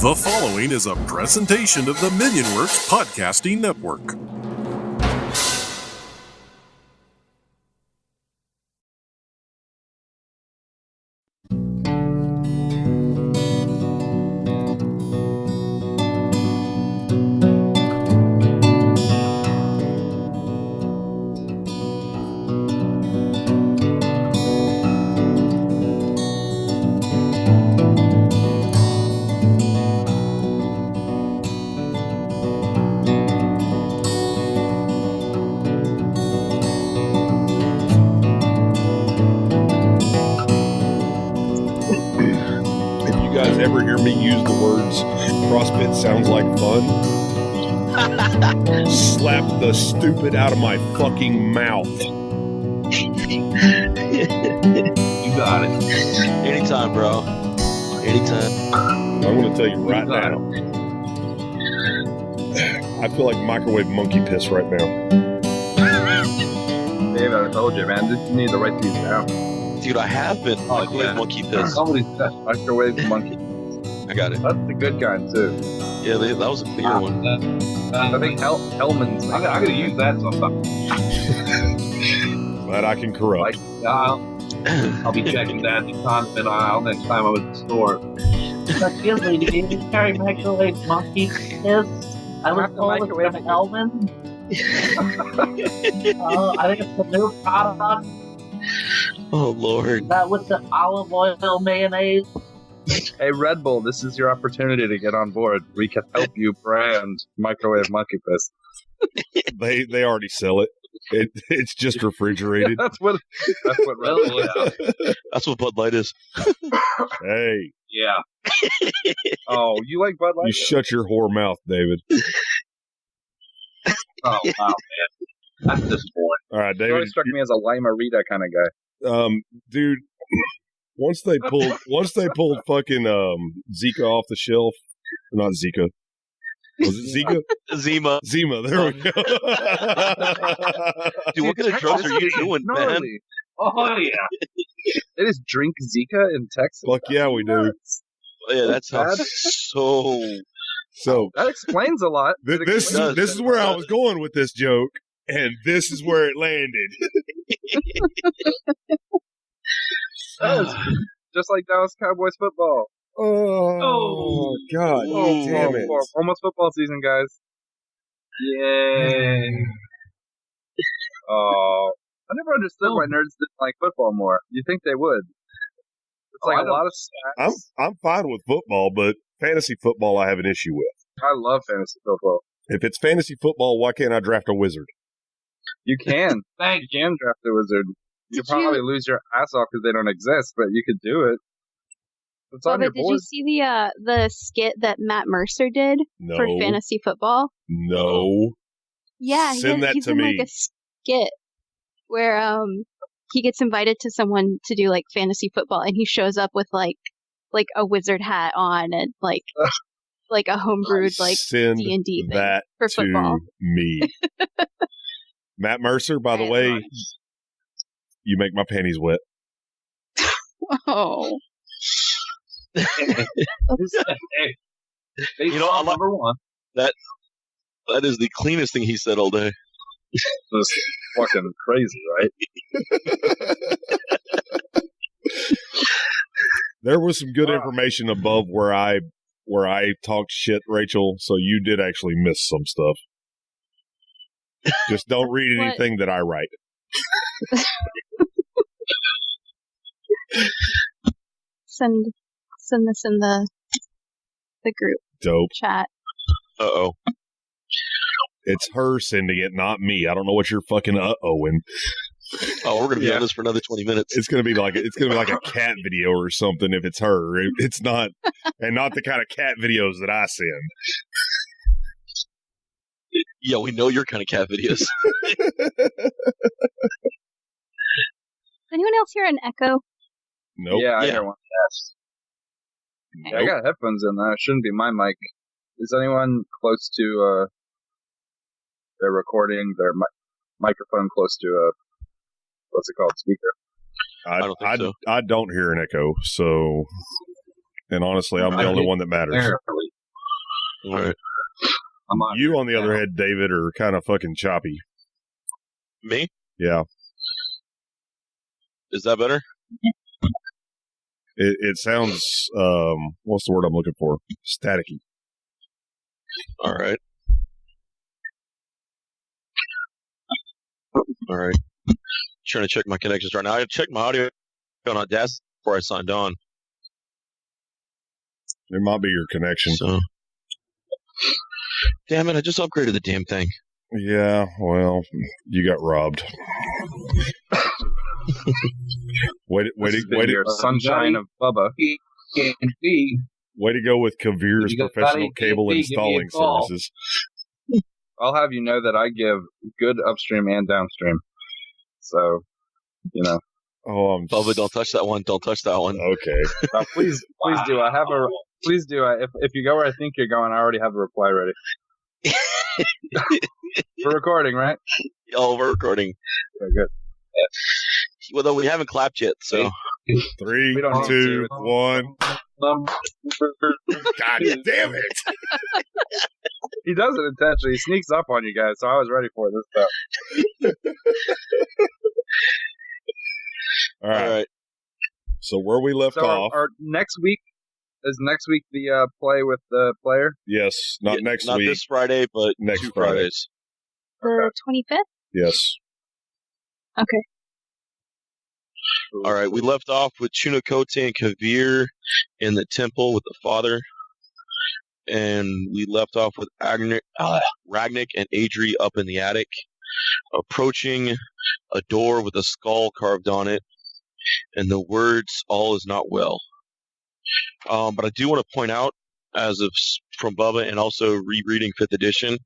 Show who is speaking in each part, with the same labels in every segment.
Speaker 1: The following is a presentation of the Minionworks Podcasting Network.
Speaker 2: Ever hear me use the words CrossFit sounds like fun? Slap the stupid out of my fucking mouth.
Speaker 3: You got it. Anytime, bro. Anytime.
Speaker 2: I'm going to tell you right now. I feel like microwave monkey piss right now.
Speaker 4: Dave, I told you, man. You need to write these down.
Speaker 3: Dude, I have been microwave monkey piss.
Speaker 4: Somebody said microwave monkey.
Speaker 3: I got it.
Speaker 4: That's the good kind, too.
Speaker 3: Yeah, that was a clear one.
Speaker 4: I think Hellman's.
Speaker 5: I'm going to use that sometime.
Speaker 2: That I can corrupt.
Speaker 5: I'll be checking that condiment aisle next time I'm at the store.
Speaker 6: Excuse me, do you carry microwave monkey piss? I was told it's from Hellman. I think it's the new product.
Speaker 3: Oh, Lord.
Speaker 6: That with the olive oil mayonnaise.
Speaker 4: Hey, Red Bull, this is your opportunity to get on board. We can help you brand microwave monkey piss.
Speaker 2: They already sell it. It's just refrigerated.
Speaker 4: That's what Red Bull is.
Speaker 3: That's what Bud Light is.
Speaker 2: Hey.
Speaker 5: Yeah.
Speaker 4: Oh, you like Bud Light?
Speaker 2: You shut your whore mouth, David.
Speaker 5: Oh, wow, man. That's disappointing.
Speaker 2: All right,
Speaker 4: You
Speaker 2: David.
Speaker 4: always struck me as a Lima-Rita kind of guy.
Speaker 2: Dude, once they pulled fucking Zika off the shelf, not Zika. Was it Zika?
Speaker 3: Zima.
Speaker 2: Zima, there we go.
Speaker 3: Dude, what kind of drugs are you doing, man?
Speaker 5: Oh, yeah.
Speaker 4: They just drink Zika in Texas?
Speaker 2: Fuck yeah, we do.
Speaker 3: Yeah, that sounds
Speaker 2: So
Speaker 4: That explains a lot.
Speaker 2: this is where I was going with this joke, and this is where it landed.
Speaker 4: That was just like Dallas Cowboys football.
Speaker 2: Oh, God.
Speaker 4: Oh,
Speaker 2: Damn it.
Speaker 4: Almost football season, guys.
Speaker 5: Yay.
Speaker 4: Oh, I never understood why nerds didn't like football more. You think they would? It's like a lot of stats.
Speaker 2: I'm fine with football, but fantasy football I have an issue with.
Speaker 4: I love fantasy football.
Speaker 2: If it's fantasy football, why can't I draft a wizard?
Speaker 4: You can. You can draft a wizard. You'll probably lose your ass off because they don't exist, but you could do it. It's on your
Speaker 7: Did
Speaker 4: board.
Speaker 7: you see the skit that Matt Mercer did for fantasy football?
Speaker 2: No.
Speaker 7: Yeah,
Speaker 2: Send
Speaker 7: he's
Speaker 2: that to
Speaker 7: in
Speaker 2: me.
Speaker 7: like a skit where he gets invited to someone to do like fantasy football, and he shows up with like a wizard hat on and like a homebrewed like
Speaker 2: Send
Speaker 7: D&D thing
Speaker 2: that
Speaker 7: for
Speaker 2: to
Speaker 7: football.
Speaker 2: me. Matt Mercer, by the way, you make my panties wet.
Speaker 7: Oh.
Speaker 5: You know, number one.
Speaker 3: That is the cleanest thing he said all day.
Speaker 4: That's fucking crazy, right?
Speaker 2: There was some good information above where I talked shit, Rachel, so you did actually miss some stuff. Just don't read anything that I write.
Speaker 7: Send this in the group
Speaker 2: Dope.
Speaker 7: chat.
Speaker 3: Uh-oh.
Speaker 2: It's her sending it, not me. I don't know what you're fucking uh-ohing.
Speaker 3: Oh, we're gonna be on this for another 20 minutes.
Speaker 2: It's gonna be like a cat video or something if it's her. It's not, and not the kind of cat videos that I send.
Speaker 3: Yeah, we know your kind of cat videos.
Speaker 7: Anyone else hear an echo?
Speaker 2: Nope.
Speaker 4: Yeah, I hear one. Yes.
Speaker 7: Okay.
Speaker 4: Yeah, I got headphones in there. It shouldn't be my mic. Is anyone close to their recording, their microphone close to what's it called, speaker?
Speaker 3: I don't think so.
Speaker 2: I don't hear an echo, so, and honestly, I'm the only one that matters.
Speaker 5: Barely.
Speaker 3: All right.
Speaker 5: I'm on
Speaker 2: You, on the other hand, David, are kind of fucking choppy.
Speaker 3: Me?
Speaker 2: Yeah.
Speaker 3: Is that better?
Speaker 2: It sounds, what's the word I'm looking for? Staticky.
Speaker 3: All right. All right. Trying to check my connections right now. I checked my audio on Audacity before I signed on.
Speaker 2: It might be your connection.
Speaker 3: So, damn it! I just upgraded the damn thing.
Speaker 2: Yeah, well, you got robbed. way
Speaker 4: Your sunshine of Bubba.
Speaker 5: Can't see.
Speaker 2: way to go with Kavir's
Speaker 5: You got
Speaker 2: professional
Speaker 5: AT&T,
Speaker 2: cable
Speaker 5: give me a
Speaker 2: installing
Speaker 5: call.
Speaker 2: services.
Speaker 4: I'll have you know that I give good upstream and downstream. So, you know.
Speaker 2: Oh, I'm
Speaker 3: Bubba, don't touch that one. Don't touch that one.
Speaker 2: Okay.
Speaker 4: Please do. I have a. Please do. If you go where I think you're going, I already have a reply ready. We're recording, right?
Speaker 3: Oh, we're recording.
Speaker 4: Okay, good.
Speaker 3: Although we haven't clapped yet, so
Speaker 2: 3,
Speaker 4: We don't need
Speaker 2: 2,
Speaker 4: to.
Speaker 2: 1. God damn it!
Speaker 4: He does it intentionally. He sneaks up on you guys, so I was ready for it this time.
Speaker 2: All right.
Speaker 3: all right.
Speaker 2: So where we left
Speaker 4: So
Speaker 2: off?
Speaker 4: our next week is next week the play with the player.
Speaker 2: Yes, not
Speaker 3: Yeah,
Speaker 2: next
Speaker 3: not
Speaker 2: week.
Speaker 3: this Friday, but
Speaker 2: Next
Speaker 3: 2
Speaker 2: Friday.
Speaker 3: Fridays.
Speaker 7: The 25th?
Speaker 2: Yes.
Speaker 7: Okay.
Speaker 3: All right, we left off with Chunakote and Kavir in the temple with the father, and we left off with Ragnik and Adri up in the attic, approaching a door with a skull carved on it, and the words "all is not well." But I do want to point out, from Bubba and also rereading 5th edition,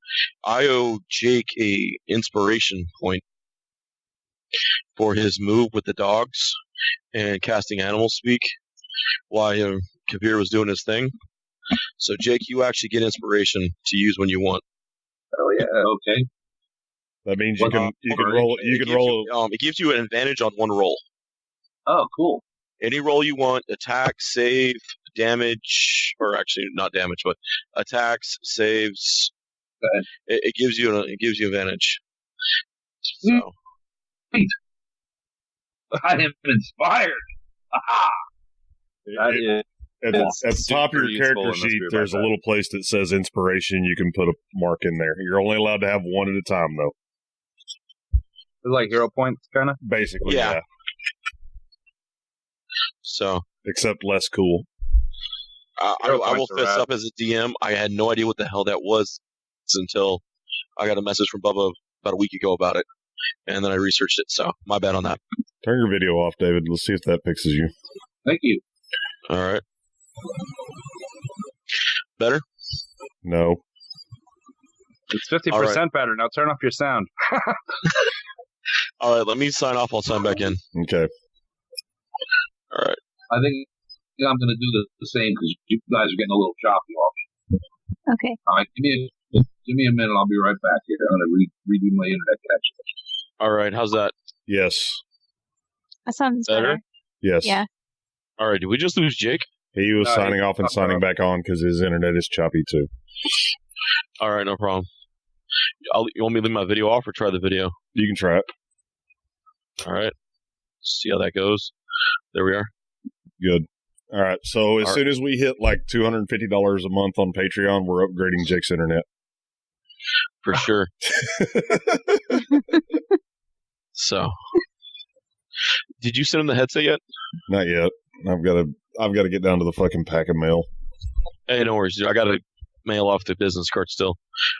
Speaker 3: I owe Jake a inspiration point for his move with the dogs and casting animal speak while Kavir was doing his thing. So Jake, you actually get inspiration to use when you want.
Speaker 4: Oh yeah.
Speaker 5: Okay.
Speaker 2: That means you
Speaker 5: What-
Speaker 2: can roll. You can roll.
Speaker 3: It gives you an advantage on one roll.
Speaker 5: Oh, cool.
Speaker 3: Any roll you want: attack, save, damage, or actually not damage, but attacks, saves.
Speaker 5: Go ahead.
Speaker 3: It gives you advantage. So
Speaker 5: I am inspired. Aha!
Speaker 4: That is.
Speaker 2: At the top of your
Speaker 4: super useful
Speaker 2: character
Speaker 4: in this
Speaker 2: sheet,
Speaker 4: group,
Speaker 2: there's
Speaker 4: I
Speaker 2: a
Speaker 4: bet.
Speaker 2: little place that says inspiration. You can put a mark in there. You're only allowed to have one at a time, though.
Speaker 4: It's like hero points, kind of.
Speaker 2: Basically,
Speaker 3: Yeah.
Speaker 2: yeah.
Speaker 3: So
Speaker 2: Except less cool.
Speaker 3: I
Speaker 4: Hero
Speaker 3: will
Speaker 4: points are
Speaker 3: fess
Speaker 4: rad.
Speaker 3: up as a DM. I had no idea what the hell that was until I got a message from Bubba about a week ago about it, and then I researched it. So my bad on that.
Speaker 2: Turn your video off, David. Let's see if that fixes you.
Speaker 5: Thank you.
Speaker 3: All right. Better?
Speaker 2: No.
Speaker 4: It's 50% better. Now turn off your sound.
Speaker 3: All right. Let me sign off. I'll sign back in.
Speaker 2: Okay.
Speaker 3: All right.
Speaker 5: I think I'm going to do the same because you guys are getting a little choppy off.
Speaker 7: Okay.
Speaker 5: All right, give me a minute. I'll be right back here. I'm going to redo my internet connection.
Speaker 3: All right. How's that?
Speaker 2: Yes.
Speaker 7: That sounds
Speaker 3: Better?
Speaker 7: better.
Speaker 2: Yes.
Speaker 7: Yeah.
Speaker 3: All right. Did we just lose Jake?
Speaker 2: He was
Speaker 4: No,
Speaker 2: signing off and
Speaker 4: he's
Speaker 2: signing
Speaker 4: up.
Speaker 2: back on because his internet is choppy too.
Speaker 3: All right. No problem. You want me to leave my video off or try the video?
Speaker 2: You can try it.
Speaker 3: All right. See how that goes. There we are.
Speaker 2: Good. All right. So as
Speaker 3: All
Speaker 2: soon as we hit like $250 a month on Patreon, we're upgrading Jake's internet.
Speaker 3: For sure. So, did you send him the headset yet?
Speaker 2: Not yet. I've got to get down to the fucking pack of mail.
Speaker 3: Hey, no worries. Dude. I got to mail off the business card still.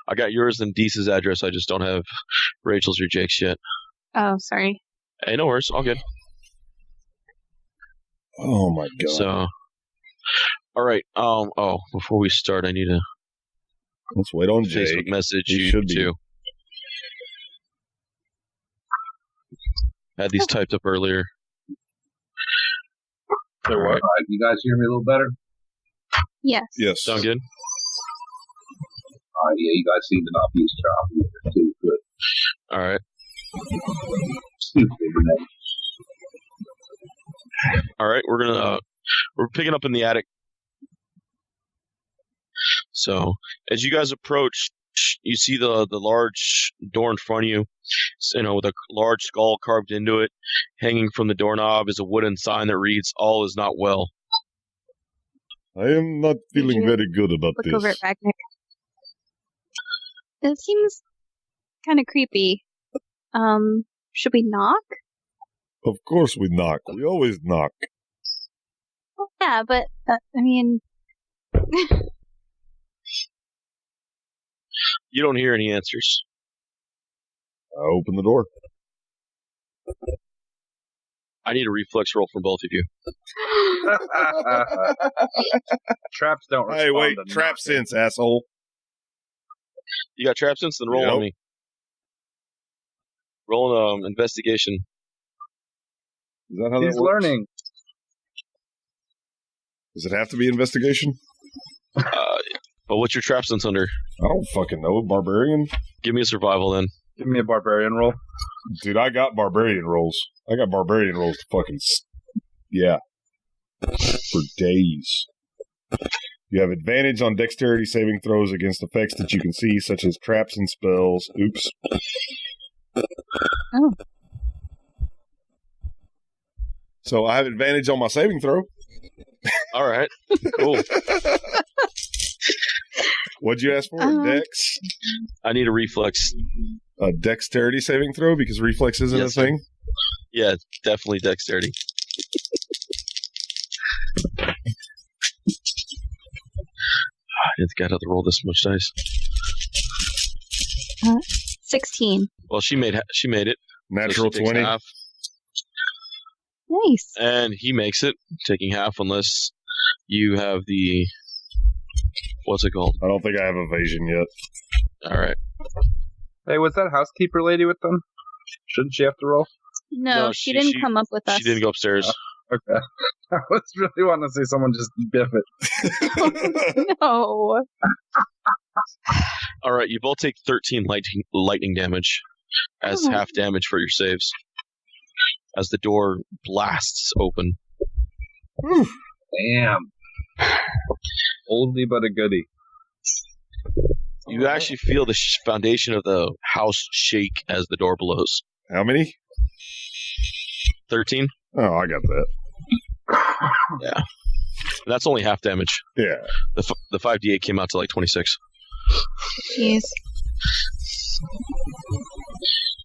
Speaker 3: I got yours and Deese's address. I just don't have Rachel's or Jake's yet.
Speaker 7: Oh, sorry.
Speaker 3: Hey, no worries. All good.
Speaker 2: Oh my god.
Speaker 3: So, all right. Before we start, I need to
Speaker 2: Let's wait on
Speaker 3: Facebook
Speaker 2: Jake.
Speaker 3: message
Speaker 2: He
Speaker 3: you
Speaker 2: should be.
Speaker 3: too. Had these typed up earlier.
Speaker 5: All right, you guys hear me a little better?
Speaker 7: Yes.
Speaker 2: Yes.
Speaker 3: Sound good?
Speaker 5: All right, yeah, you guys seem to not be as choppy. Too good.
Speaker 3: All right.
Speaker 5: Stupid internet.
Speaker 3: All right. We're picking up in the attic. So as you guys approach, you see the large door in front of you, with a large skull carved into it. Hanging from the doorknob is a wooden sign that reads, "All is not well."
Speaker 2: I am not feeling very good about
Speaker 7: Look
Speaker 2: this.
Speaker 7: over at Ragnar. It seems kind of creepy. Should we knock?
Speaker 2: Of course we knock. We always knock.
Speaker 7: Well, yeah, but I mean,
Speaker 3: You don't hear any answers.
Speaker 2: I open the door.
Speaker 3: I need a reflex roll from both of you.
Speaker 4: Traps don't respond.
Speaker 2: Hey, wait.
Speaker 4: to
Speaker 2: Trap
Speaker 4: knocking.
Speaker 2: sense, asshole.
Speaker 3: You got trap sense? Then roll
Speaker 2: Yep.
Speaker 3: on me. Roll an investigation.
Speaker 2: Is that how
Speaker 4: He's
Speaker 2: that works?
Speaker 4: learning.
Speaker 2: Does it have to be investigation?
Speaker 3: But what's your trap sense under?
Speaker 2: I don't fucking know. Barbarian?
Speaker 3: Give me a survival then.
Speaker 4: Give me a barbarian roll.
Speaker 2: Dude, I got barbarian rolls. I got barbarian rolls to fucking... Yeah. For days. You have advantage on dexterity saving throws against effects that you can see, such as traps and spells. Oops.
Speaker 7: Oh.
Speaker 2: So I have advantage on my saving throw.
Speaker 3: All right. Cool.
Speaker 2: What'd you ask for? Dex?
Speaker 3: I need a reflex.
Speaker 2: A dexterity saving throw? Because reflex isn't
Speaker 3: Yes,
Speaker 2: a
Speaker 3: sir.
Speaker 2: thing?
Speaker 3: Yeah, definitely dexterity. I didn't think I'd have to roll this much dice.
Speaker 7: 16.
Speaker 3: Well, she made it.
Speaker 2: Natural
Speaker 3: So she takes
Speaker 2: 20.
Speaker 3: half,
Speaker 7: Nice.
Speaker 3: and he makes it, taking half unless you have the... What's it called?
Speaker 2: I don't think I have evasion yet.
Speaker 3: All right.
Speaker 4: Hey, was that housekeeper lady with them? Shouldn't she have to roll?
Speaker 7: No,
Speaker 3: No,
Speaker 7: she didn't come up with us.
Speaker 3: She didn't go upstairs.
Speaker 4: Okay. I was really wanting to see someone just biff it.
Speaker 7: No.
Speaker 3: All right, you both take 13 lightning damage as
Speaker 7: Oh.
Speaker 3: half damage for your saves. As the door blasts open.
Speaker 5: Damn.
Speaker 4: Oldie but a goodie.
Speaker 3: You actually feel the foundation of the house shake as the door blows.
Speaker 2: How many?
Speaker 3: 13?
Speaker 2: Oh, I got that.
Speaker 3: That's only half damage.
Speaker 2: Yeah.
Speaker 3: The 5d8 came out to like 26.
Speaker 7: Jeez.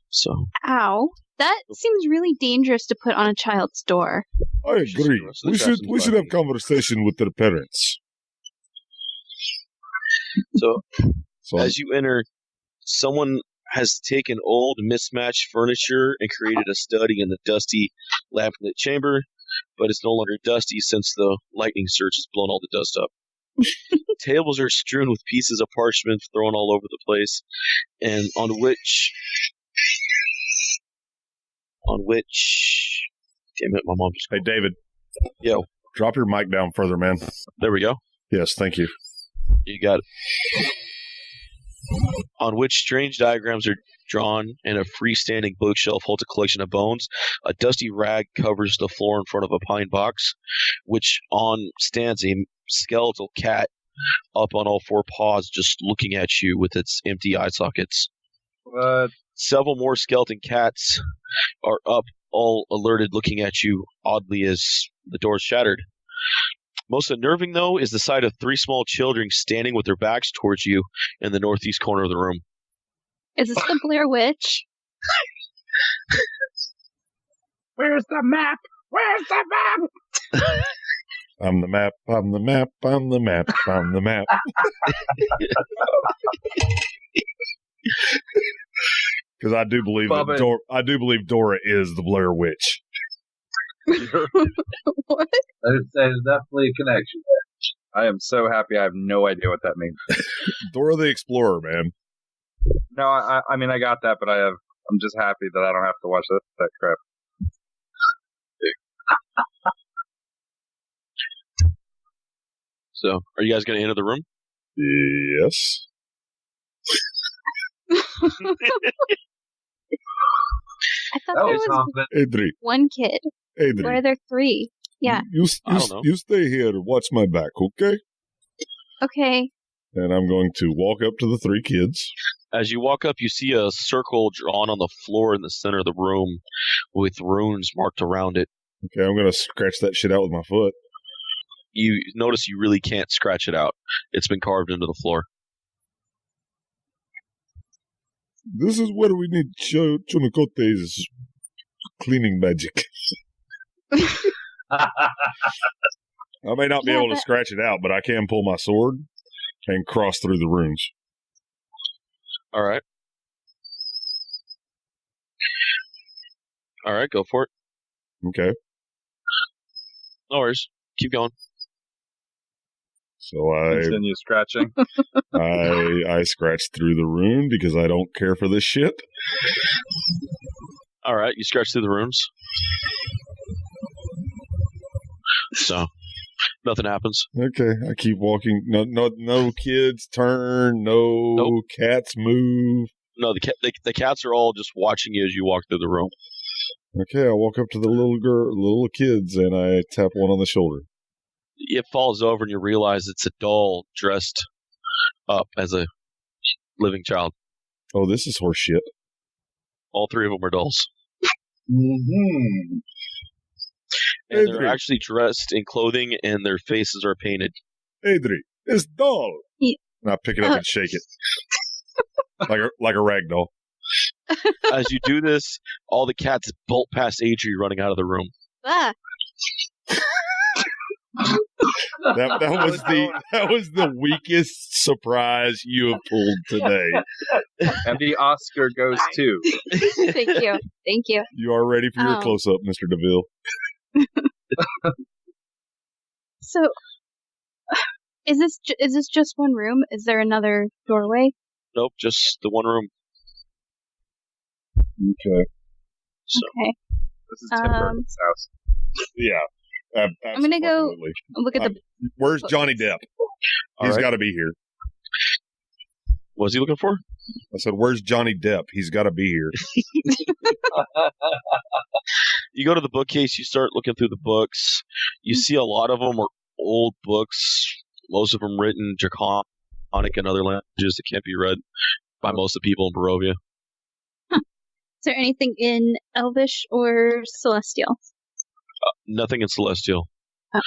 Speaker 3: So,
Speaker 7: Ow. That seems really dangerous to put on a child's door.
Speaker 2: I agree.
Speaker 3: So the
Speaker 2: We
Speaker 3: traps
Speaker 2: should have
Speaker 3: and
Speaker 2: conversation with their parents.
Speaker 3: so
Speaker 2: So
Speaker 3: as you enter, someone has taken old, mismatched furniture and created a study in the dusty, lamplit chamber, but it's no longer dusty since the lightning surge has blown all the dust up. Tables are strewn with pieces of parchment thrown all over the place, and on which, damn it, my mom just,
Speaker 2: hey, David.
Speaker 3: Yo.
Speaker 2: Drop your mic down further, man.
Speaker 3: there we go.
Speaker 2: Yes, thank you.
Speaker 3: You got it. On which strange diagrams are drawn, and a freestanding bookshelf holds a collection of bones. A dusty rag covers the floor in front of a pine box, which on stands a skeletal cat up on all four paws, just looking at you with its empty eye sockets.
Speaker 4: What?
Speaker 3: Several more skeleton cats are up, all alerted, looking at you oddly as the door's shattered. Most unnerving, though, is the sight of three small children standing with their backs towards you in the northeast corner of the room.
Speaker 7: Is this the Blair Witch?
Speaker 5: Where's the map? Where's the map?
Speaker 2: I'm the map, I'm the map, I'm the map, I'm the map. Because I do believe
Speaker 4: Bubba.
Speaker 2: I do believe Dora is the Blair Witch.
Speaker 7: What?
Speaker 5: There's definitely a connection.
Speaker 4: I am so happy I have no idea what that means.
Speaker 2: Dora the Explorer, man.
Speaker 4: No, I mean, I got that, but I'm just happy that I don't have to watch that crap.
Speaker 3: So, are you guys going to enter the room?
Speaker 2: Yes.
Speaker 7: I thought
Speaker 5: That
Speaker 7: there
Speaker 5: was
Speaker 7: was
Speaker 5: confident.
Speaker 2: Adri,
Speaker 7: one kid. Why
Speaker 2: Adri.
Speaker 7: are there three? Yeah.
Speaker 2: You
Speaker 3: I don't know.
Speaker 2: stay here and watch my back, okay?
Speaker 7: Okay.
Speaker 2: And I'm going to walk up to the 3 kids.
Speaker 3: As you walk up, you see a circle drawn on the floor in the center of the room with runes marked around it.
Speaker 2: Okay, I'm going to scratch that shit out with my foot.
Speaker 3: You notice you really can't scratch it out. It's been carved into the floor.
Speaker 2: This is where we need Chunakote's cleaning magic. I may not be able to scratch it out, but I can pull my sword and cross through the runes.
Speaker 3: All right. All right, go for it.
Speaker 2: Okay.
Speaker 3: No worries. Keep going.
Speaker 2: So I
Speaker 4: Continue scratching.
Speaker 2: I scratch through the rune because I don't care for this shit.
Speaker 3: All right, you scratch through the runes. So, nothing happens.
Speaker 2: Okay, I keep walking. No kids turn. No cats move.
Speaker 3: No, the cats are all just watching you as you walk through the room.
Speaker 2: Okay, I walk up to the little kids, and I tap one on the shoulder.
Speaker 3: It falls over, and you realize it's a doll dressed up as a living child.
Speaker 2: Oh, this is horse shit.
Speaker 3: All 3 of them are dolls.
Speaker 5: Mm-hmm.
Speaker 3: And they're actually dressed in clothing, and their faces are painted.
Speaker 2: Adri, it's doll.
Speaker 7: Yeah.
Speaker 2: And I pick it up and shake it. like a rag doll.
Speaker 3: As you do this, all the cats bolt past Adri running out of the room.
Speaker 7: Ah,
Speaker 2: That was the weakest surprise you have pulled today.
Speaker 4: And the Oscar goes to.
Speaker 7: thank you. Thank you.
Speaker 2: You are ready for your close-up, Mr. DeVille.
Speaker 7: So, is this just one room? Is there another doorway?
Speaker 3: Nope, just the one room.
Speaker 2: Okay.
Speaker 3: So,
Speaker 7: Okay.
Speaker 4: This is Tim Burton's house.
Speaker 2: Yeah.
Speaker 7: I'm gonna go look at the.
Speaker 2: Where's Johnny Depp? He's got to be here.
Speaker 3: What's he looking for?
Speaker 2: I said, where's Johnny Depp? He's got to be here.
Speaker 3: You go to the bookcase, you start looking through the books. You see a lot of them are old books, most of them written Draconic and other languages that can't be read by most of the people in Barovia.
Speaker 7: Is there anything in Elvish or Celestial?
Speaker 3: Nothing in Celestial.
Speaker 7: Oh.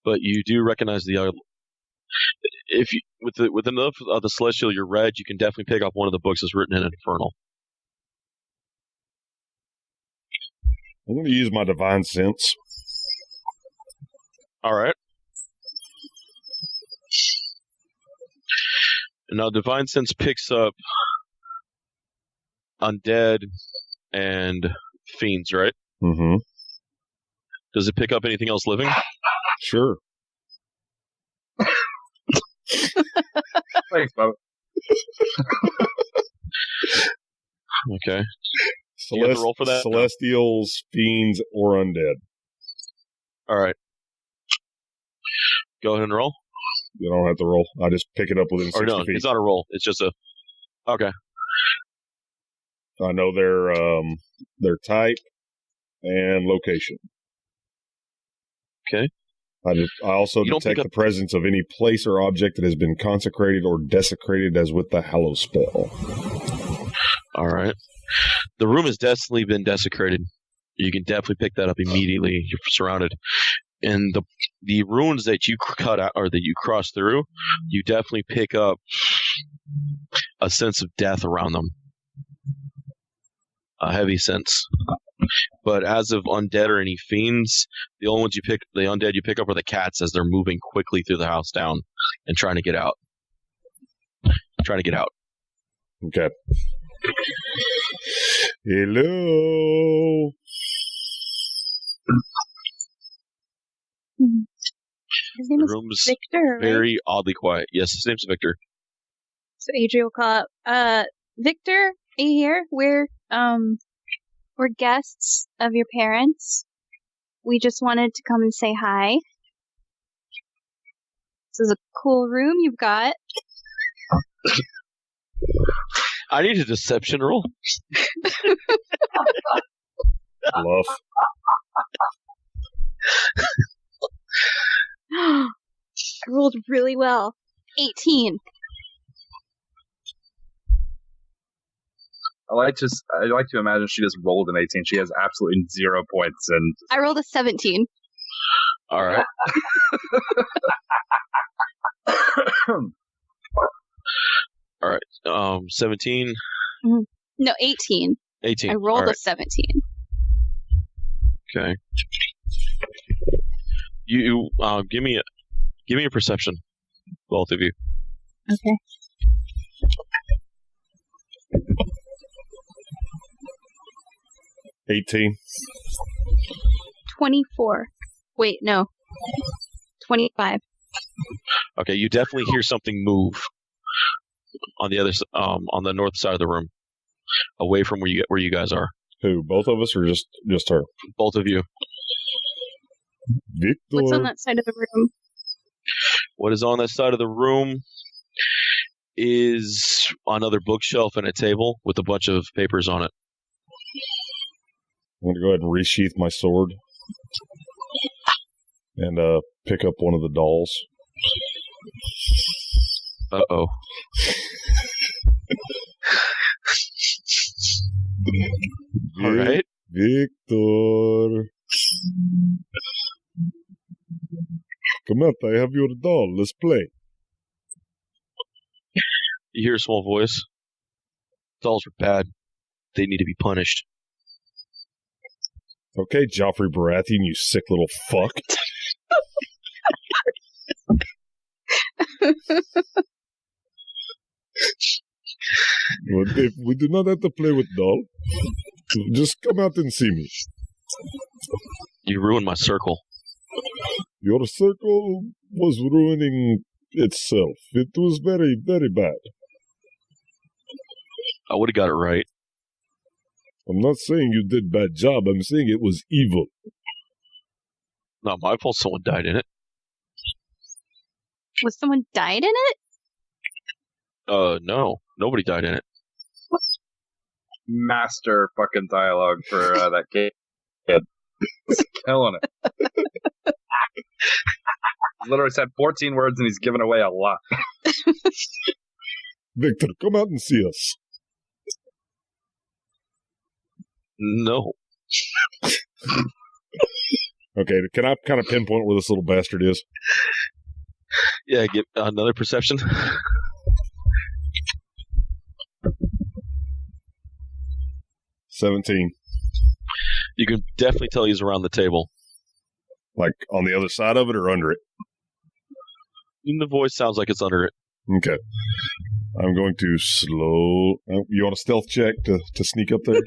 Speaker 3: But you do recognize the other. If you, with enough of the Celestial you read, you can definitely pick up one of the books that's written in Infernal.
Speaker 2: I'm going to use my divine sense.
Speaker 3: All right. And now divine sense picks up undead and fiends, right?
Speaker 2: Mm-hmm.
Speaker 3: Does it pick up anything else living?
Speaker 2: Sure.
Speaker 4: Thanks, Bob.
Speaker 3: Okay. You have to roll for that?
Speaker 2: Celestials, fiends, or undead.
Speaker 3: All right. Go ahead and roll.
Speaker 2: You don't have to roll. I just pick it up within 60
Speaker 3: Or no,
Speaker 2: feet.
Speaker 3: it's not a roll. It's just a... Okay.
Speaker 2: I know their type and location.
Speaker 3: Okay.
Speaker 2: I also
Speaker 3: You don't
Speaker 2: detect
Speaker 3: pick
Speaker 2: the presence of any place or object that has been consecrated or desecrated as with the Hallow spell.
Speaker 3: All right. The room has definitely been desecrated. You can definitely pick that up immediately. You're surrounded. And the runes that you cut out or that you cross through, you definitely pick up a sense of death around them. A heavy sense. But as of undead or any fiends, the only ones the undead you pick up are the cats as they're moving quickly through the house down and trying to get out.
Speaker 2: Okay. Hello.
Speaker 7: His name
Speaker 3: The
Speaker 7: is
Speaker 3: room's
Speaker 7: Victor, right?
Speaker 3: very oddly quiet. Yes, his name's Victor.
Speaker 7: So Adrian will call up. Victor, are you here? We're guests of your parents. We just wanted to come and say hi. This is a cool room you've got.
Speaker 3: I need a deception roll.
Speaker 2: Bluff.
Speaker 7: I rolled really well. 18.
Speaker 4: I like to imagine she just rolled an 18. She has absolutely 0 points, and
Speaker 7: I rolled a 17.
Speaker 3: All right. All right. 17.
Speaker 7: No, 18.
Speaker 3: 18.
Speaker 7: I rolled
Speaker 3: All right.
Speaker 7: a 17.
Speaker 3: Okay. You give me a perception, both of you.
Speaker 7: Okay.
Speaker 2: $18.
Speaker 7: 24. Wait, no. 25.
Speaker 3: Okay, you definitely hear something move on the on the north side of the room, away from where you guys are.
Speaker 2: Who? Both of us, or just her?
Speaker 3: Both of you.
Speaker 2: Victor.
Speaker 7: What's on that side of the room?
Speaker 3: What is on that side of the room is another bookshelf and a table with a bunch of papers on it.
Speaker 2: I'm going to go ahead and resheath my sword and pick up one of the dolls.
Speaker 3: Uh-oh. All right.
Speaker 2: Victor. Come out, I have your doll. Let's play.
Speaker 3: You hear a small voice. Dolls are bad. They need to be punished.
Speaker 2: Okay, Joffrey Baratheon, you sick little fuck. Well, Dave, we do not have to play with doll. Just come out and see me.
Speaker 3: You ruined my circle.
Speaker 2: Your circle was ruining itself. It was very, very bad.
Speaker 3: I would have got it right.
Speaker 2: I'm not saying you did bad job. I'm saying it was evil.
Speaker 3: Not my fault someone died in it.
Speaker 7: Was someone died in it?
Speaker 3: No. Nobody died in it.
Speaker 4: master fucking dialogue for that kid. He's killing it. Literally said 14 words and he's given away a lot.
Speaker 2: Victor, come out and see us.
Speaker 3: No.
Speaker 2: Okay, can I kind of pinpoint where this little bastard is?
Speaker 3: Yeah, get another perception.
Speaker 2: 17.
Speaker 3: You can definitely tell he's around the table.
Speaker 2: Like on the other side of it or under it?
Speaker 3: And the voice sounds like it's under it.
Speaker 2: Okay. I'm going to slow... You want a stealth check to sneak up there?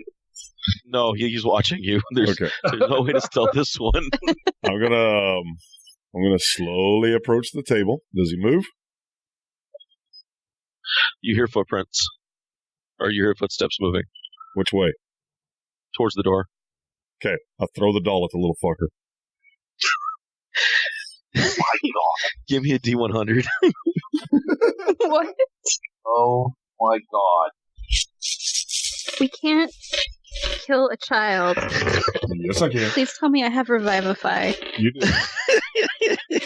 Speaker 3: No, he's watching you. There's no way to stealth this one.
Speaker 2: I'm gonna slowly approach the table. Does he move?
Speaker 3: You hear footprints. Or you hear footsteps moving.
Speaker 2: Which way?
Speaker 3: Towards the door.
Speaker 2: Okay, I'll throw the doll at the little fucker.
Speaker 3: Give me a D100.
Speaker 7: What?
Speaker 5: Oh my god.
Speaker 7: We can't kill a child.
Speaker 2: Yes, I can.
Speaker 7: Please tell me I have Revivify.
Speaker 2: You do.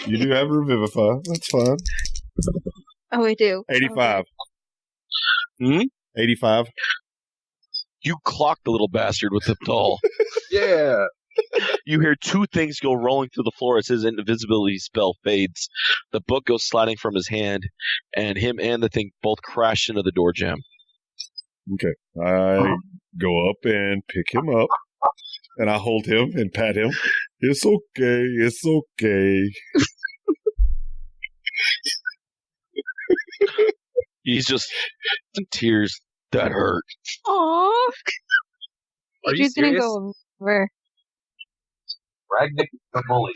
Speaker 2: You do have Revivify. That's fine.
Speaker 7: Oh, I do.
Speaker 2: 85.
Speaker 3: Hmm?
Speaker 2: 85.
Speaker 3: You clock the little bastard with the doll.
Speaker 4: Yeah.
Speaker 3: You hear two things go rolling through the floor as his invisibility spell fades. The book goes sliding from his hand, and him and the thing both crash into the door jamb.
Speaker 2: Okay. I go up and pick him up, and I hold him and pat him. It's okay. It's okay.
Speaker 3: He's just in tears. That hurt.
Speaker 7: Aww.
Speaker 4: Are you
Speaker 7: She's gonna
Speaker 4: serious?
Speaker 7: go over.
Speaker 5: Ragnick the bully.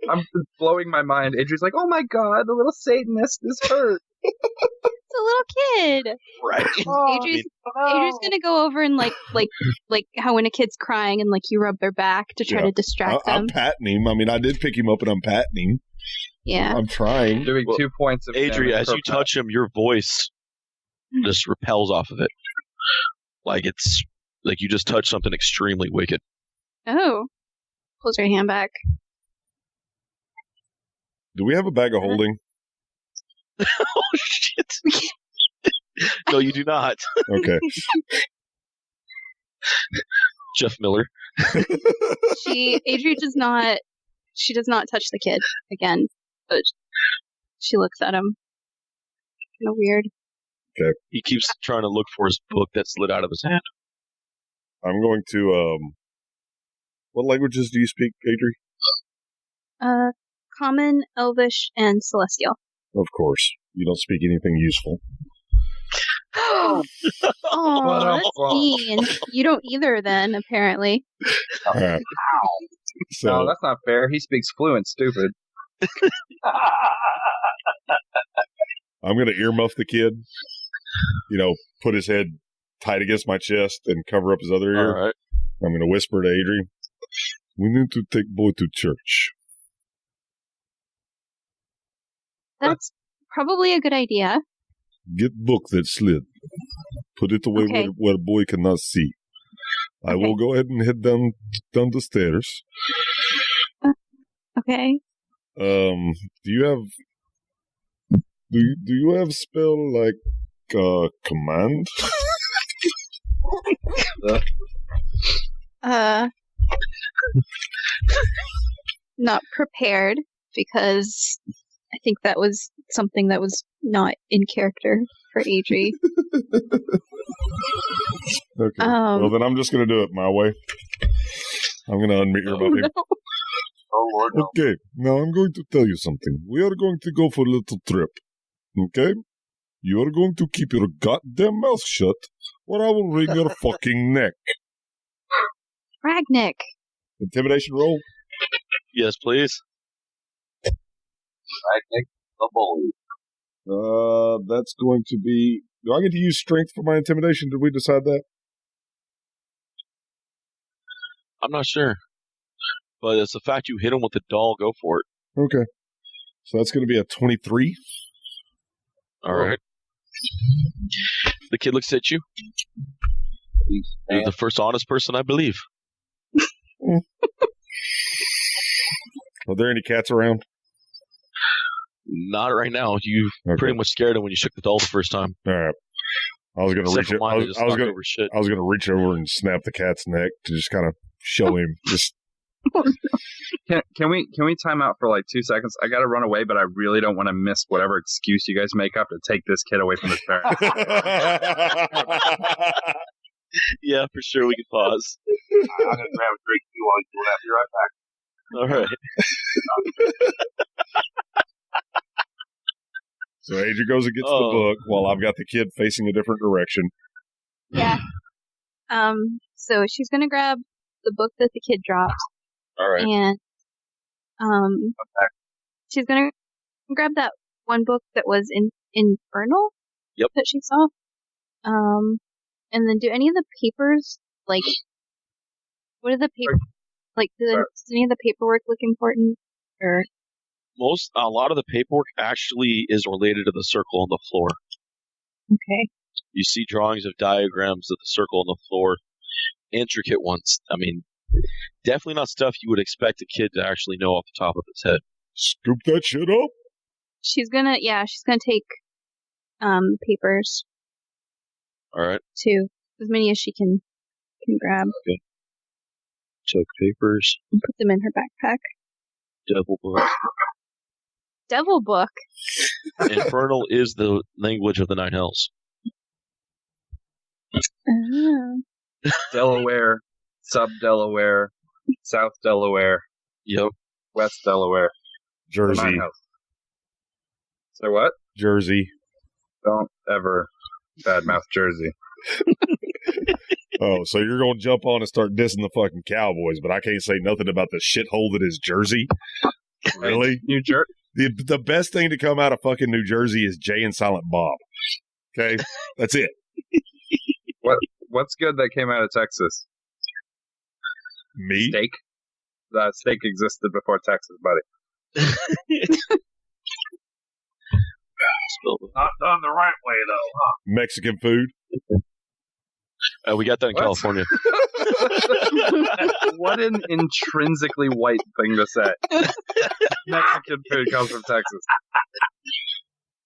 Speaker 4: I'm blowing my mind. Adrian's like, oh my god, the little Satanist is hurt.
Speaker 7: It's a little kid.
Speaker 3: Right.
Speaker 7: Adrian's gonna go over and like how when a kid's crying and like you rub their back to try
Speaker 2: Yeah.
Speaker 7: to distract them.
Speaker 2: I'm patting him. I mean, I did pick him up and I'm patting him.
Speaker 7: Yeah.
Speaker 2: I'm trying.
Speaker 4: Doing
Speaker 3: Well,
Speaker 4: 2 points of
Speaker 3: Adria,
Speaker 4: damage
Speaker 3: as
Speaker 4: per
Speaker 3: you
Speaker 4: pat.
Speaker 3: touch him, your voice just repels off of it. Like it's like you just touched something extremely wicked.
Speaker 7: Oh. Pulls your hand back.
Speaker 2: Do we have a bag of holding?
Speaker 3: Oh shit! No, you do not.
Speaker 2: Okay.
Speaker 3: Jeff Miller.
Speaker 7: Adri does not touch the kid again, but she looks at him. Kind of weird.
Speaker 3: He keeps trying to look for his book that slid out of his hand.
Speaker 2: I'm going to, what languages do you speak, Adri?
Speaker 7: Common, Elvish, and Celestial.
Speaker 2: Of course. You don't speak anything useful.
Speaker 7: Oh, that's mean. You don't either then, apparently.
Speaker 2: All right. So,
Speaker 4: No, that's not fair. He speaks fluent, stupid.
Speaker 2: I'm going to earmuff the kid, put his head tight against my chest and cover up his other ear.
Speaker 3: All right.
Speaker 2: I'm going to whisper to Adri, we need to take boy to church.
Speaker 7: That's probably a good idea.
Speaker 2: Get book that slid. Put it away
Speaker 7: Okay.
Speaker 2: where a boy cannot see. I will go ahead and head down the stairs.
Speaker 7: Okay.
Speaker 2: Do you have spell like command?
Speaker 7: Not prepared, because I think that was something that was not in character for Adri.
Speaker 2: Okay. Well, then I'm just going to do it my way. I'm going to unmute your muffin.
Speaker 7: No.
Speaker 5: Oh, Lord, no.
Speaker 2: Okay, now I'm going to tell you something. We are going to go for a little trip. Okay? You are going to keep your goddamn mouth shut, or I will wring your fucking neck.
Speaker 7: Ragnick.
Speaker 2: Intimidation roll?
Speaker 3: Yes, please.
Speaker 5: Ragnick the bully.
Speaker 2: That's going to be... Do I get to use strength for my intimidation? Did we decide that?
Speaker 3: I'm not sure. But it's the fact you hit him with the doll, go for it.
Speaker 2: Okay. So that's going to be a 23.
Speaker 3: All right. The kid looks at you. You're the first honest person I believe.
Speaker 2: Are there any cats around?
Speaker 3: Not right now. You
Speaker 2: Okay.
Speaker 3: pretty much scared him when you shook the doll the first time.
Speaker 2: All right. I was going to
Speaker 3: Except
Speaker 2: reach
Speaker 3: for
Speaker 2: it.
Speaker 3: mine, that just knocked over shit.
Speaker 2: I was going to reach over and snap the cat's neck to just kind of show him. Just
Speaker 4: Can we time out for like 2 seconds? I gotta run away, but I really don't want to miss whatever excuse you guys make up to take this kid away from his parents.
Speaker 3: Yeah, for sure. We can pause.
Speaker 5: I'm going to grab a drink too while you do that. Be right back.
Speaker 3: All right.
Speaker 2: So Adrian goes and gets the
Speaker 3: Oh.
Speaker 2: book while I've got the kid facing a different direction.
Speaker 7: Yeah. So she's gonna grab the book that the kid dropped,
Speaker 3: All right.
Speaker 7: and she's gonna grab that one book that was in Infernal.
Speaker 3: Yep.
Speaker 7: That she saw. And then do any of the papers, like, what are the papers, like, does any of the paperwork look important, or?
Speaker 3: A lot of the paperwork actually is related to the circle on the floor.
Speaker 7: Okay.
Speaker 3: You see drawings of diagrams of the circle on the floor, intricate ones. I mean, definitely not stuff you would expect a kid to actually know off the top of his head.
Speaker 2: Scoop that shit up.
Speaker 7: She's gonna take, papers
Speaker 3: All right.
Speaker 7: too, as many as she can grab,
Speaker 3: Took papers,
Speaker 7: and put them in her backpack.
Speaker 3: devil book.
Speaker 7: Devil book.
Speaker 3: Infernal is the language of the Nine Hells.
Speaker 7: Oh.
Speaker 4: Delaware, sub-Delaware, South Delaware,
Speaker 3: Yep.
Speaker 4: West Delaware. the
Speaker 2: Jersey.
Speaker 4: Nine Hells. So what?
Speaker 2: Jersey.
Speaker 4: Don't ever badmouth Jersey.
Speaker 2: Oh, so you're going to jump on and start dissing the fucking Cowboys, but I can't say nothing about the shithole that is Jersey? Really?
Speaker 4: New Jersey.
Speaker 2: The best thing to come out of fucking New Jersey is Jay and Silent Bob. Okay? That's it.
Speaker 4: What's good that came out of Texas?
Speaker 2: Me?
Speaker 4: Steak. That steak existed before Texas, buddy.
Speaker 5: Not done the right way, though, huh?
Speaker 2: Mexican food?
Speaker 3: We got that in
Speaker 4: What?
Speaker 3: California.
Speaker 4: What an intrinsically white thing to say. Mexican food comes from Texas.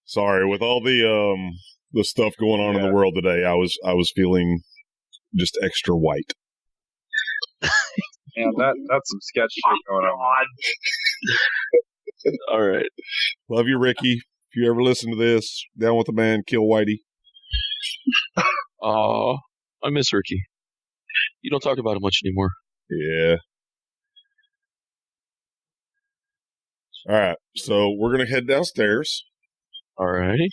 Speaker 2: Sorry, with all the the stuff going on in the world today, I was feeling just extra white.
Speaker 4: Yeah, that's some sketch shit going on.
Speaker 3: All right.
Speaker 2: Love you, Ricky. If you ever listen to this, down with the man, kill Whitey.
Speaker 3: Oh, I miss Ricky. You don't talk about him much anymore.
Speaker 2: Yeah. All right, so we're gonna head downstairs.
Speaker 3: All righty.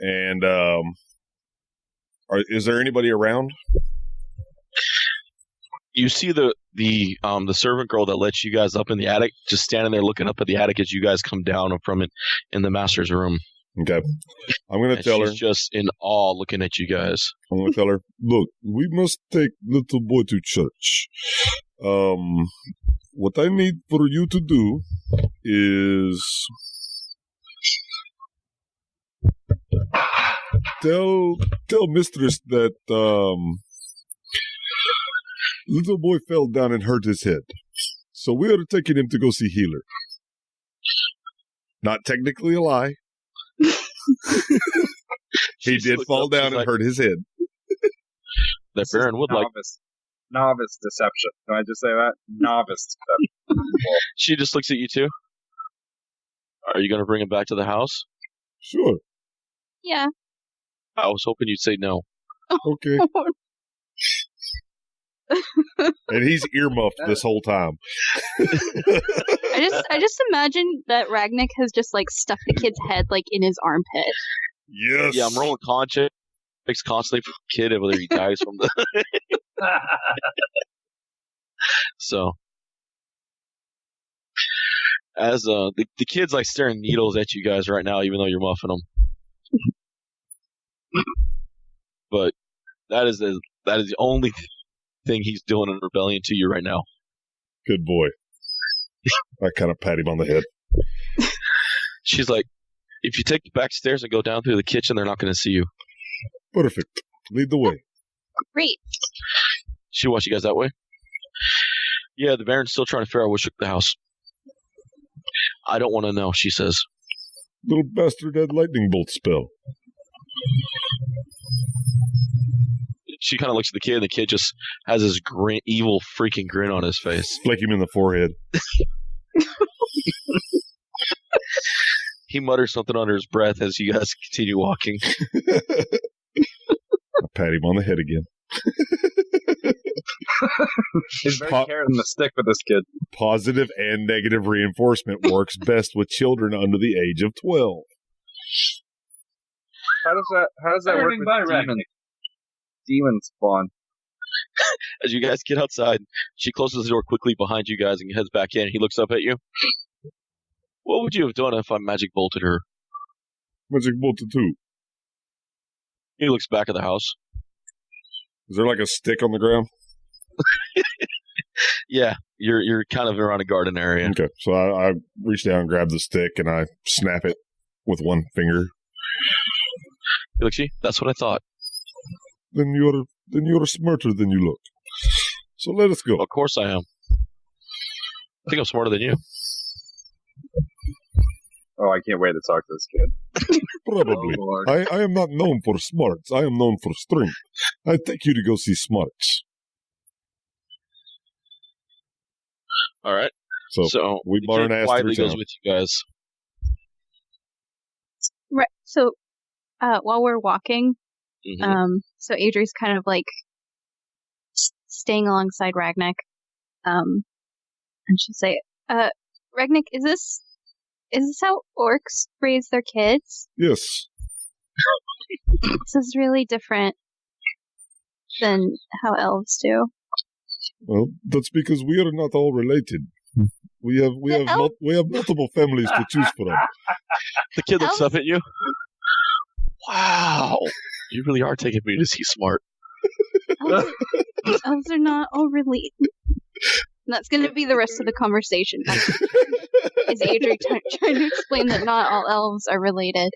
Speaker 2: And is there anybody around?
Speaker 3: You see the servant girl that lets you guys up in the attic, just standing there looking up at the attic as you guys come down from it in the master's room.
Speaker 2: Okay. I'm going to tell her.
Speaker 3: She's just in awe looking at you guys.
Speaker 2: I'm going to tell her, look, we must take little boy to church. What I need for you to do is tell mistress that little boy fell down and hurt his head. So we are taking him to go see healer. Not technically a lie. He did fall down and hurt his head.
Speaker 3: That Baron would like.
Speaker 4: Novice deception. Can I just say that? Novice deception.
Speaker 3: She just looks at you two. Are you going to bring him back to the house?
Speaker 2: Sure.
Speaker 7: Yeah.
Speaker 3: I was hoping you'd say no.
Speaker 2: Okay. And he's earmuffed this whole time.
Speaker 7: I just imagine that Ragnick has just like stuck the kid's head like in his armpit.
Speaker 2: Yes.
Speaker 3: Yeah, I'm rolling conscience constantly for the kid, whether he dies from the. So, as the kid's like staring needles at you guys right now, even though you're muffing them. But that is the only thing he's doing in rebellion to you right now.
Speaker 2: Good boy. I kind of pat him on the head.
Speaker 3: She's like, if you take the back stairs and go down through the kitchen, they're not going to see you.
Speaker 2: Perfect. Lead the way.
Speaker 7: Great.
Speaker 3: She wants you guys that way? Yeah, the Baron's still trying to figure out what shook the house. I don't want to know, she says.
Speaker 2: Little bastard had lightning bolt spell.
Speaker 3: She kind of looks at the kid, and the kid just has this evil freaking grin on his face.
Speaker 2: Flick him in the forehead.
Speaker 3: He mutters something under his breath as you guys continue walking.
Speaker 2: I pat him on the head again.
Speaker 4: He's very carrying the stick with this kid.
Speaker 2: Positive and negative reinforcement works best with children under the age of 12.
Speaker 4: How does that work with demon spawn?
Speaker 3: As you guys get outside, she closes the door quickly behind you guys and heads back in. He looks up at you. What would you have done if I magic bolted her?
Speaker 2: Magic bolted who?
Speaker 3: He looks back at the house.
Speaker 2: Is there like a stick on the ground?
Speaker 3: Yeah, you're kind of around a garden area.
Speaker 2: Okay, so I reach down and grab the stick and I snap it with one finger.
Speaker 3: He looks at you. That's what I thought.
Speaker 2: Then you're smarter than you look. So let us go.
Speaker 3: Of course I am. I think I'm smarter than you.
Speaker 4: Oh, I can't wait to talk to this kid.
Speaker 2: Probably.
Speaker 4: Oh,
Speaker 2: I am not known for smarts. I am known for strength. I take you to go see smarts.
Speaker 3: All right.
Speaker 2: So we
Speaker 3: the
Speaker 2: bar an
Speaker 3: kid
Speaker 2: ass
Speaker 3: quietly
Speaker 2: through
Speaker 3: goes
Speaker 2: town.
Speaker 3: with you guys.
Speaker 7: Right. So, while we're walking,
Speaker 3: Mm-hmm.
Speaker 7: so Adri's kind of like staying alongside Ragnick, and she'll say, Ragnick, is this how orcs raise their kids?
Speaker 2: Yes.
Speaker 7: This is really different than how elves do.
Speaker 2: Well, that's because we are not all related. We have multiple families to choose from.
Speaker 3: The kid looks up at you. Wow. You really are taking me to see smart.
Speaker 7: Elves are not all related. That's going to be the rest of the conversation. Is Adri trying to explain that not all elves are related?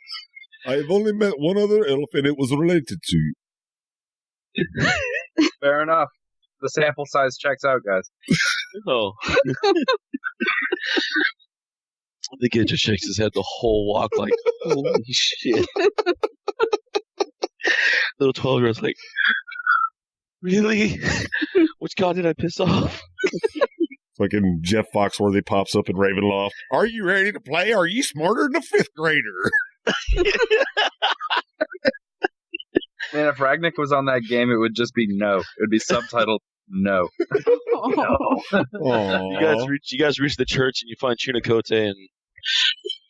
Speaker 2: I've only met one other elf, and it was related to you.
Speaker 4: Fair enough. The sample size checks out, guys.
Speaker 3: Oh. The kid just shakes his head the whole walk like, Holy shit. Little 12-year-old's like, really? Which god did I piss off?
Speaker 2: Fucking Jeff Foxworthy pops up in Ravenloft. Are you ready to play? Are you smarter than a fifth grader?
Speaker 4: Man, if Ragnik was on that game, it would just be no. It would be subtitled no.
Speaker 3: You guys reach the church and you find Chunicote and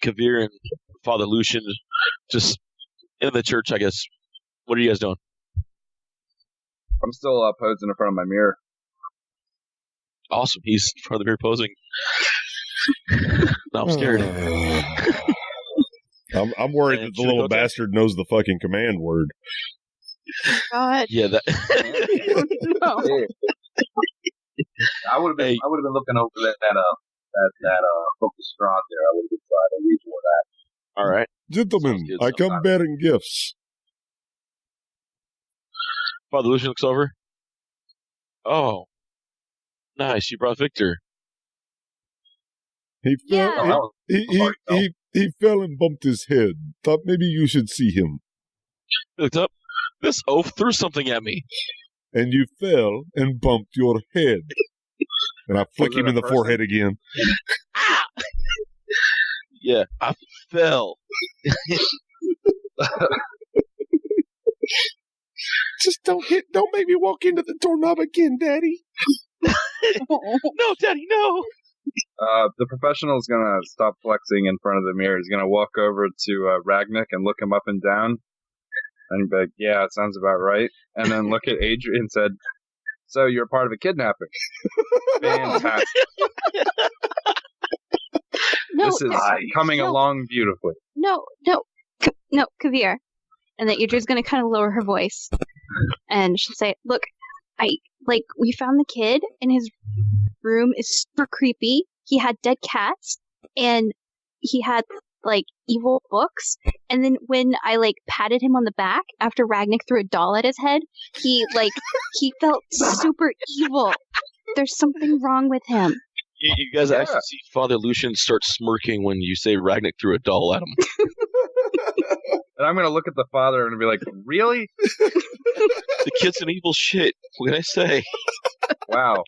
Speaker 3: Kavir and Father Lucian just in the church, I guess. What are you guys doing?
Speaker 4: I'm still posing in front of my mirror.
Speaker 3: Awesome. He's in front of the mirror posing. No, I'm scared.
Speaker 2: I'm worried that the little bastard knows the fucking command word.
Speaker 7: God.
Speaker 3: Yeah, that.
Speaker 7: No.
Speaker 5: I would have been looking over that focus strong there. I would have been trying to read more of that.
Speaker 3: All right.
Speaker 2: Gentlemen, I come bearing gifts.
Speaker 3: Father Lucian looks over. Oh, nice. You brought Victor.
Speaker 2: He fell.
Speaker 7: Yeah.
Speaker 2: He fell and bumped his head. Thought maybe you should see him.
Speaker 3: He looked up. This oaf threw something at me.
Speaker 2: And you fell and bumped your head. And I flick
Speaker 4: Was it
Speaker 2: him in
Speaker 4: a
Speaker 2: the
Speaker 4: person?
Speaker 2: forehead again.
Speaker 3: Ah! Yeah, I fell.
Speaker 2: Just don't make me walk into the doorknob again, Daddy.
Speaker 3: No, Daddy, no.
Speaker 4: The professional is gonna stop flexing in front of the mirror. He's gonna walk over to Ragnik and look him up and down, and be like, "Yeah, it sounds about right." And then look at Adrian and said, "So you're part of a kidnapping? Fantastic!
Speaker 7: No,
Speaker 4: This is coming along beautifully."
Speaker 7: no, Kavir. And then Idri's gonna kind of lower her voice, and she'll say, "Look, we found the kid, and his room is super creepy. He had dead cats, and he had evil books. And then when I patted him on the back after Ragnik threw a doll at his head, he felt super evil. There's something wrong with him."
Speaker 3: You guys actually see Father Lucian start smirking when you say Ragnik threw a doll at him.
Speaker 4: And I'm gonna look at the father and be like, "Really?
Speaker 3: The kid's an evil shit. What can I say?
Speaker 4: Wow."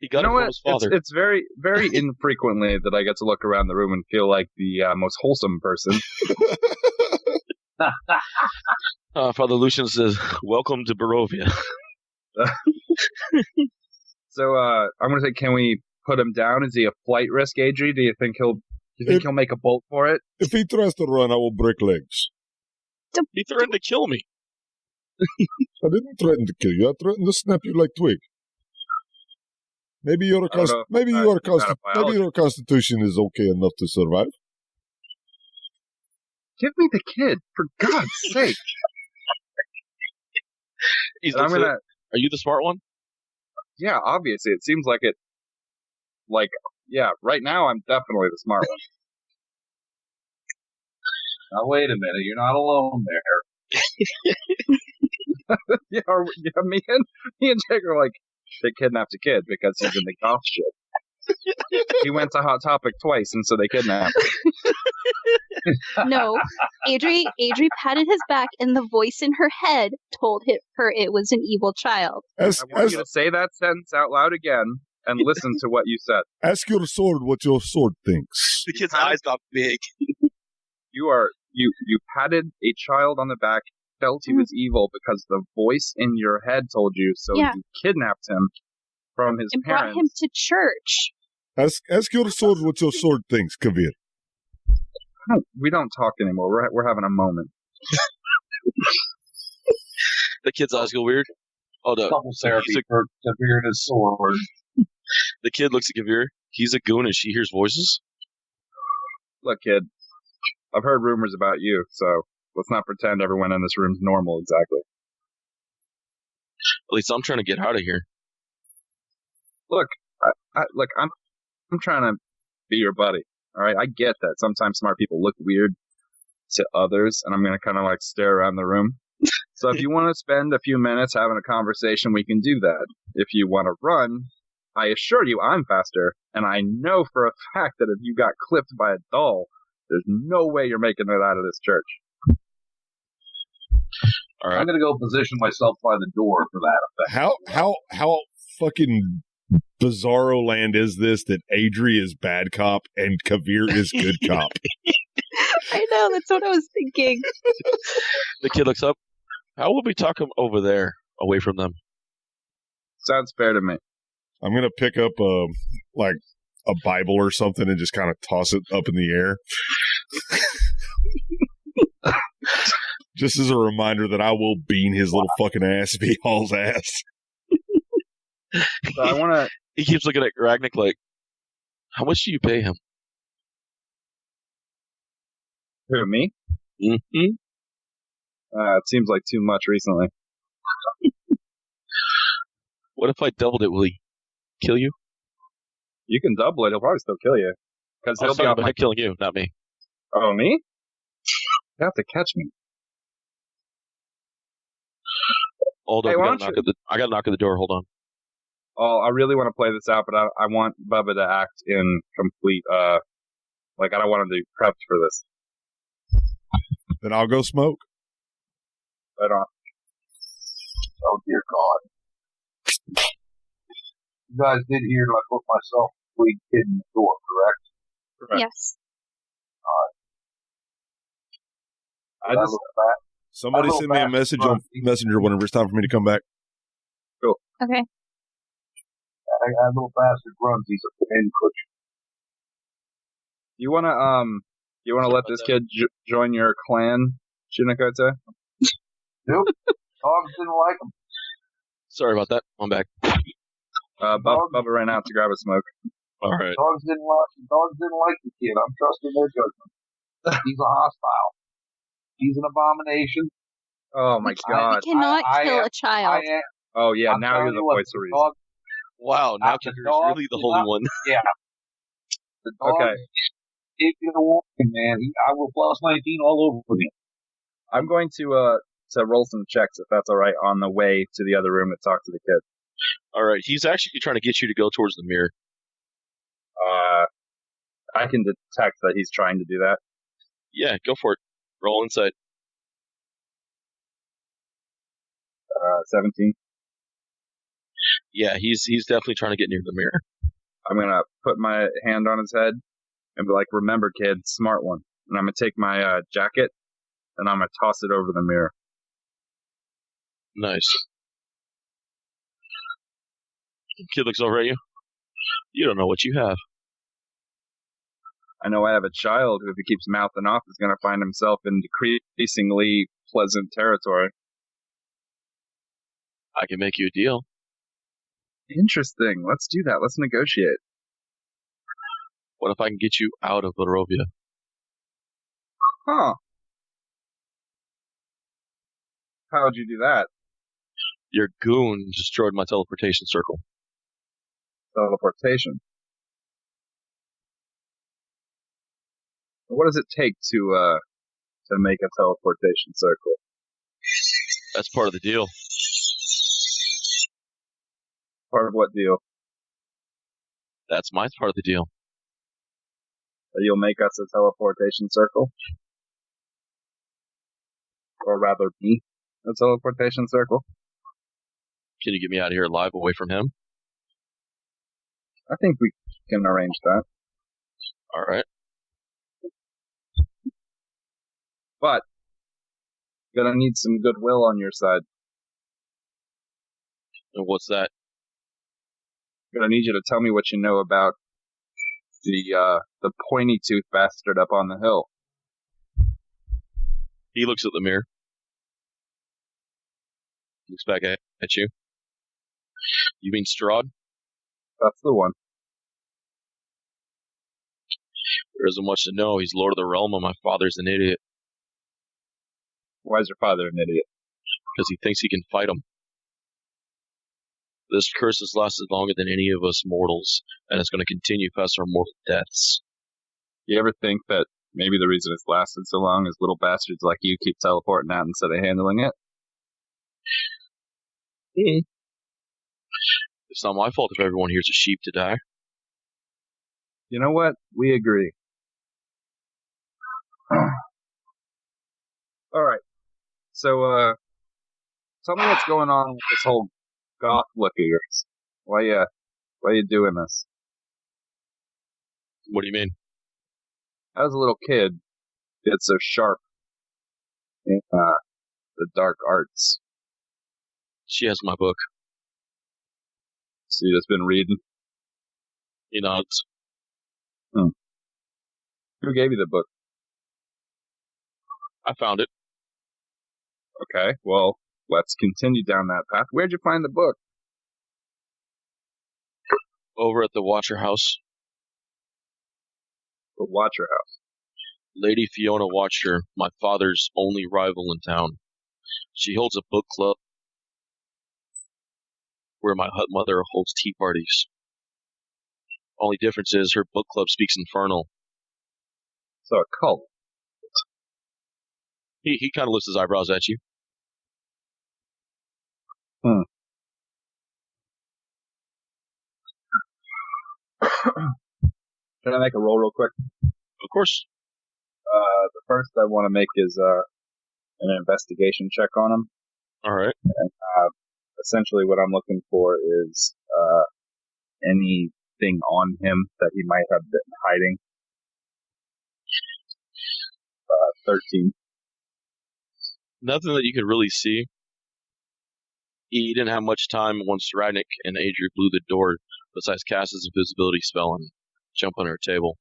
Speaker 3: He got
Speaker 4: You know
Speaker 3: it from
Speaker 4: what?
Speaker 3: his father.
Speaker 4: It's very, very infrequently that I get to look around the room and feel like the most wholesome person.
Speaker 3: Father Lucian says, "Welcome to Barovia."
Speaker 4: So I'm gonna say, can we put him down? Is he a flight risk, Adri? Do you think he'll make a bolt for it?
Speaker 2: If he tries to run, I will break legs.
Speaker 3: He threatened to kill me.
Speaker 2: I didn't threaten to kill you. I threatened to snap you like twig. Maybe your constitution is okay enough to survive.
Speaker 4: Give me the kid, for God's sake!
Speaker 3: Are you the smart one?
Speaker 4: Yeah, obviously, it seems like it. Right now I'm definitely the smart one.
Speaker 5: Now wait a minute, you're not alone there.
Speaker 4: Me and Jake are like, they kidnapped a kid because he's in the golf shit. He went to Hot Topic twice, and so they kidnapped him.
Speaker 7: No, Adri patted his back, and the voice in her head told her it was an evil child.
Speaker 4: I want you to say that sentence out loud again and listen to what you said.
Speaker 2: Ask your sword what your sword thinks.
Speaker 3: The kid's eyes got big.
Speaker 4: You patted a child on the back, felt he was evil because the voice in your head told you, so you kidnapped him from his
Speaker 7: and
Speaker 4: parents.
Speaker 7: brought him to church.
Speaker 2: Ask your sword what your sword thinks, Kavir.
Speaker 4: We don't talk anymore. We're having a moment.
Speaker 3: The kid's eyes go weird. Oh, no.
Speaker 5: Couple therapy for Kavir and his sword.
Speaker 3: The kid looks at Kavir. He's a goon and she hears voices.
Speaker 4: Look, kid, I've heard rumors about you, so let's not pretend everyone in this room's normal exactly.
Speaker 3: At least I'm trying to get out of here.
Speaker 4: Look, I'm trying to be your buddy. All right, I get that. Sometimes smart people look weird to others, and I'm going to kind of stare around the room. So if you want to spend a few minutes having a conversation, we can do that. If you want to run, I assure you I'm faster, and I know for a fact that if you got clipped by a doll, There's no way you're making it out of this church.
Speaker 3: All right.
Speaker 5: I'm gonna go position myself by the door for that effect.
Speaker 2: How fucking bizarro land is this that Adri is bad cop and Kavir is good cop?
Speaker 7: I know, that's what I was thinking.
Speaker 3: The kid looks up. How would we talk him over there, away from them?
Speaker 4: Sounds fair to me.
Speaker 2: I'm gonna pick up a Bible or something and just kind of toss it up in the air. Just as a reminder that I will bean his little fucking ass if he hauls ass.
Speaker 4: So I want to.
Speaker 3: He keeps looking at Ragnick like, how much do you pay him?
Speaker 4: Who, me?
Speaker 3: Mm-hmm.
Speaker 4: It seems like too much recently.
Speaker 3: What if I doubled it? Will he kill you?
Speaker 4: You can double it. He'll probably still kill you. Because
Speaker 3: I
Speaker 4: he'll
Speaker 3: was
Speaker 4: be
Speaker 3: talking
Speaker 4: off
Speaker 3: about
Speaker 4: my.
Speaker 3: him killing you, not me.
Speaker 4: Oh, me? You have to catch me.
Speaker 3: Hold
Speaker 4: Hey,
Speaker 3: on,
Speaker 4: why
Speaker 3: I
Speaker 4: don't
Speaker 3: got to knock at the door. Hold on.
Speaker 4: Oh, I really want to play this out, but I want Bubba to act in complete, I don't want him to be prepped for this.
Speaker 2: Then I'll go smoke.
Speaker 4: Right on.
Speaker 5: Oh dear God! You guys did hear I put myself between kid and the door, correct?
Speaker 4: Correct.
Speaker 7: Yes.
Speaker 4: I just,
Speaker 5: look back.
Speaker 2: Somebody
Speaker 5: I will
Speaker 2: send me a
Speaker 5: back
Speaker 2: message
Speaker 5: front.
Speaker 2: on Messenger whenever it's time for me to come back.
Speaker 7: Okay.
Speaker 5: That little bastard runs. He's a pin cushion.
Speaker 4: you want to let this kid join your clan, Shinakote?
Speaker 5: Nope. Dogs didn't like him.
Speaker 3: Sorry about that. I'm back.
Speaker 4: Bubba ran out to grab a smoke.
Speaker 3: All right.
Speaker 5: Dogs didn't like the kid. I'm trusting their judgment. He's a hostile. He's an abomination.
Speaker 4: Oh my
Speaker 7: We
Speaker 4: God.
Speaker 7: cannot
Speaker 5: I
Speaker 7: kill
Speaker 5: am-
Speaker 7: a child.
Speaker 4: Oh yeah,
Speaker 5: I'm
Speaker 4: now
Speaker 5: telling
Speaker 4: you're the
Speaker 5: you what,
Speaker 4: voice of
Speaker 5: the
Speaker 4: reason.
Speaker 5: dog-
Speaker 3: Wow, now
Speaker 5: the
Speaker 3: Kavir is
Speaker 5: dog
Speaker 3: really the
Speaker 5: did
Speaker 3: holy
Speaker 5: not-
Speaker 3: one.
Speaker 5: The dog
Speaker 4: Okay.
Speaker 5: is a warning, man. I will plus 19 all over him.
Speaker 4: I'm going to roll some checks if that's all right on the way to the other room to talk to the kid.
Speaker 3: All right, he's actually trying to get you to go towards the mirror.
Speaker 4: I can detect that he's trying to do that.
Speaker 3: Yeah, go for it. Roll inside.
Speaker 4: 17.
Speaker 3: Yeah, he's definitely trying to get near the mirror.
Speaker 4: I'm gonna put my hand on his head and be like, "Remember, kid, smart one." And I'm gonna take my jacket and I'm gonna toss it over the mirror.
Speaker 3: Nice. Kid looks over at you. You don't know what you have.
Speaker 4: I know I have a child who, if he keeps mouthing off, is gonna find himself in decreasingly pleasant territory.
Speaker 3: I can make you a deal.
Speaker 4: Interesting. Let's do that. Let's negotiate.
Speaker 3: What if I can get you out of Barovia?
Speaker 4: Huh. How would you do that?
Speaker 3: Your goon destroyed my teleportation circle.
Speaker 4: Teleportation. What does it take to make a teleportation circle?
Speaker 3: That's part of the deal.
Speaker 4: Part of what deal?
Speaker 3: That's my part of the deal.
Speaker 4: That you'll make us a teleportation circle? Or rather, me a teleportation circle?
Speaker 3: Can you get me out of here alive away from him?
Speaker 4: I think we can arrange that.
Speaker 3: All right.
Speaker 4: But, gonna need some goodwill on your side.
Speaker 3: And what's that?
Speaker 4: Gonna need you to tell me what you know about the pointy tooth bastard up on the hill.
Speaker 3: He looks at the mirror. Looks back at you. You mean Strahd?
Speaker 4: That's the one.
Speaker 3: There isn't much to know. He's Lord of the Realm, and my father's an idiot
Speaker 4: Why is your father an idiot?
Speaker 3: because he thinks he can fight him. This curse has lasted longer than any of us mortals, and it's going to continue past our mortal deaths.
Speaker 4: You ever think that maybe the reason it's lasted so long is little bastards like you keep teleporting out instead of handling it?
Speaker 3: It's not my fault if everyone here's a sheep to die.
Speaker 4: You know what? We agree. All right. So, tell me what's going on with this whole goth look of yours. Why you doing this?
Speaker 3: What do you mean?
Speaker 4: As a little kid, it's so sharp in the dark arts.
Speaker 3: She has my book.
Speaker 4: So you just been reading?
Speaker 3: You know, it's,
Speaker 4: Who gave you the book?
Speaker 3: I found it
Speaker 4: Okay, well, let's continue down that path. Where'd you find the book?
Speaker 3: over at the Watcher House.
Speaker 4: The Watcher House.
Speaker 3: Lady Fiona Watcher, my father's only rival in town. She holds a book club where my mother holds tea parties. Only difference is her book club speaks Infernal.
Speaker 4: So a cult.
Speaker 3: He kind of lifts his eyebrows at you.
Speaker 4: Can I make a roll real quick?
Speaker 3: Of course.
Speaker 4: The first I want to make is an investigation check on him.
Speaker 3: All right.
Speaker 4: Essentially, what I'm looking for is anything on him that he might have been hiding. 13.
Speaker 3: Nothing that you could really see. He didn't have much time once Ragnick and Adri blew the door, besides cast his invisibility spell and jump on her table.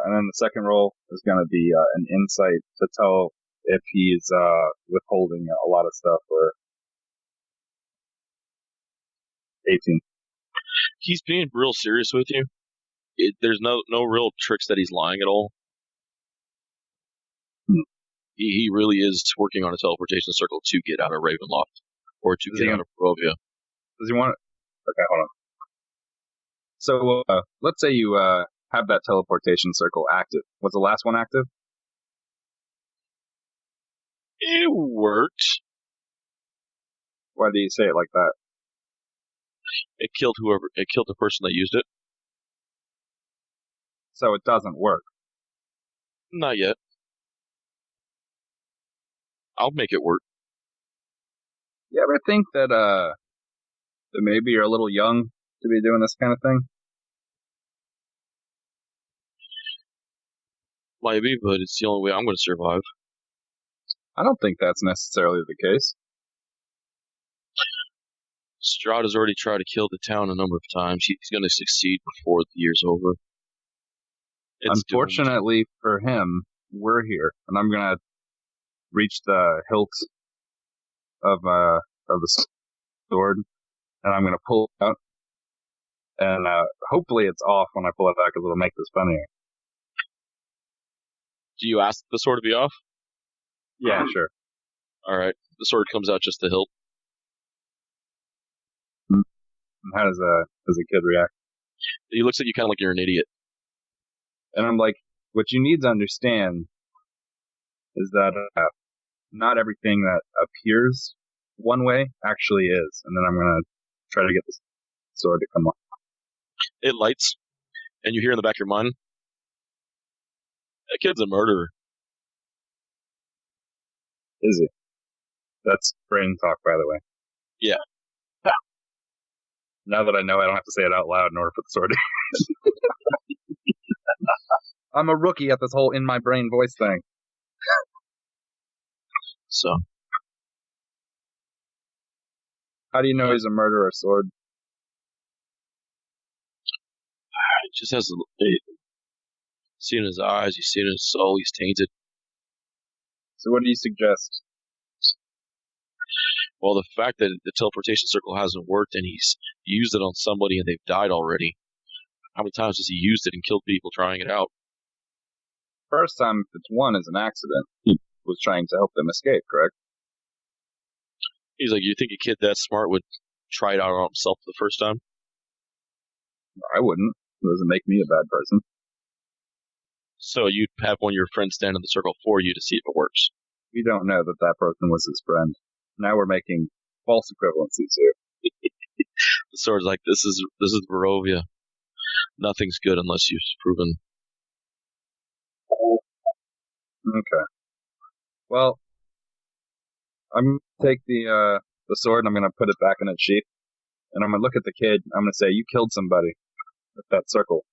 Speaker 4: And then the second roll is going to be an insight to tell if he's withholding a lot of stuff, or 18.
Speaker 3: He's being real serious with you. There's no real tricks that he's lying at all. He really is working on a teleportation circle to get out of Ravenloft, or to get out of Barovia.
Speaker 4: Does he want? Okay, hold on. So let's say you have that teleportation circle active. Was the last one active?
Speaker 3: It worked.
Speaker 4: Why do you say it like that?
Speaker 3: It killed the person that used it.
Speaker 4: So it doesn't work.
Speaker 3: Not yet. I'll make it work.
Speaker 4: You ever think that maybe you're a little young to be doing this kind of thing?
Speaker 3: Maybe, but it's the only way I'm going to survive.
Speaker 4: I don't think that's necessarily the case.
Speaker 3: Strahd has already tried to kill the town a number of times. He's going to succeed before the year's over.
Speaker 4: Unfortunately for him, we're here, and I'm going to reach the hilt of the sword, and I'm going to pull it out, and hopefully it's off when I pull it out, because it'll make this funnier.
Speaker 3: Do you ask the sword to be off?
Speaker 4: Yeah, sure.
Speaker 3: All right. The sword comes out just the hilt.
Speaker 4: And how does a kid react?
Speaker 3: He looks at you kind of like you're an idiot.
Speaker 4: And I'm like, what you need to understand is that not everything that appears one way actually is. And then I'm going to try to get the sword to come off.
Speaker 3: It lights, and you hear in the back of your mind, that kid's a murderer.
Speaker 4: Is he? That's brain talk, by the way.
Speaker 3: Yeah.
Speaker 4: Now that I know, I don't have to say it out loud in order for the sword to... I'm a rookie at this whole in my brain voice thing.
Speaker 3: So.
Speaker 4: How do you know he's a murderer, Sword?
Speaker 3: He just has see in his eyes, you see it in his soul, he's tainted.
Speaker 4: So what do you suggest?
Speaker 3: Well, the fact that the teleportation circle hasn't worked and he's used it on somebody and they've died already. How many times has he used it and killed people trying it out?
Speaker 4: First time it's one is an accident. He was trying to help them escape, correct?
Speaker 3: He's like, you think a kid that smart would try it out on himself the first time?
Speaker 4: I wouldn't. It doesn't make me a bad person.
Speaker 3: So you'd have one of your friends stand in the circle for you to see if it works.
Speaker 4: We don't know that that person was his friend. Now we're making false equivalencies here.
Speaker 3: The sword's like, this is Barovia. Nothing's good unless you've proven.
Speaker 4: Okay. Well, I'm going to take the sword and I'm going to put it back in its sheath. And I'm going to look at the kid. I'm going to say, you killed somebody with that circle.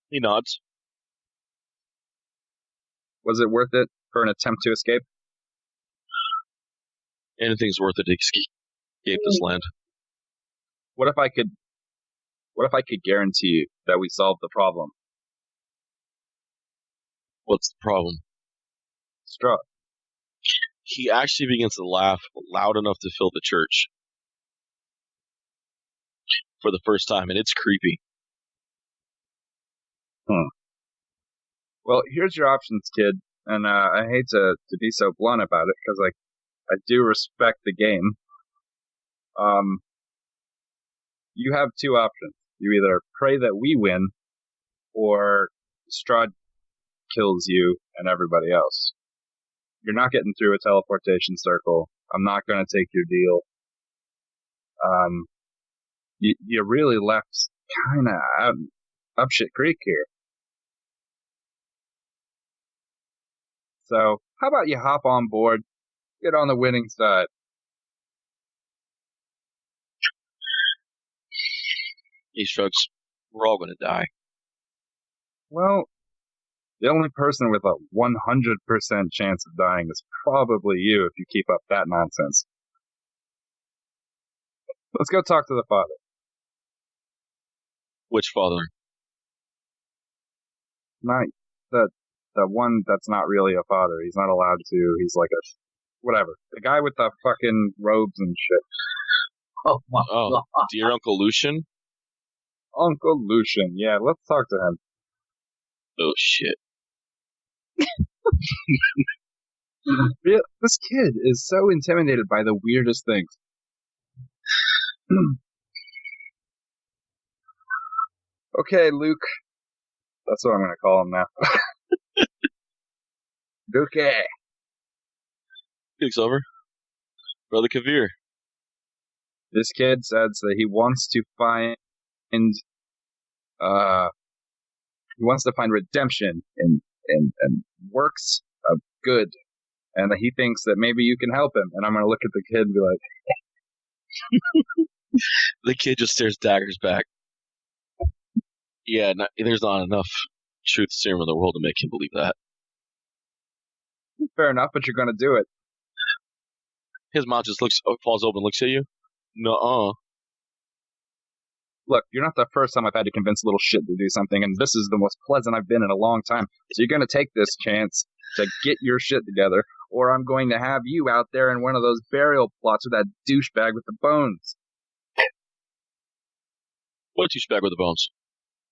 Speaker 3: He nods.
Speaker 4: Was it worth it for an attempt to escape?
Speaker 3: Anything's worth it to escape this land.
Speaker 4: What if I could guarantee you that we solved the problem?
Speaker 3: What's the problem?
Speaker 4: Strahd.
Speaker 3: He actually begins to laugh loud enough to fill the church. For the first time, and it's creepy.
Speaker 4: Well, here's your options, kid. And I hate to be so blunt about it, because I do respect the game. You have two options. You either pray that we win, or Strahd kills you and everybody else. You're not getting through a teleportation circle. I'm not going to take your deal. You really left kind of up shit creek here. So, how about you hop on board, get on the winning side?
Speaker 3: He shrugs. We're all going to die.
Speaker 4: Well, the only person with a 100% chance of dying is probably you if you keep up that nonsense. Let's go talk to the father.
Speaker 3: Which father?
Speaker 4: Not the one that's not really a father. He's not allowed to. He's like a whatever. The guy with the fucking robes and shit.
Speaker 5: Oh my God.
Speaker 3: Dear Uncle Lucian?
Speaker 4: Uncle Lucian. Yeah, let's talk to him.
Speaker 3: Oh, shit.
Speaker 4: This kid is so intimidated by the weirdest things. Okay, Luke. That's what I'm going to call him now. Luke.
Speaker 3: Looks over. Brother Kavir.
Speaker 4: This kid says that he wants to find redemption in works of good, and that he thinks that maybe you can help him. And I'm going to look at the kid and be like,
Speaker 3: The kid just stares daggers back. Yeah, there's not enough truth serum in the world to make him believe that.
Speaker 4: fair enough, but you're going to do it.
Speaker 3: His mouth just falls open, looks at you. Nuh-uh.
Speaker 4: Look, you're not the first time I've had to convince little shit to do something, and this is the most pleasant I've been in a long time. So you're going to take this chance to get your shit together, or I'm going to have you out there in one of those burial plots with that douchebag with the bones.
Speaker 3: What douchebag with the bones?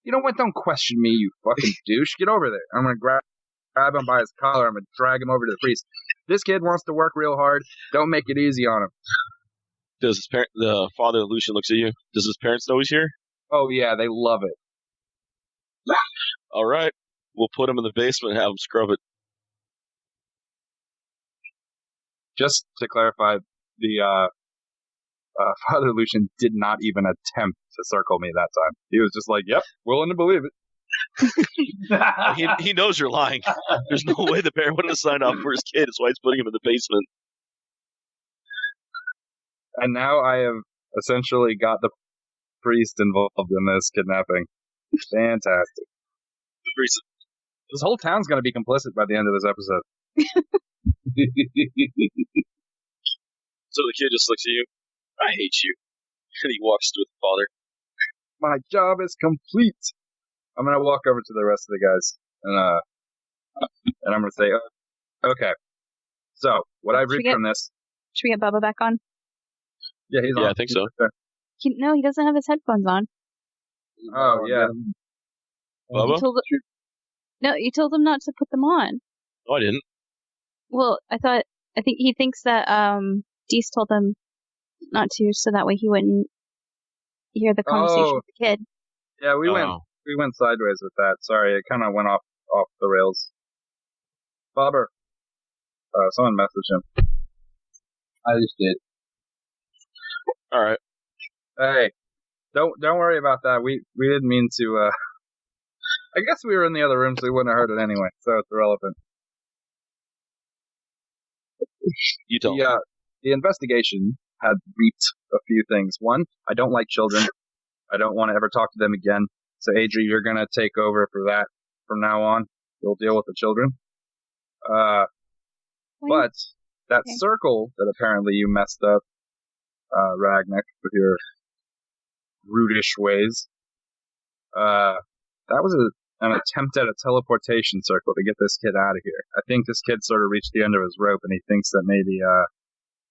Speaker 4: You know what? Don't question me, you fucking douche. Get over there. I'm going to grab him by his collar. I'm going to drag him over to the priest. This kid wants to work real hard. Don't make it easy on him.
Speaker 3: Does the father Lucian looks at you? Does his parents know he's here?
Speaker 4: Oh, yeah, they love it.
Speaker 3: All right. We'll put him in the basement and have him scrub it.
Speaker 4: Just to clarify, the Father Lucian did not even attempt to circle me that time. He was just like, yep, willing to believe it.
Speaker 3: He knows you're lying. There's no way the parent would have signed off for his kid. That's why he's putting him in the basement.
Speaker 4: And now I have essentially got the priest involved in this kidnapping. Fantastic.
Speaker 3: The priest.
Speaker 4: This whole town's going to be complicit by the end of this episode.
Speaker 3: So the kid just looks at you. I hate you. And he walks to the father.
Speaker 4: My job is complete. I'm going to walk over to the rest of the guys. And I'm going to say, okay. So, what I've read from this...
Speaker 7: Should we get Bubba back on?
Speaker 4: Yeah, he's on.
Speaker 3: Yeah, I think so.
Speaker 7: No, he doesn't have his headphones on.
Speaker 4: Oh, yeah.
Speaker 3: Bubba?
Speaker 7: You told him not to put them on.
Speaker 3: Oh, I didn't.
Speaker 7: Well, I think he thinks that Deese told him not to, so that way he wouldn't hear the conversation with the kid.
Speaker 4: Yeah, we went sideways with that. Sorry, it kind of went off the rails. Bobber. Someone messaged him.
Speaker 5: I just did.
Speaker 3: All right.
Speaker 4: Hey, don't worry about that. We didn't mean to. I guess we were in the other room, so we wouldn't have heard it anyway, so it's irrelevant.
Speaker 3: You tell.
Speaker 4: The investigation had reaped a few things. One, I don't like children. I don't want to ever talk to them again. So, Adri, you're going to take over for that from now on. You'll deal with the children. But that circle that apparently you messed up, Ragnik, with your rudish ways, that was an attempt at a teleportation circle to get this kid out of here. I think this kid sort of reached the end of his rope, and he thinks that maybe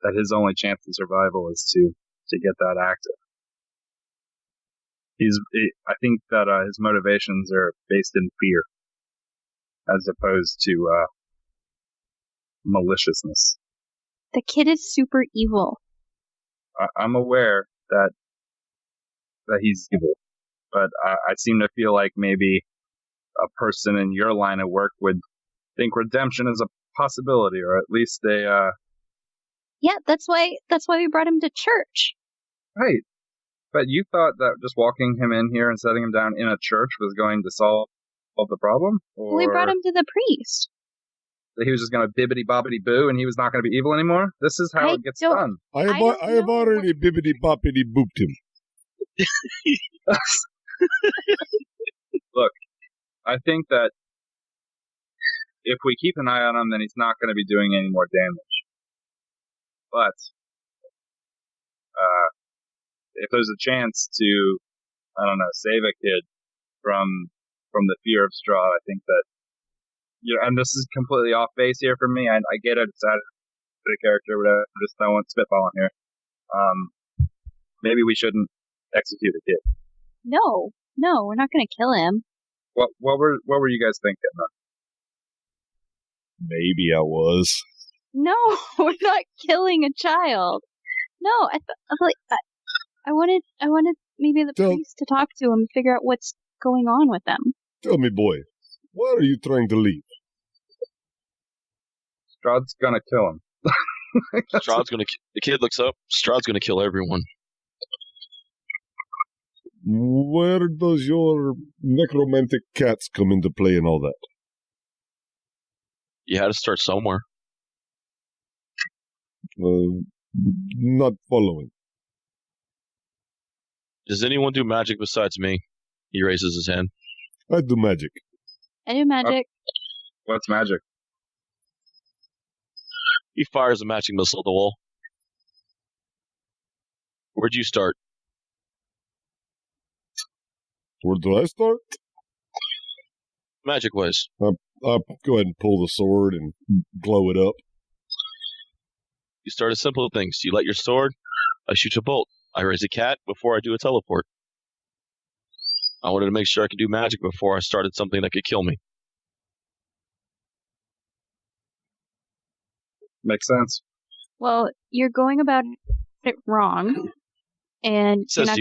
Speaker 4: that his only chance of survival is to get that active. I think that his motivations are based in fear, as opposed to maliciousness.
Speaker 7: The kid is super evil.
Speaker 4: I'm aware that he's evil, but I seem to feel like maybe a person in your line of work would think redemption is a possibility, or at least a.
Speaker 7: Yeah, that's why we brought him to church.
Speaker 4: Right. But you thought that just walking him in here and setting him down in a church was going to solve the problem? Or
Speaker 7: We brought him to the priest.
Speaker 4: that he was just going to bibbity bobbity boo and he was not going to be evil anymore? This is how it gets done.
Speaker 2: I have already bibbity boppity booped him.
Speaker 4: Look, I think that if we keep an eye on him, then he's not going to be doing any more damage. But if there's a chance to, I don't know, save a kid from the fear of straw, I think that, and this is completely off base here for me. I get it. It's out of the character, whatever. I'm just throwing spitballing here. Maybe we shouldn't execute a kid.
Speaker 7: No, we're not going to kill him.
Speaker 4: What were you guys thinking?
Speaker 2: Maybe I was.
Speaker 7: No, we're not killing a child. No, I wanted maybe the priest to talk to him and figure out what's going on with them.
Speaker 2: Tell me, boy, why are you trying to leave?
Speaker 4: Strahd's gonna kill him.
Speaker 3: The kid looks up. Strahd's gonna kill everyone.
Speaker 2: Where does your necromantic cats come into play and all that?
Speaker 3: You had to start somewhere.
Speaker 2: Not following.
Speaker 3: Does anyone do magic besides me? He raises his hand.
Speaker 2: I do magic.
Speaker 7: I do magic.
Speaker 4: What's magic?
Speaker 3: He fires a magic missile at the wall. Where'd you start?
Speaker 2: Where do I start?
Speaker 3: Magic-wise.
Speaker 2: I'll go ahead and pull the sword and glow it up.
Speaker 3: You start with simple things. You light your sword. I shoot a bolt. I raise a cat before I do a teleport. I wanted to make sure I could do magic before I started something that could kill me.
Speaker 4: Makes sense.
Speaker 7: Well, you're going about it wrong, and you're not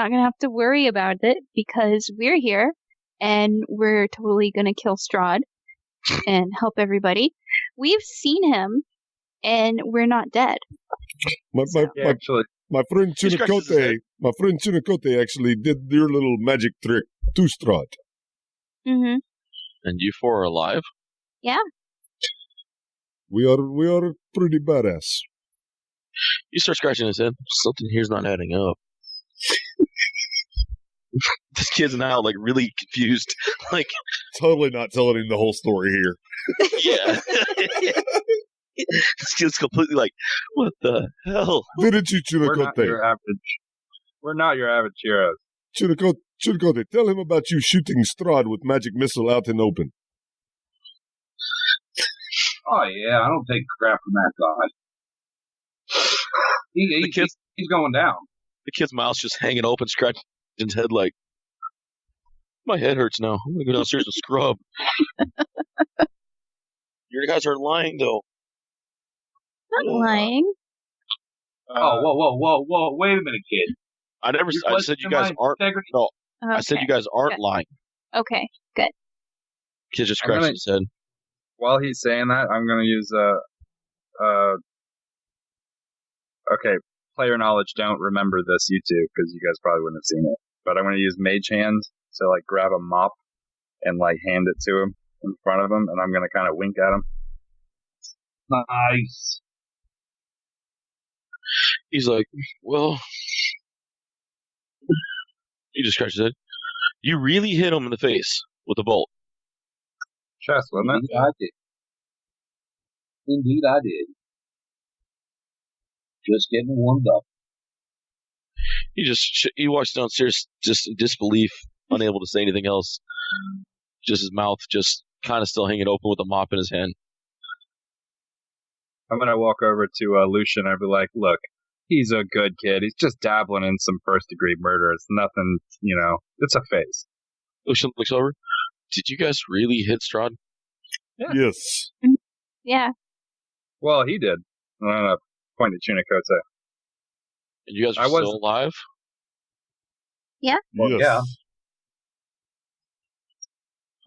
Speaker 7: gonna have to worry about it because we're here, and we're totally gonna kill Strahd and help everybody. We've seen him, and we're not dead.
Speaker 2: My friend Chunicote actually did your little magic trick to Strahd.
Speaker 7: Mm-hmm.
Speaker 3: And you four are alive?
Speaker 7: Yeah.
Speaker 2: We are pretty badass.
Speaker 3: You start scratching his head. Something here's not adding up. This kid's now like really confused. Like
Speaker 2: totally not telling him the whole story here.
Speaker 3: Yeah. This kid's completely like, what the hell?
Speaker 2: Didn't you, Chunicote?
Speaker 4: We're not your average heroes.
Speaker 2: Chunicote, tell him about you shooting Strahd with magic missile out in open.
Speaker 5: Oh yeah, I don't take crap from that guy. He's going down.
Speaker 3: The kid's mouth's just hanging open, scratching his head like, my head hurts now. I'm gonna go downstairs and scrub. Your guys are lying though.
Speaker 7: Not lying.
Speaker 5: Whoa! Wait a minute, kid.
Speaker 3: I said you guys aren't.
Speaker 5: Integrity?
Speaker 3: No,
Speaker 7: Okay.
Speaker 3: I said you guys aren't lying.
Speaker 7: Okay, good.
Speaker 3: Kid just scratched his head.
Speaker 4: While he's saying that, I'm going to use okay, player knowledge. Don't remember this, you two, because you guys probably wouldn't have seen it. But I'm going to use Mage Hand to like grab a mop and like hand it to him in front of him, and I'm gonna kind of wink at him.
Speaker 5: Nice.
Speaker 3: He's like, well, he just scratches his head. You really hit him in the face with a bolt.
Speaker 4: Chest, wasn't it?
Speaker 5: Indeed, I did. Indeed, I did. Just getting warmed up.
Speaker 3: He walks downstairs just in disbelief, unable to say anything else. Just his mouth just kind of still hanging open with a mop in his hand.
Speaker 4: I'm gonna walk over to Lucian. I'd be like, "Look, he's a good kid. He's just dabbling in some first-degree murder. It's nothing, it's a phase."
Speaker 3: Lucian looks over. Did you guys really hit Strahd?
Speaker 4: Yeah.
Speaker 2: Yes.
Speaker 7: Yeah.
Speaker 4: Well, he did. I'm gonna point at Chinakote.
Speaker 3: And you guys are still alive?
Speaker 5: Well,
Speaker 2: yes.
Speaker 5: yeah.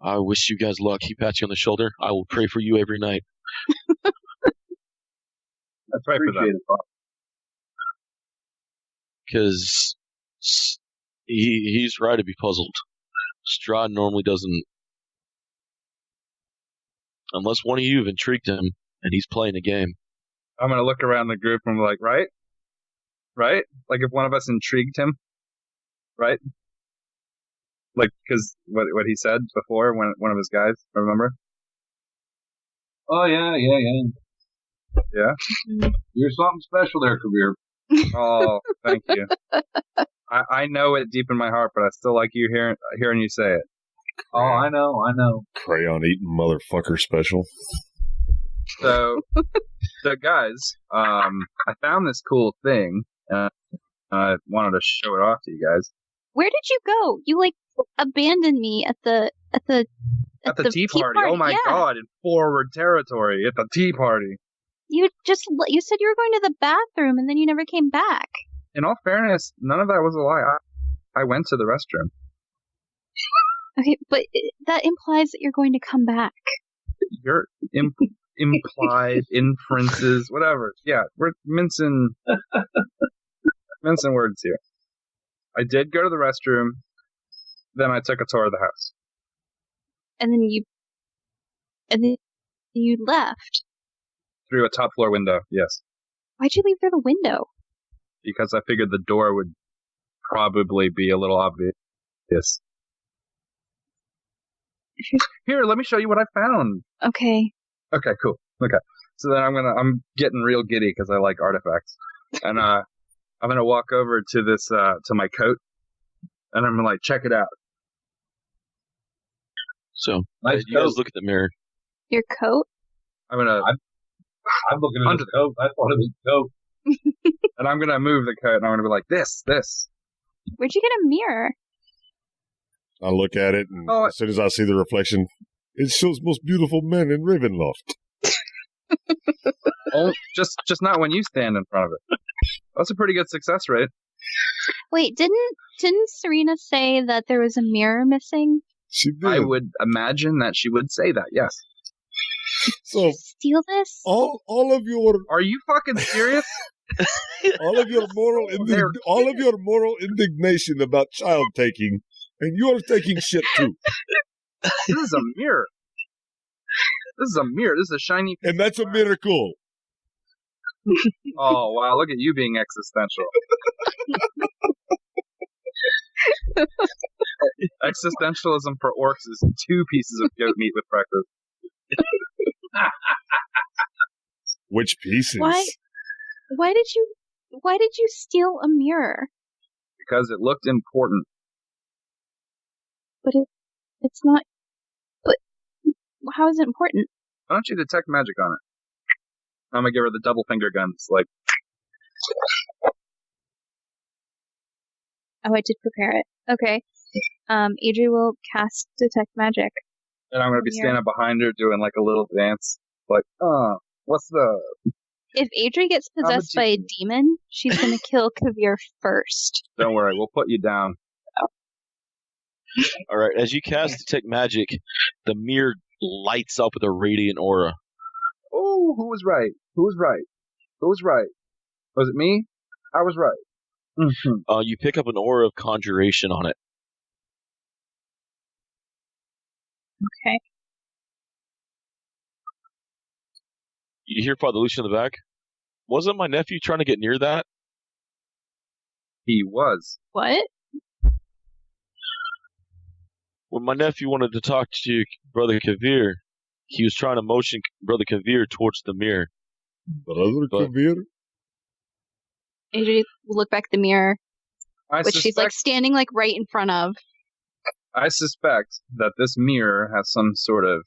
Speaker 3: I wish you guys luck. He pats you on the shoulder. I will pray for you every night.
Speaker 4: That's right for
Speaker 5: Appreciate
Speaker 4: that.
Speaker 5: it, Bob.
Speaker 3: Because he's right to be puzzled. Strahd normally doesn't... Unless one of you have intrigued him, and he's playing a game.
Speaker 4: I'm gonna look around the group and be like, right? Right? Like if one of us intrigued him, right? Like, because what he said before, when one of his guys, remember?
Speaker 5: Oh, yeah.
Speaker 4: Yeah?
Speaker 5: You're something special there, Kabir.
Speaker 4: Oh, thank you. I know it deep in my heart, but I still like you hearing you say it.
Speaker 5: Oh, I know.
Speaker 2: Crayon eating motherfucker special.
Speaker 4: So guys, I found this cool thing. I wanted to show it off to you guys.
Speaker 7: Where did you go? You like abandoned me at the
Speaker 4: tea party. Oh my god, in forward territory at the tea party.
Speaker 7: You said you were going to the bathroom and then you never came back.
Speaker 4: In all fairness, none of that was a lie. I went to the restroom.
Speaker 7: Okay, but that implies that you're going to come back.
Speaker 4: Your implied inferences, whatever. Yeah, we're mincing words here. I did go to the restroom. Then I took a tour of the house.
Speaker 7: And then you left.
Speaker 4: Through a top floor window, yes.
Speaker 7: Why'd you leave through the window?
Speaker 4: Because I figured the door would probably be a little obvious. Here, let me show you what I found.
Speaker 7: Okay.
Speaker 4: Okay, cool. Okay. So then I'm getting real giddy because I like artifacts. And I'm gonna walk over to this to my coat and I'm gonna like check it out.
Speaker 3: So
Speaker 5: Nice
Speaker 3: you guys
Speaker 5: coat.
Speaker 3: look at the mirror.
Speaker 7: Your coat?
Speaker 4: I'm looking at
Speaker 5: Under
Speaker 4: the
Speaker 5: the coat. I thought it was coat.
Speaker 4: and I'm gonna move the coat and I'm gonna be like this.
Speaker 7: Where'd you get a mirror?
Speaker 2: I look at it, and
Speaker 4: Oh,
Speaker 2: as soon as I see the reflection, it shows most beautiful men in Ravenloft.
Speaker 4: Oh, just not when you stand in front of it. That's a pretty good success rate.
Speaker 7: Wait, didn't Serena say that there was a mirror missing?
Speaker 2: She did.
Speaker 4: I would imagine that she would say that. Yes.
Speaker 2: So
Speaker 7: Steal this?
Speaker 2: all of your
Speaker 4: Are you fucking serious?
Speaker 2: all of your moral indignation about child taking, and you are taking shit too.
Speaker 4: This is a mirror. This is a mirror. This is a shiny.
Speaker 2: And that's a miracle.
Speaker 4: Oh wow! Look at you being existential. Existentialism for orcs is 2 pieces of goat meat with breakfast.
Speaker 2: Which pieces?
Speaker 7: Why did you steal a mirror?
Speaker 4: Because it looked important.
Speaker 7: But it's not. But how is it important?
Speaker 4: Why don't you detect magic on it? I'm gonna give her the double finger guns. Like,
Speaker 7: Oh, I did prepare it. Okay. Adri will cast detect magic.
Speaker 4: and I'm gonna be
Speaker 7: Here.
Speaker 4: standing behind her doing like a little dance. Like, what's the?
Speaker 7: If Adri gets
Speaker 4: I'm a
Speaker 7: possessed by a demon, she's gonna kill Kavir first.
Speaker 4: Don't worry, we'll put you down.
Speaker 3: All right, as you cast detect magic, the mirror lights up with a radiant aura.
Speaker 4: Oh, who was right? Who was right? Who was right? Was it me? I was right. Mm-hmm.
Speaker 3: You pick up an aura of conjuration on it. You hear Father Lucian in the back? Wasn't my nephew trying to get near that?
Speaker 4: He was.
Speaker 7: What?
Speaker 3: When my nephew wanted to talk to Brother Kavir, he was trying to motion Brother Kavir towards the mirror.
Speaker 2: Brother
Speaker 3: But-
Speaker 2: Kavir?
Speaker 7: Adri will look back at the mirror,
Speaker 4: I
Speaker 7: which she's like standing like right in front of.
Speaker 4: I suspect that this mirror has some sort of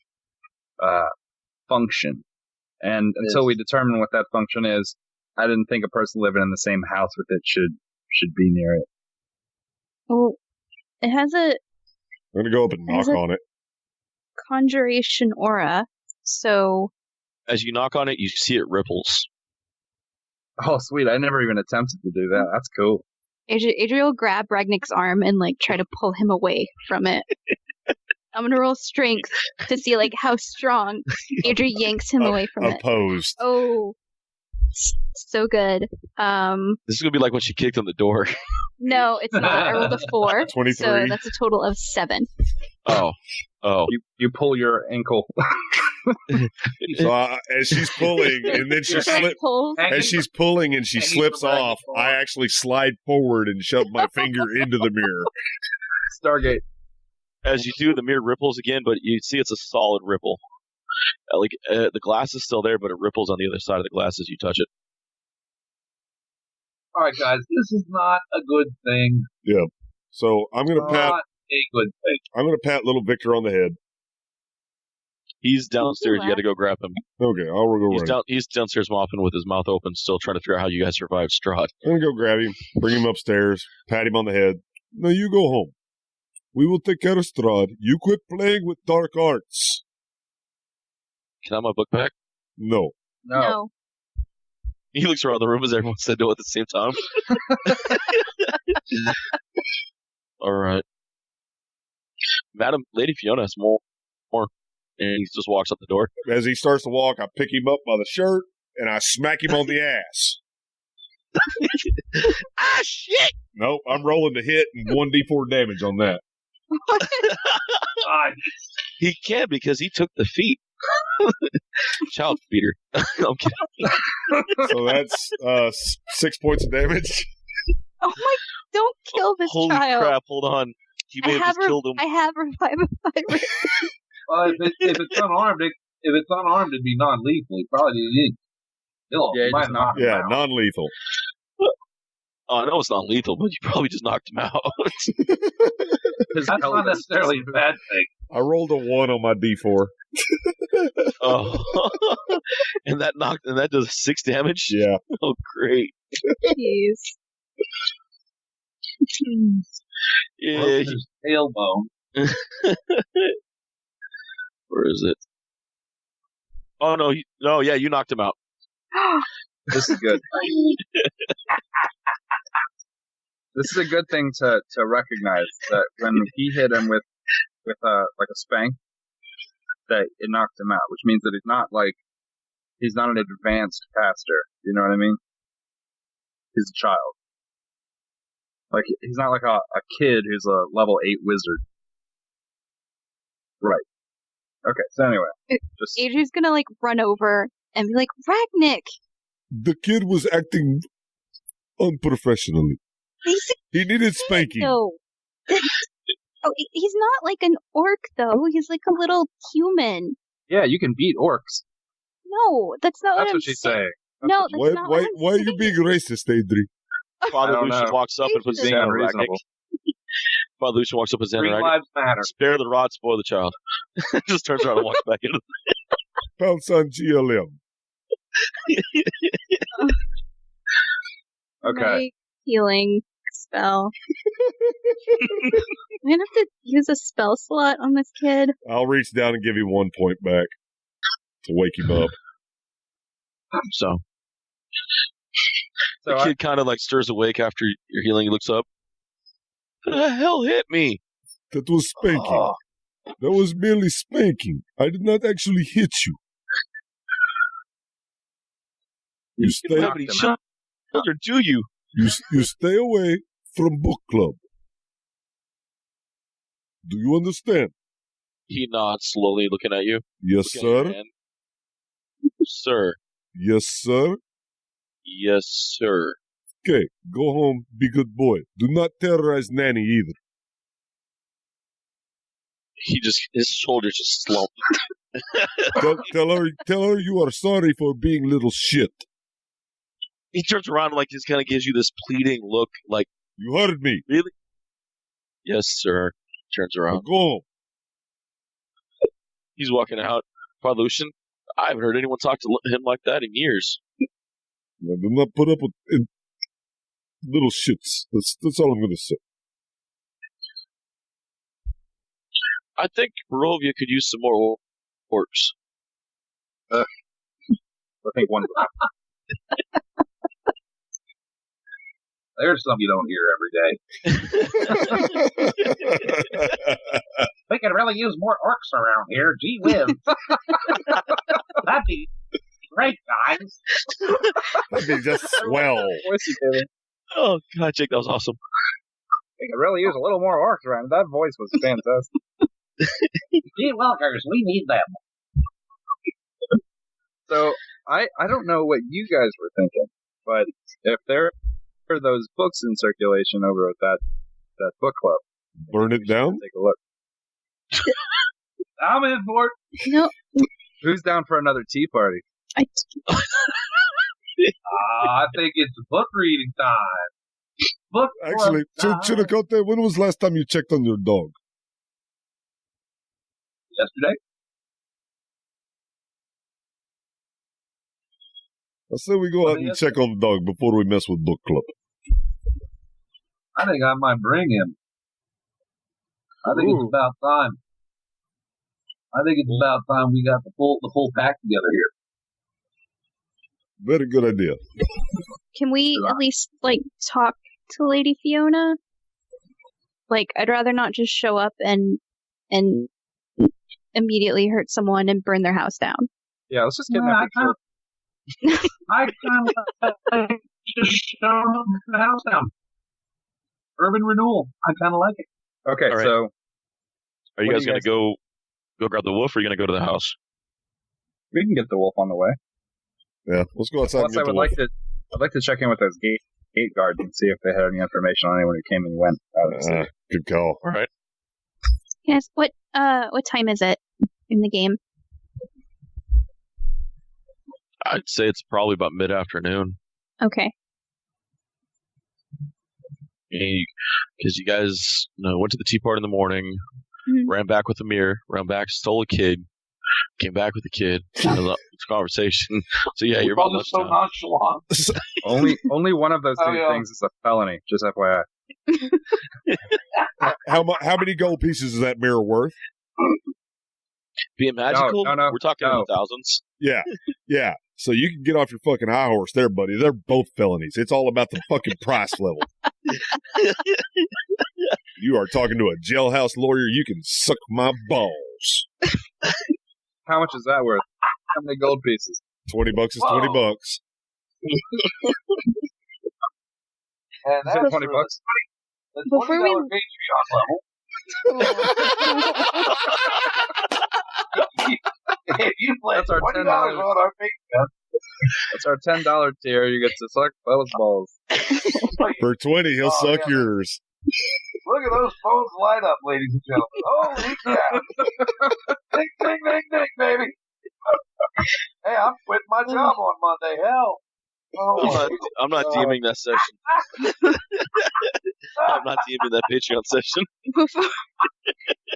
Speaker 4: function, and until we determine what that function is, I didn't think a person living in the same house with it should be near it.
Speaker 7: Well, it has a
Speaker 2: I'm going to go up and knock
Speaker 7: Is it-
Speaker 2: on it.
Speaker 7: conjuration aura, so
Speaker 3: As you knock on it, you see it ripples.
Speaker 4: Oh, sweet! I never even attempted to do that. That's cool.
Speaker 7: Adri will grab Ragnik's arm and like try to pull him away from it. I'm gonna roll strength to see like how strong Adri yanks him away from it.
Speaker 2: Opposed.
Speaker 7: Oh, so good.
Speaker 3: This is going to be like when she kicked on the door.
Speaker 7: No, it's not. I rolled a 4,
Speaker 2: 23.
Speaker 7: so that's a total of 7.
Speaker 3: Oh.
Speaker 4: You pull your ankle.
Speaker 2: So as she's pulling, and then she slips.
Speaker 7: Pulls.
Speaker 2: As she's pulling and she
Speaker 5: Hanging
Speaker 2: slips
Speaker 5: from
Speaker 2: off,
Speaker 5: Ragnik's arm.
Speaker 2: I actually slide forward and shove my finger into the mirror.
Speaker 4: Stargate.
Speaker 3: As you do, the mirror ripples again, but you see it's a solid ripple. The glass is still there, but it ripples on the other side of the glass as you touch it.
Speaker 5: All right, guys, this is not a good thing.
Speaker 2: So I'm gonna pat.
Speaker 5: Not a good thing.
Speaker 2: I'm gonna pat little Victor on the head.
Speaker 3: He's downstairs. You got to go grab him.
Speaker 2: Okay, I'll go
Speaker 3: He's
Speaker 2: right.
Speaker 3: He's downstairs mopping with his mouth open, still trying to figure out how you guys survived Strahd.
Speaker 2: I'm gonna go grab him, bring him upstairs, pat him on the head. Now you go home. We will take care of Strahd. You quit playing with dark arts.
Speaker 3: Can I have my book back?
Speaker 2: No.
Speaker 7: No.
Speaker 3: He looks around the room as everyone said no at the same time. All right. Madam, Lady Fiona has more. And he just walks up the door.
Speaker 2: As he starts to walk, I pick him up by the shirt and I smack him on the ass.
Speaker 3: Ah, shit!
Speaker 2: Nope, I'm rolling to hit and 1d4 damage on that.
Speaker 5: God,
Speaker 3: He can't because he took the feet. Child beater. I'm kidding.
Speaker 2: So that's 6 points of damage.
Speaker 7: Oh my! Don't kill this
Speaker 3: Holy
Speaker 7: child.
Speaker 3: crap, hold on. He may have just killed him.
Speaker 7: I have revivify.
Speaker 5: well, if it's unarmed, it'd be non-lethal. He probably didn't kill him.
Speaker 4: Yeah,
Speaker 5: He
Speaker 4: he
Speaker 5: might
Speaker 4: just
Speaker 5: knock him
Speaker 2: Yeah,
Speaker 5: out.
Speaker 2: non-lethal.
Speaker 3: Oh, I know it's not lethal, but you probably just knocked him out.
Speaker 4: His
Speaker 5: That's not
Speaker 4: pelvis.
Speaker 5: necessarily a bad thing.
Speaker 2: I rolled a 1 on my d4.
Speaker 3: Oh. and that does 6 damage?
Speaker 2: Yeah.
Speaker 3: Oh, great.
Speaker 7: Jeez.
Speaker 3: Yeah,
Speaker 5: Broke his tailbone.
Speaker 3: where is it? Oh, no, yeah, you knocked him out.
Speaker 4: This is good. This is a good thing to recognize that when he hit him with like a spank, that it knocked him out, which means that he's not an advanced caster. You know what I mean? He's a child. Like he's not like a kid who's a level 8 wizard. Right. Okay. So anyway, just
Speaker 7: Adri's gonna like run over and be like, Ragnik!
Speaker 2: The kid was acting unprofessionally.
Speaker 7: He's
Speaker 2: He needed spanking.
Speaker 7: no. Oh, he's not like an orc though. He's like a little human.
Speaker 4: yeah, you can beat orcs.
Speaker 7: No, that's not
Speaker 4: That's
Speaker 7: what
Speaker 4: what she's saying.
Speaker 7: No, that's
Speaker 2: Why,
Speaker 7: not
Speaker 2: why,
Speaker 7: what I'm
Speaker 2: why are you
Speaker 7: saying.
Speaker 2: being racist, Adri?
Speaker 3: Father
Speaker 4: don't
Speaker 3: Lucian
Speaker 4: know.
Speaker 3: walks up and puts his
Speaker 7: Being
Speaker 3: hand on Ragnik.
Speaker 4: unreasonable.
Speaker 3: Father Lucian walks up with his hand
Speaker 5: Green
Speaker 3: on Ragnik.
Speaker 5: lives matter.
Speaker 3: Spare the rod, spoil the child. Just turns around and walks back into
Speaker 2: Pounce on GLM.
Speaker 4: Okay.
Speaker 7: My healing spell. I'm gonna have to use a spell slot on this kid.
Speaker 2: I'll reach down and give him 1 point back to wake him up.
Speaker 3: So
Speaker 4: So
Speaker 3: the kid kind of like stirs awake after your healing. He looks up. Who the hell hit me?
Speaker 2: That was spanking.
Speaker 5: Oh,
Speaker 2: That was merely spanking. I did not actually hit you. You
Speaker 3: You
Speaker 2: stay,
Speaker 3: don't have any children, do you?
Speaker 2: you stay away from book club. Do you understand?
Speaker 3: He nods slowly, looking at you.
Speaker 2: Yes,
Speaker 3: Looking at your
Speaker 2: sir.
Speaker 3: hand. Sir,
Speaker 8: Yes, sir.
Speaker 3: Yes, sir.
Speaker 8: Okay, go home, be good boy. Do not terrorize Nanny either.
Speaker 3: His shoulders just slump.
Speaker 8: Tell her you are sorry for being little shit.
Speaker 3: He turns around and like just kind of gives you this pleading look, like,
Speaker 8: You heard me.
Speaker 3: really? Yes, sir. Turns
Speaker 8: Now
Speaker 3: around.
Speaker 8: go home.
Speaker 3: He's walking out. Father Lucian, I haven't heard anyone talk to him like that in years.
Speaker 8: Now, do not put up with little shits. That's all I'm going to say.
Speaker 3: I think Barovia could use some more orcs.
Speaker 4: I think one.
Speaker 5: There's some you don't hear every day. We could really use more orcs around here. Gee whiz. That'd be great, guys.
Speaker 2: That'd be just swell.
Speaker 3: Oh, God, Jake, that was awesome.
Speaker 4: We could really use a little more orcs around. That voice was fantastic.
Speaker 5: Gee willikers, we need them.
Speaker 4: So, I don't know what you guys were thinking, but if there are those books in circulation over at that book club,
Speaker 8: Burn it down?
Speaker 4: take a look.
Speaker 5: I'm in for it.
Speaker 7: No,
Speaker 4: Who's down for another tea party?
Speaker 7: I
Speaker 5: I think it's book reading time. Book
Speaker 8: Actually,
Speaker 5: club time.
Speaker 8: Chinacote, when was the last time you checked on your dog?
Speaker 5: Yesterday?
Speaker 8: I say we go out and check on the dog before we mess with book club.
Speaker 5: I think I might bring him. I think it's about time. I think it's about time we got the full pack together here.
Speaker 8: Very good idea.
Speaker 7: can we at least like talk to Lady Fiona? Like, I'd rather not just show up and immediately hurt someone and burn their house down.
Speaker 4: Yeah, let's just get that picture.
Speaker 5: I kind of just show the house down. Urban renewal. I kind of like it.
Speaker 4: Okay,
Speaker 3: All right.
Speaker 4: so
Speaker 3: Are you
Speaker 4: What
Speaker 3: guys
Speaker 4: do you
Speaker 3: going to go grab the wolf, or are you going to go to the house?
Speaker 4: we can get the wolf on the way.
Speaker 8: Yeah, let's go outside
Speaker 4: Plus,
Speaker 8: and get the wolf.
Speaker 4: I'd like to check in with those gate guards and see if they had any information on anyone who came and went out of the city.
Speaker 8: Good call.
Speaker 3: All right.
Speaker 7: Yes. What time is it in the game?
Speaker 3: I'd say it's probably about mid-afternoon.
Speaker 7: Okay.
Speaker 3: Because you guys went to the tea party in the morning,
Speaker 7: Mhm.
Speaker 3: ran back with Amir, ran back, stole a kid, came back with the kid, had a conversation. So yeah, you're about
Speaker 5: We're so
Speaker 3: lunchtime.
Speaker 5: nonchalant.
Speaker 4: Only one of those two
Speaker 5: Oh, yeah.
Speaker 4: things is a felony, just FYI.
Speaker 8: How many gold pieces is that mirror worth?
Speaker 3: Being magical,
Speaker 4: No,
Speaker 3: we're talking in the thousands.
Speaker 8: Yeah. So you can get off your fucking high horse there, buddy. They're both felonies. It's all about the fucking price level. You are talking to a jailhouse lawyer. You can suck my balls.
Speaker 4: How much is that worth? How many gold pieces?
Speaker 8: $20 is
Speaker 5: Whoa.
Speaker 8: $20.
Speaker 5: And
Speaker 4: Is it
Speaker 5: that's
Speaker 4: $20?
Speaker 5: the
Speaker 7: Before
Speaker 5: $20
Speaker 7: we-
Speaker 5: Patreon level. If you play
Speaker 4: That's our
Speaker 5: $20
Speaker 4: $10
Speaker 5: on our Patreon,
Speaker 4: That's our $10 tier. You get to suck both balls.
Speaker 8: For 20, he'll
Speaker 5: Oh,
Speaker 8: suck
Speaker 5: yeah.
Speaker 8: yours.
Speaker 5: look at those phones light up, ladies and gentlemen. Holy cow. Ding, ding, ding, ding, baby. Hey, I'm quitting my job on Monday. Hell. Oh,
Speaker 3: I'm not
Speaker 5: God.
Speaker 3: deeming that session. I'm not deeming that Patreon session.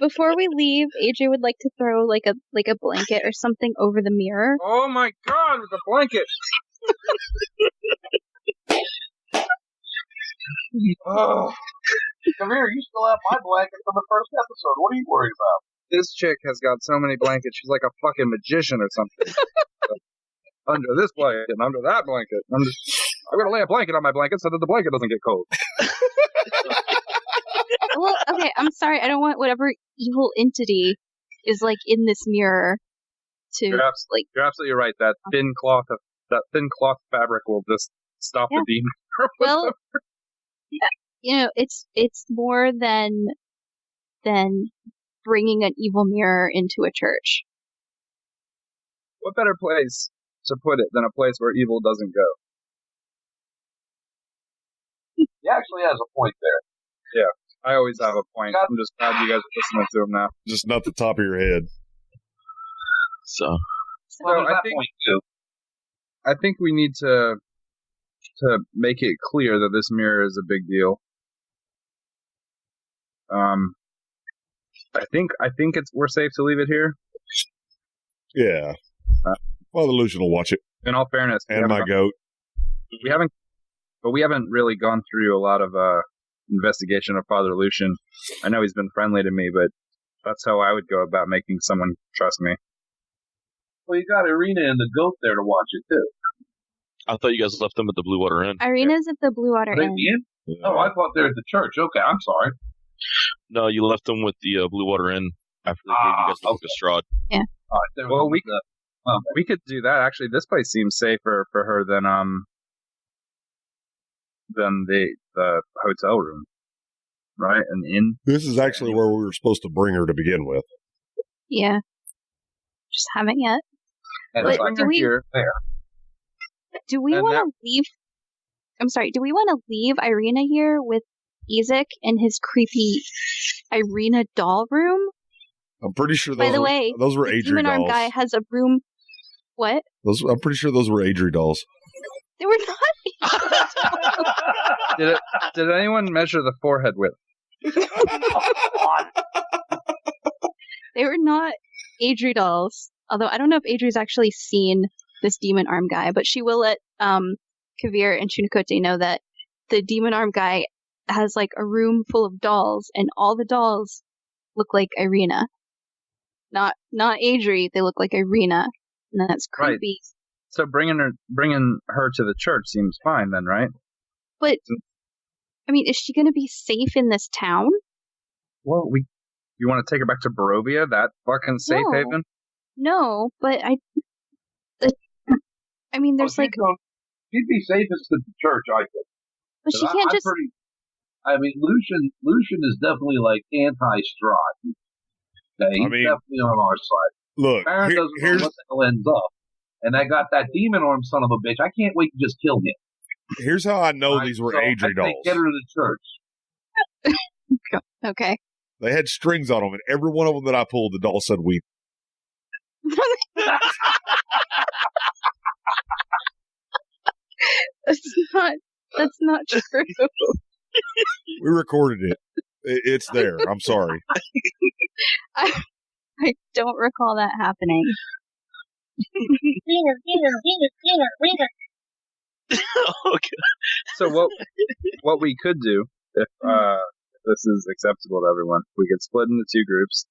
Speaker 7: Before we leave, AJ would like to throw like a blanket or something over the mirror.
Speaker 4: Oh my god, with the blanket!
Speaker 5: Oh. Come here, you still have my blanket from the first episode. What are you worried about?
Speaker 4: This chick has got so many blankets, she's like a fucking magician or something. Under this blanket, and under that blanket. I'm gonna lay a blanket on my blanket so that the blanket doesn't get cold.
Speaker 7: Well, okay, I'm sorry. I don't want whatever evil entity is like in this mirror to
Speaker 4: You're absolutely right. That thin cloth fabric will just stop the demon.
Speaker 7: Well, it's more than bringing an evil mirror into a church.
Speaker 4: What better place to put it than a place where evil doesn't go.
Speaker 5: He actually has a point there.
Speaker 4: I always have a point. I'm just glad you guys are listening to him now.
Speaker 8: Just not the top of your head.
Speaker 3: So
Speaker 5: Well,
Speaker 4: So
Speaker 5: there's
Speaker 4: I
Speaker 5: that
Speaker 4: think-
Speaker 5: point too.
Speaker 4: I think we need to make it clear that this mirror is a big deal. I think we're safe to leave it here.
Speaker 8: Yeah. Father Lucian will watch it.
Speaker 4: In all fairness,
Speaker 8: And my goat.
Speaker 4: we haven't really gone through a lot of investigation of Father Lucian. I know he's been friendly to me, but that's how I would go about making someone trust me.
Speaker 5: Well, you got Irina and the goat there to watch it too.
Speaker 3: I thought you guys left them at the Blue Water Inn.
Speaker 7: Irina's at the Blue Water
Speaker 5: Are they
Speaker 7: Inn.
Speaker 5: in? Oh, I thought they were at the church. Okay, I'm sorry.
Speaker 3: No, you left them with the Blue Water Inn after they gave you guys the book of Strahd.
Speaker 5: All right, there
Speaker 4: Well,
Speaker 5: was the-
Speaker 4: we could do that. Actually, this place seems safer for her than the hotel room, right? An inn.
Speaker 8: This is actually where we were supposed to bring her to begin with.
Speaker 7: Yeah. Just haven't yet.
Speaker 5: and
Speaker 7: Wait,
Speaker 5: if I
Speaker 7: do
Speaker 5: can
Speaker 7: we-
Speaker 5: hear there.
Speaker 7: Do we
Speaker 4: And
Speaker 7: want
Speaker 4: that-
Speaker 7: to leave? I'm sorry. Do we want to leave Irina here with Ezek in his creepy Irina doll room?
Speaker 8: I'm pretty sure
Speaker 7: By
Speaker 8: those
Speaker 7: the
Speaker 8: were,
Speaker 7: way,
Speaker 8: those were
Speaker 7: the
Speaker 8: Adri
Speaker 7: demon arm
Speaker 8: dolls.
Speaker 7: guy has a room. What?
Speaker 8: I'm pretty sure those were Adri dolls.
Speaker 7: They were not.
Speaker 4: Did anyone measure the forehead width?
Speaker 7: They were not Adri dolls. Although I don't know if Adri's actually seen this demon arm guy, but she will let Kavir and Chunikote know that the demon arm guy has like a room full of dolls, and all the dolls look like Irina. Not Adri. They look like Irina, and that's
Speaker 4: Right.
Speaker 7: creepy.
Speaker 4: So bringing her to the church seems fine then, right?
Speaker 7: But I mean, is she going to be safe in this town?
Speaker 4: Well, you want to take her back to Barovia, that fucking safe
Speaker 7: No.
Speaker 4: haven?
Speaker 7: No, but I mean, there's like,
Speaker 5: She'd be safest at the church, I think.
Speaker 7: but she can't just.
Speaker 5: I mean, Lucian is definitely like anti-Strahd. Okay, he's
Speaker 8: I mean-
Speaker 5: definitely on our side.
Speaker 8: Look,
Speaker 5: Baron doesn't know
Speaker 8: here's
Speaker 5: what the hell ends up. And I got that demon arm son of a bitch. I can't wait to just kill him.
Speaker 8: here's how I know these were
Speaker 5: So I
Speaker 8: Adri
Speaker 5: say
Speaker 8: dolls.
Speaker 5: Get her to the church.
Speaker 7: Okay.
Speaker 8: They had strings on them, and every one of them that I pulled, the doll said "weep."
Speaker 7: That's not true.
Speaker 8: We recorded it. It's there. I'm sorry.
Speaker 7: I don't recall that happening.
Speaker 3: Okay.
Speaker 4: So what we could do, if this is acceptable to everyone, we could split into two groups.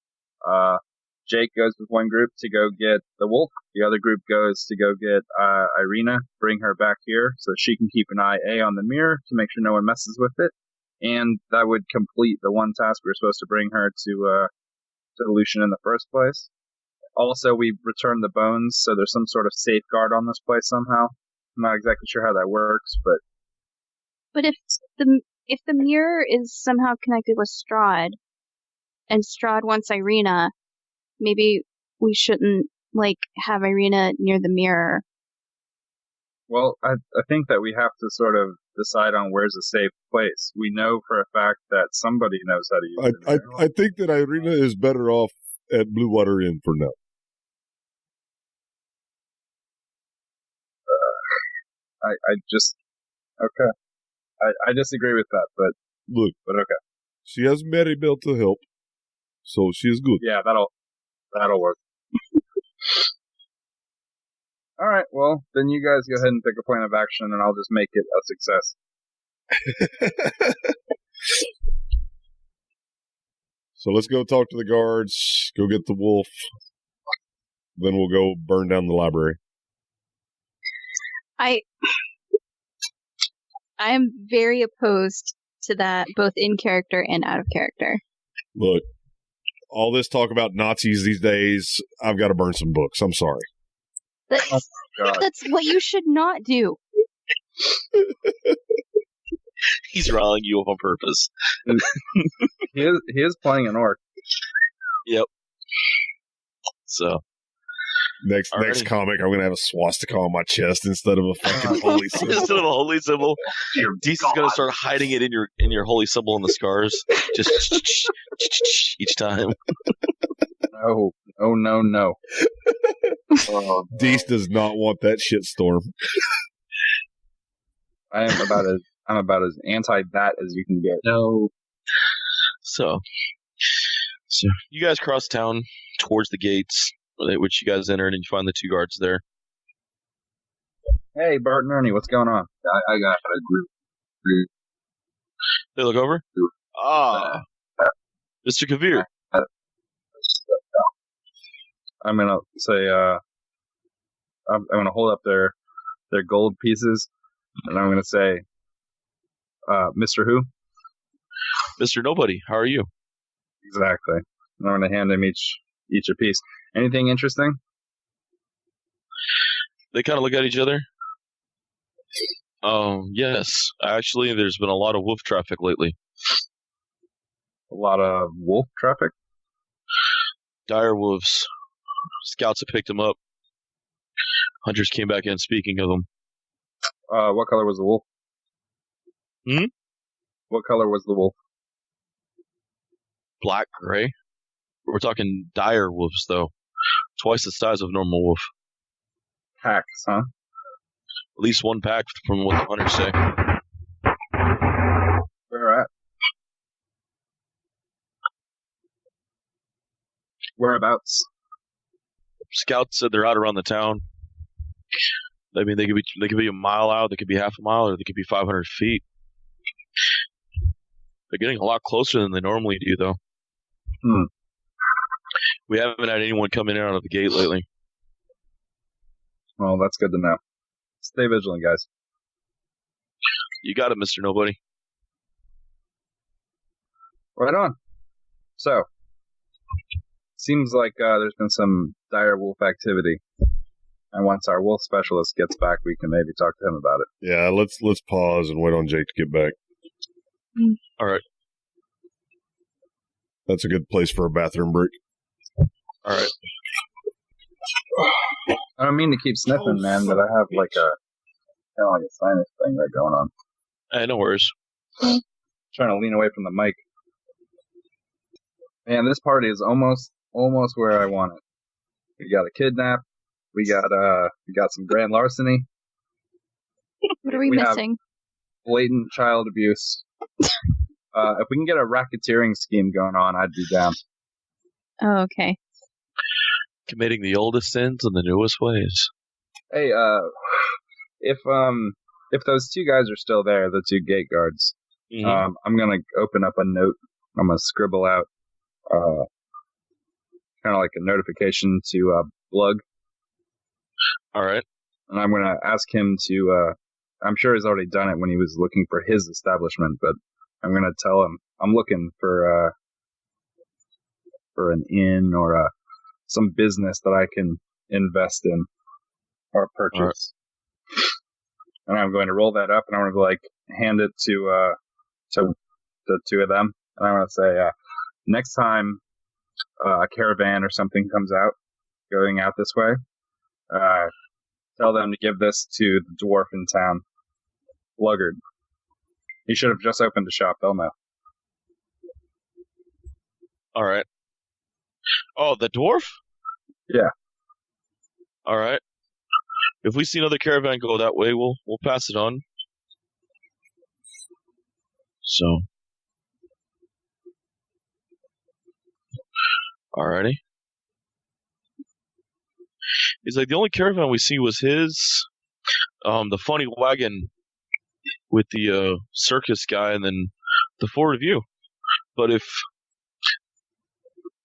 Speaker 4: Jake goes with one group to go get the wolf. The other group goes to go get Irina, bring her back here so she can keep an eye on the mirror to make sure no one messes with it. And that would complete the one task we were supposed to bring her to Lucian in the first place. Also, we return the bones, so there's some sort of safeguard on this place somehow. I'm not exactly sure how that works, but
Speaker 7: But if the mirror is somehow connected with Strahd, and Strahd wants Irina, maybe we shouldn't like have Irina near the mirror.
Speaker 4: well, I think that we have to sort of decide on where's a safe place. We know for a fact that somebody knows how to use the mirror.
Speaker 8: I think that Irina is better off at Blue Water Inn for now.
Speaker 4: Okay. I disagree with that, but
Speaker 8: Look,
Speaker 4: okay.
Speaker 8: she has Maribel to help, so she is good.
Speaker 4: Yeah, that'll work. All right, well, then you guys go ahead and pick a plan of action, and I'll just make it a success.
Speaker 8: So let's go talk to the guards, go get the wolf, then we'll go burn down the library.
Speaker 7: I am very opposed to that, both in character and out of character.
Speaker 8: Look, all this talk about Nazis these days, I've got to burn some books. I'm sorry.
Speaker 7: That's,
Speaker 4: God.
Speaker 7: that's what you should not do.
Speaker 3: He's riling you up on purpose.
Speaker 4: He is playing an orc.
Speaker 3: Yep. So,
Speaker 8: Next
Speaker 3: Alrighty.
Speaker 8: comic, I'm gonna have a swastika on my chest instead of a fucking holy symbol.
Speaker 3: Instead of a holy symbol,
Speaker 5: Dear
Speaker 3: Deece's
Speaker 5: God.
Speaker 3: gonna start hiding it in your holy symbol in the scars, just each time.
Speaker 4: No. Oh, no.
Speaker 8: Deece does not want that shitstorm.
Speaker 4: I'm about as anti that as you can get.
Speaker 6: No.
Speaker 3: So you guys cross town towards the gates, which you guys entered, and you find the 2 guards there.
Speaker 4: Hey, Bart and Ernie, what's going on?
Speaker 5: I got a group.
Speaker 3: They look over. Ah, Mr. Kavir.
Speaker 4: I'm gonna say, I'm gonna hold up their gold pieces, and I'm gonna say, Mr. Who?
Speaker 3: Mr. Nobody, how are you?
Speaker 4: Exactly. And I'm gonna hand him each a piece. Anything interesting?
Speaker 3: They kind of look at each other. Yes. Actually, there's been a lot of wolf traffic lately.
Speaker 4: A lot of wolf traffic.
Speaker 3: Dire wolves. Scouts have picked them up. Hunters came back in speaking of them.
Speaker 4: What color was the wolf? What color was the wolf?
Speaker 3: Black, gray. We're talking dire wolves, though. Twice the size of normal wolf.
Speaker 4: Packs, huh?
Speaker 3: At least 1 pack from what the hunters say.
Speaker 4: Where at? Whereabouts?
Speaker 3: Scouts said they're out around the town. I mean, they could be a mile out, they could be half a mile, or they could be 500 feet. They're getting a lot closer than they normally do, though. We haven't had anyone come in and out of the gate lately.
Speaker 4: Well, that's good to know. Stay vigilant, guys.
Speaker 3: You got it, Mr. Nobody.
Speaker 4: Right on. So, seems like there's been some dire wolf activity. And once our wolf specialist gets back, we can maybe talk to him about it.
Speaker 8: Yeah, let's pause and wait on Jake to get back.
Speaker 3: All right.
Speaker 8: That's a good place for a bathroom break.
Speaker 3: All right.
Speaker 4: I don't mean to keep sniffing, man, but I have like a sinus thing right going on.
Speaker 3: Hey, no worries.
Speaker 4: Trying to lean away from the mic. Man, this party is almost where I want it. We got a kidnap. We got some grand larceny.
Speaker 7: What are we
Speaker 4: We have-
Speaker 7: missing?
Speaker 4: Blatant child abuse. If we can get a racketeering scheme going on, I'd be down.
Speaker 7: Oh, okay.
Speaker 3: Committing the oldest sins in the newest ways.
Speaker 4: Hey, if those 2 guys are still there, the 2 gate guards,
Speaker 3: Mhm.
Speaker 4: I'm gonna open up a note. I'm gonna scribble out, kind of like a notification to Blug,
Speaker 3: All right.
Speaker 4: and I'm gonna ask him to. I'm sure he's already done it when he was looking for his establishment, but I'm gonna tell him I'm looking for an inn or some business that I can invest in or purchase. And I'm going to roll that up, and I'm going to hand it to the 2 of them, and I'm going to say, next time a caravan or something comes out, going out this way, tell them to give this to the dwarf in town, Luggard. He should have just opened a shop. They'll know.
Speaker 3: All right. Oh, the dwarf?
Speaker 4: Yeah.
Speaker 3: All right. If we see another caravan go that way, we'll pass it on. So. Alrighty. He's like, the only caravan we see was his, the funny wagon with the circus guy, and then the 4 of you. But if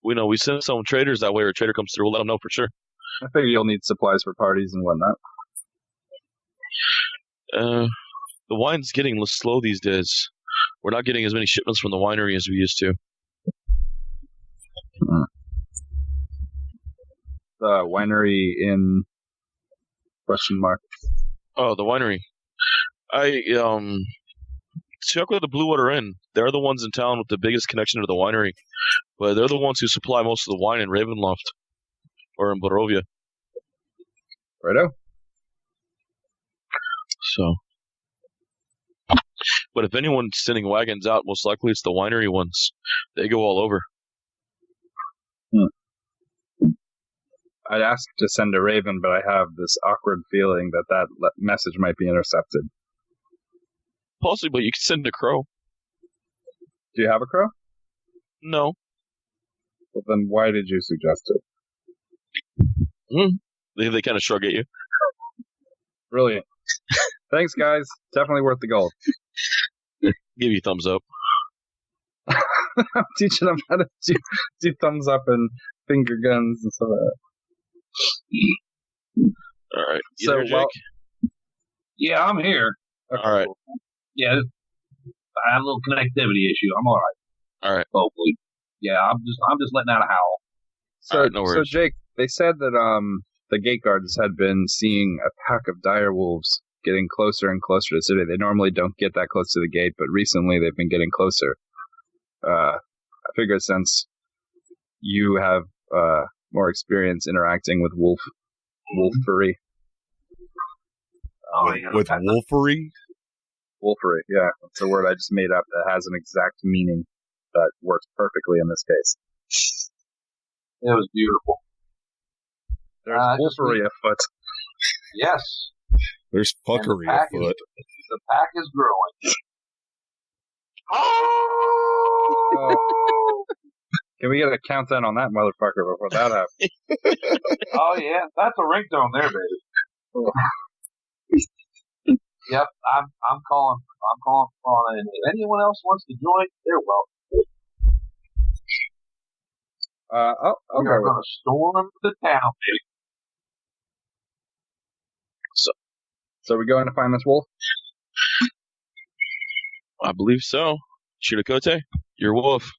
Speaker 3: we send some traders that way, or a trader comes through, we'll let them know for sure.
Speaker 4: I figure you'll need supplies for parties and whatnot.
Speaker 3: The wine's getting slow these days. We're not getting as many shipments from the winery as we used to.
Speaker 4: The winery in ?
Speaker 3: Oh, the winery. I check with the Blue Water Inn. They're the ones in town with the biggest connection to the winery, but they're the ones who supply most of the wine in Ravenloft or in Barovia.
Speaker 4: Righto.
Speaker 3: So, but if anyone's sending wagons out, most likely it's the winery ones. They go all over.
Speaker 4: I'd ask to send a raven, but I have this awkward feeling that message might be intercepted.
Speaker 3: Possibly, but you can send a crow.
Speaker 4: Do you have a crow?
Speaker 3: No.
Speaker 4: Well, then why did you suggest it?
Speaker 3: They kind of shrug at you.
Speaker 4: Brilliant. Thanks, guys. Definitely worth the gold.
Speaker 3: Give you a thumbs up.
Speaker 4: I'm teaching them how to do thumbs up and finger guns and stuff like that.
Speaker 3: All right. You
Speaker 4: So,
Speaker 3: there, Jake?
Speaker 4: well-
Speaker 5: Yeah, I'm here.
Speaker 3: All right.
Speaker 5: Yeah, I have a little connectivity issue. I'm all right.
Speaker 3: All right.
Speaker 5: Hopefully. Yeah, I'm just letting out a howl.
Speaker 4: So,
Speaker 3: All right, no worries.
Speaker 4: Jake, they said that the gate guards had been seeing a pack of dire wolves getting closer and closer to the city. They normally don't get that close to the gate, but recently they've been getting closer. I figured since you have more experience interacting with wolfery.
Speaker 5: Oh, yeah.
Speaker 8: With wolfery?
Speaker 4: Wolfery, yeah. It's a word I just made up that has an exact meaning that works perfectly in this case.
Speaker 5: It was beautiful.
Speaker 4: There's
Speaker 5: just
Speaker 4: wolfery afoot.
Speaker 5: Yes,
Speaker 8: There's fuckery
Speaker 5: pack
Speaker 8: afoot.
Speaker 5: the pack is growing.
Speaker 4: Oh. Can we get a countdown on that motherfucker before that happens?
Speaker 5: Oh yeah, that's a ringtone there, baby. Yep, I'm calling Fauna, and if anyone else wants to join, they're welcome.
Speaker 4: I'll
Speaker 5: We
Speaker 4: go
Speaker 5: are
Speaker 4: with
Speaker 5: going to storm the town, baby.
Speaker 4: So we going to find this wolf?
Speaker 3: I believe so. Shirakote, you're wolf.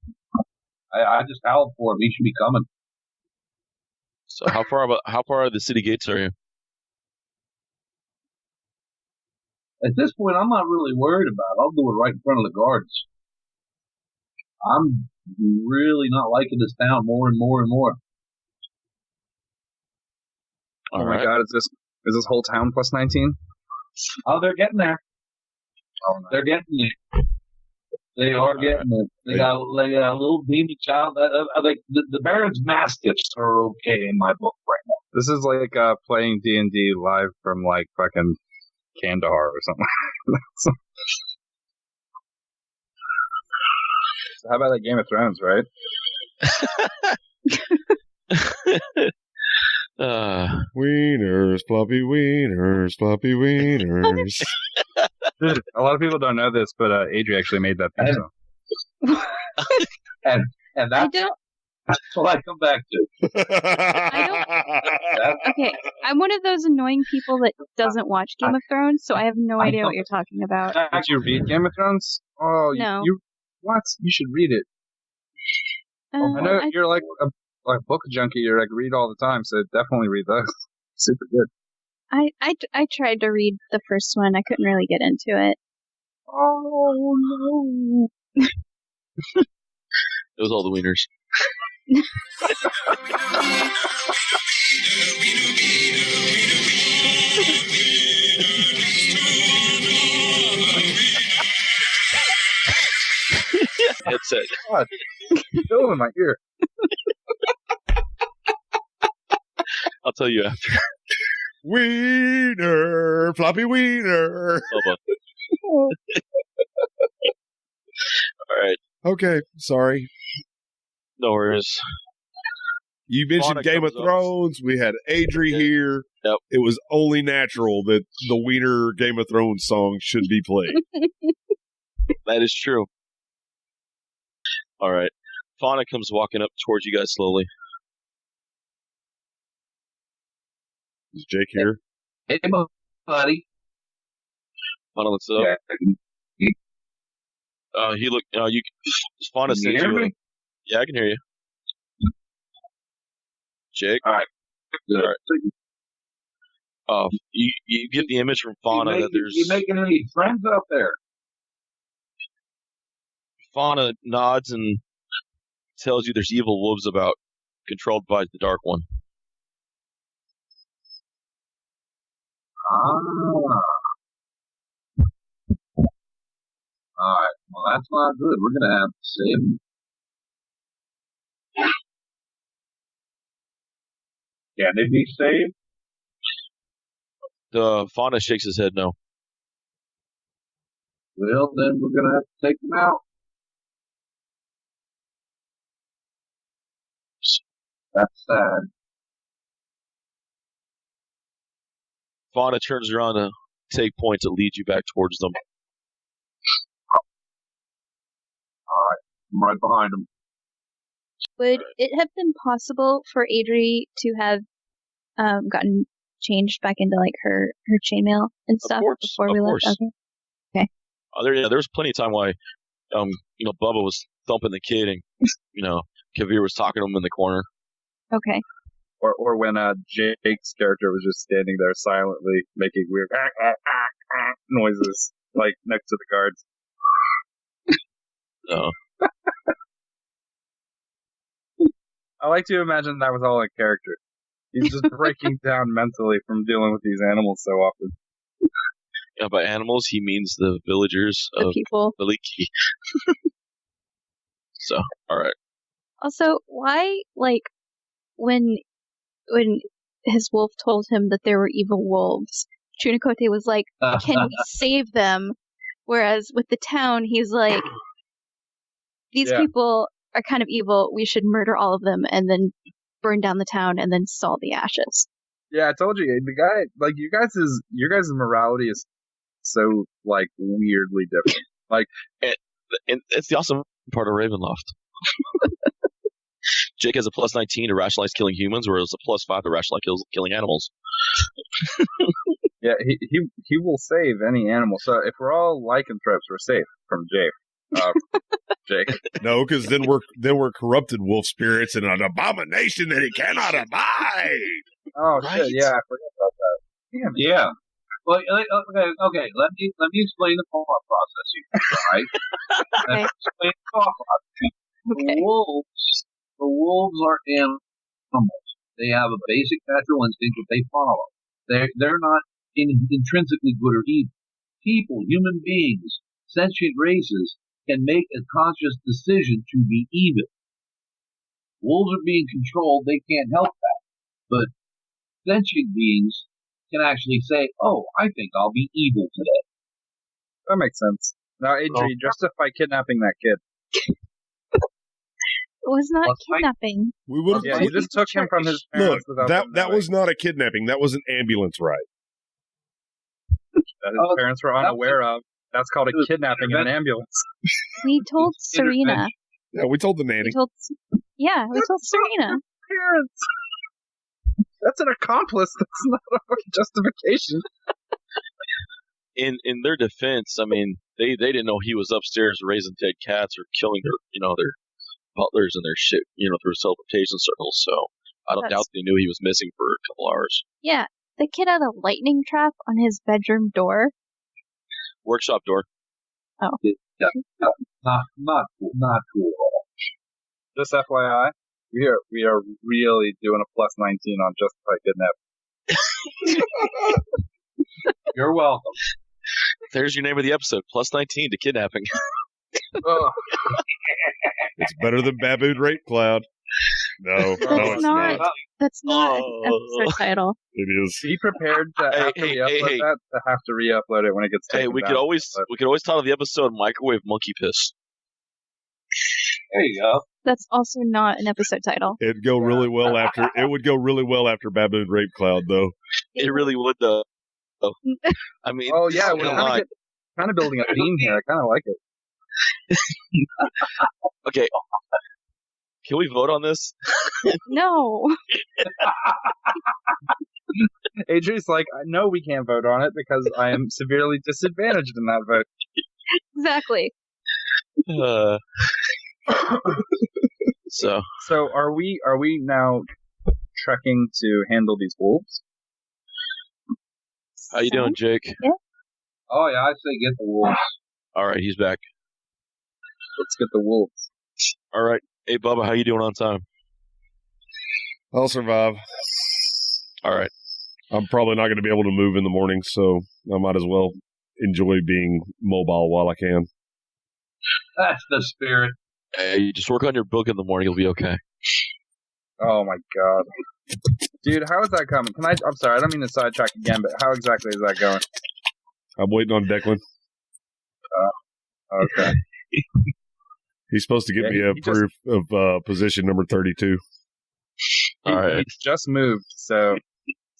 Speaker 5: I just howled for him. He should be coming.
Speaker 3: So how far are the city gates are you?
Speaker 5: At this point, I'm not really worried about it. I'll do it right in front of the guards. I'm really not liking this town more and more and more.
Speaker 4: Oh my god, is this whole town plus 19?
Speaker 5: Oh, they're getting there.
Speaker 4: Oh, no.
Speaker 5: They're getting it. They are getting it. They got a little beanie child. The Baron's mastiffs are okay in my book right now.
Speaker 4: This is like playing D&D live from like fucking Kandahar or something. So how about that Game of Thrones, right?
Speaker 8: Wieners, floppy wieners, floppy wieners.
Speaker 4: Dude, a lot of people don't know this, but Adri actually made that theme song.
Speaker 5: And
Speaker 7: I
Speaker 5: that's
Speaker 7: don't.
Speaker 5: what I come back to.
Speaker 7: Okay, I'm one of those annoying people that doesn't watch Game of Thrones, so I have no idea what you're talking about.
Speaker 4: Did you read Game of Thrones? Oh,
Speaker 7: No.
Speaker 4: you what? You should read it. I know you're like a book junkie. You're like read all the time, so definitely read those. Super good.
Speaker 7: I tried to read the first one. I couldn't really get into it.
Speaker 4: Oh no!
Speaker 3: It was all the wieners. Headset.
Speaker 4: God, still in my ear.
Speaker 3: I'll tell you after.
Speaker 8: Wiener, floppy wiener.
Speaker 3: Bubba. All right.
Speaker 8: Okay, sorry.
Speaker 3: No worries.
Speaker 8: You mentioned
Speaker 3: Fauna
Speaker 8: Game of
Speaker 3: comes up.
Speaker 8: Thrones. We had Adri here.
Speaker 3: Yep.
Speaker 8: It was only natural that the Wiener Game of Thrones song should be played.
Speaker 3: That is true. All right. Fauna comes walking up towards you guys slowly.
Speaker 8: Is Jake here?
Speaker 5: Hey, buddy.
Speaker 3: Fauna looks up. He looked. You. Fauna
Speaker 5: Can you
Speaker 3: sends
Speaker 5: hear
Speaker 3: you.
Speaker 5: me?
Speaker 3: Yeah, I can hear you. Jake.
Speaker 5: All right. Good.
Speaker 3: All right. You get the image from Fauna that there's.
Speaker 5: You making any friends out there?
Speaker 3: Fauna nods and tells you there's evil wolves about, controlled by the Dark One.
Speaker 5: Alright, well, that's not good. We're going to have to save him. Can they be saved?
Speaker 3: The Fauna shakes his head no.
Speaker 5: Well, then we're going to have to take them out. That's sad.
Speaker 3: Fauna turns around to take point to lead you back towards them.
Speaker 5: Alright, I'm right behind him.
Speaker 7: Would it have been possible for Adri to have gotten changed back into like her chainmail and stuff before we left? Okay.
Speaker 3: There's plenty of time why, Bubba was thumping the kid and, Kavir was talking to him in the corner.
Speaker 7: Okay.
Speaker 4: Or when Jake's character was just standing there silently making weird noises, like next to the guards.
Speaker 3: No.
Speaker 4: I like to imagine that was all in character. He's just breaking down mentally from dealing with these animals so often.
Speaker 3: Yeah, by animals, he means the villagers
Speaker 7: The
Speaker 3: of
Speaker 7: people.
Speaker 3: Valiki. So, alright.
Speaker 7: Also, why, like, when his wolf told him that there were evil wolves, Chunakote was like, can we save them? Whereas with the town, he's like, these people are kind of evil. We should murder all of them and then burn down the town and then salt the ashes.
Speaker 4: Yeah, I told you, the guy, like, your guys' morality is so, like, weirdly different. Like,
Speaker 3: And it's the awesome part of Ravenloft. Jake has a plus 19 to rationalize killing humans, whereas a plus 5 to rationalize killing animals.
Speaker 4: yeah, he will save any animal. So if we're all lycanthropes, we're safe from Jake.
Speaker 8: No, because then we're corrupted wolf spirits and an abomination that he cannot abide.
Speaker 4: Oh
Speaker 3: Right.
Speaker 4: shit! Yeah, I forgot about that. Damn.
Speaker 5: Yeah. Well, okay. Let me explain the thought process here. All right. Let me explain the thought process.
Speaker 7: Okay.
Speaker 5: The wolves are animals. They have a basic natural instinct that they follow. They're not intrinsically good or evil. People, human beings, sentient races can make a conscious decision to be evil. Wolves are being controlled. They can't help that. But sentient beings can actually say, "Oh, I think I'll be evil today."
Speaker 4: That makes sense. Now, Adri, justify kidnapping that kid.
Speaker 7: It was not
Speaker 5: Well,
Speaker 7: kidnapping.
Speaker 8: We would
Speaker 4: Yeah, you just took him from his
Speaker 8: look.
Speaker 4: parents without them
Speaker 8: That
Speaker 4: knowing.
Speaker 8: was not a kidnapping. That was an ambulance ride.
Speaker 4: that his parents were unaware of. That's called a kidnapping in an ambulance.
Speaker 7: We told Serena.
Speaker 8: Yeah, we told the nanny.
Speaker 7: We told Serena.
Speaker 4: Parents. That's an accomplice. That's not a justification.
Speaker 3: In their defense, I mean, they didn't know he was upstairs raising dead cats or killing their butlers and their shit, through teleportation circles. So I don't doubt they knew he was missing for a couple hours.
Speaker 7: Yeah, the kid had a lightning trap on his bedroom door.
Speaker 3: Workshop door.
Speaker 7: Oh.
Speaker 5: Yeah, not cool at all.
Speaker 4: Just FYI, we are really doing a plus 19 on justify kidnapping.
Speaker 5: You're welcome.
Speaker 3: There's your name of the episode, plus 19 to kidnapping.
Speaker 8: It's better than Baboon Rape Cloud. No, it's not.
Speaker 7: That's not an episode title.
Speaker 8: It is.
Speaker 4: Be prepared to after we upload that to have to re-upload it when it gets taken
Speaker 3: Hey, we
Speaker 4: down.
Speaker 3: could always title the episode "Microwave Monkey Piss."
Speaker 5: There you go.
Speaker 7: That's also not an episode title.
Speaker 8: It'd go really well after. It would go really well after Baboon Rape Cloud, though.
Speaker 3: It really would, though. I mean,
Speaker 4: Oh yeah, we're
Speaker 3: not
Speaker 4: kind of building a theme here. I kind of like it.
Speaker 3: okay. Can we vote on this?
Speaker 7: No.
Speaker 4: Adri's like, no, we can't vote on it because I am severely disadvantaged in that vote.
Speaker 7: Exactly.
Speaker 3: So
Speaker 4: are we now trekking to handle these wolves?
Speaker 3: how you doing, Jake?
Speaker 5: Oh yeah, I'd say get the wolves.
Speaker 3: All right, he's back.
Speaker 4: Let's get the wolves.
Speaker 3: All right, hey Bubba, how you doing on time?
Speaker 8: I'll survive.
Speaker 3: All right.
Speaker 8: I'm probably not going to be able to move in the morning, so I might as well enjoy being mobile while I can.
Speaker 5: That's the spirit.
Speaker 3: Hey, you just work on your book in the morning. You'll be okay.
Speaker 4: Oh my god. Dude, how is that coming? I'm sorry, I don't mean to sidetrack again, but how exactly is that going?
Speaker 8: I'm waiting on Declan.
Speaker 4: Okay.
Speaker 8: He's supposed to get me a proof of position number 32.
Speaker 3: All right.
Speaker 4: He's just moved, so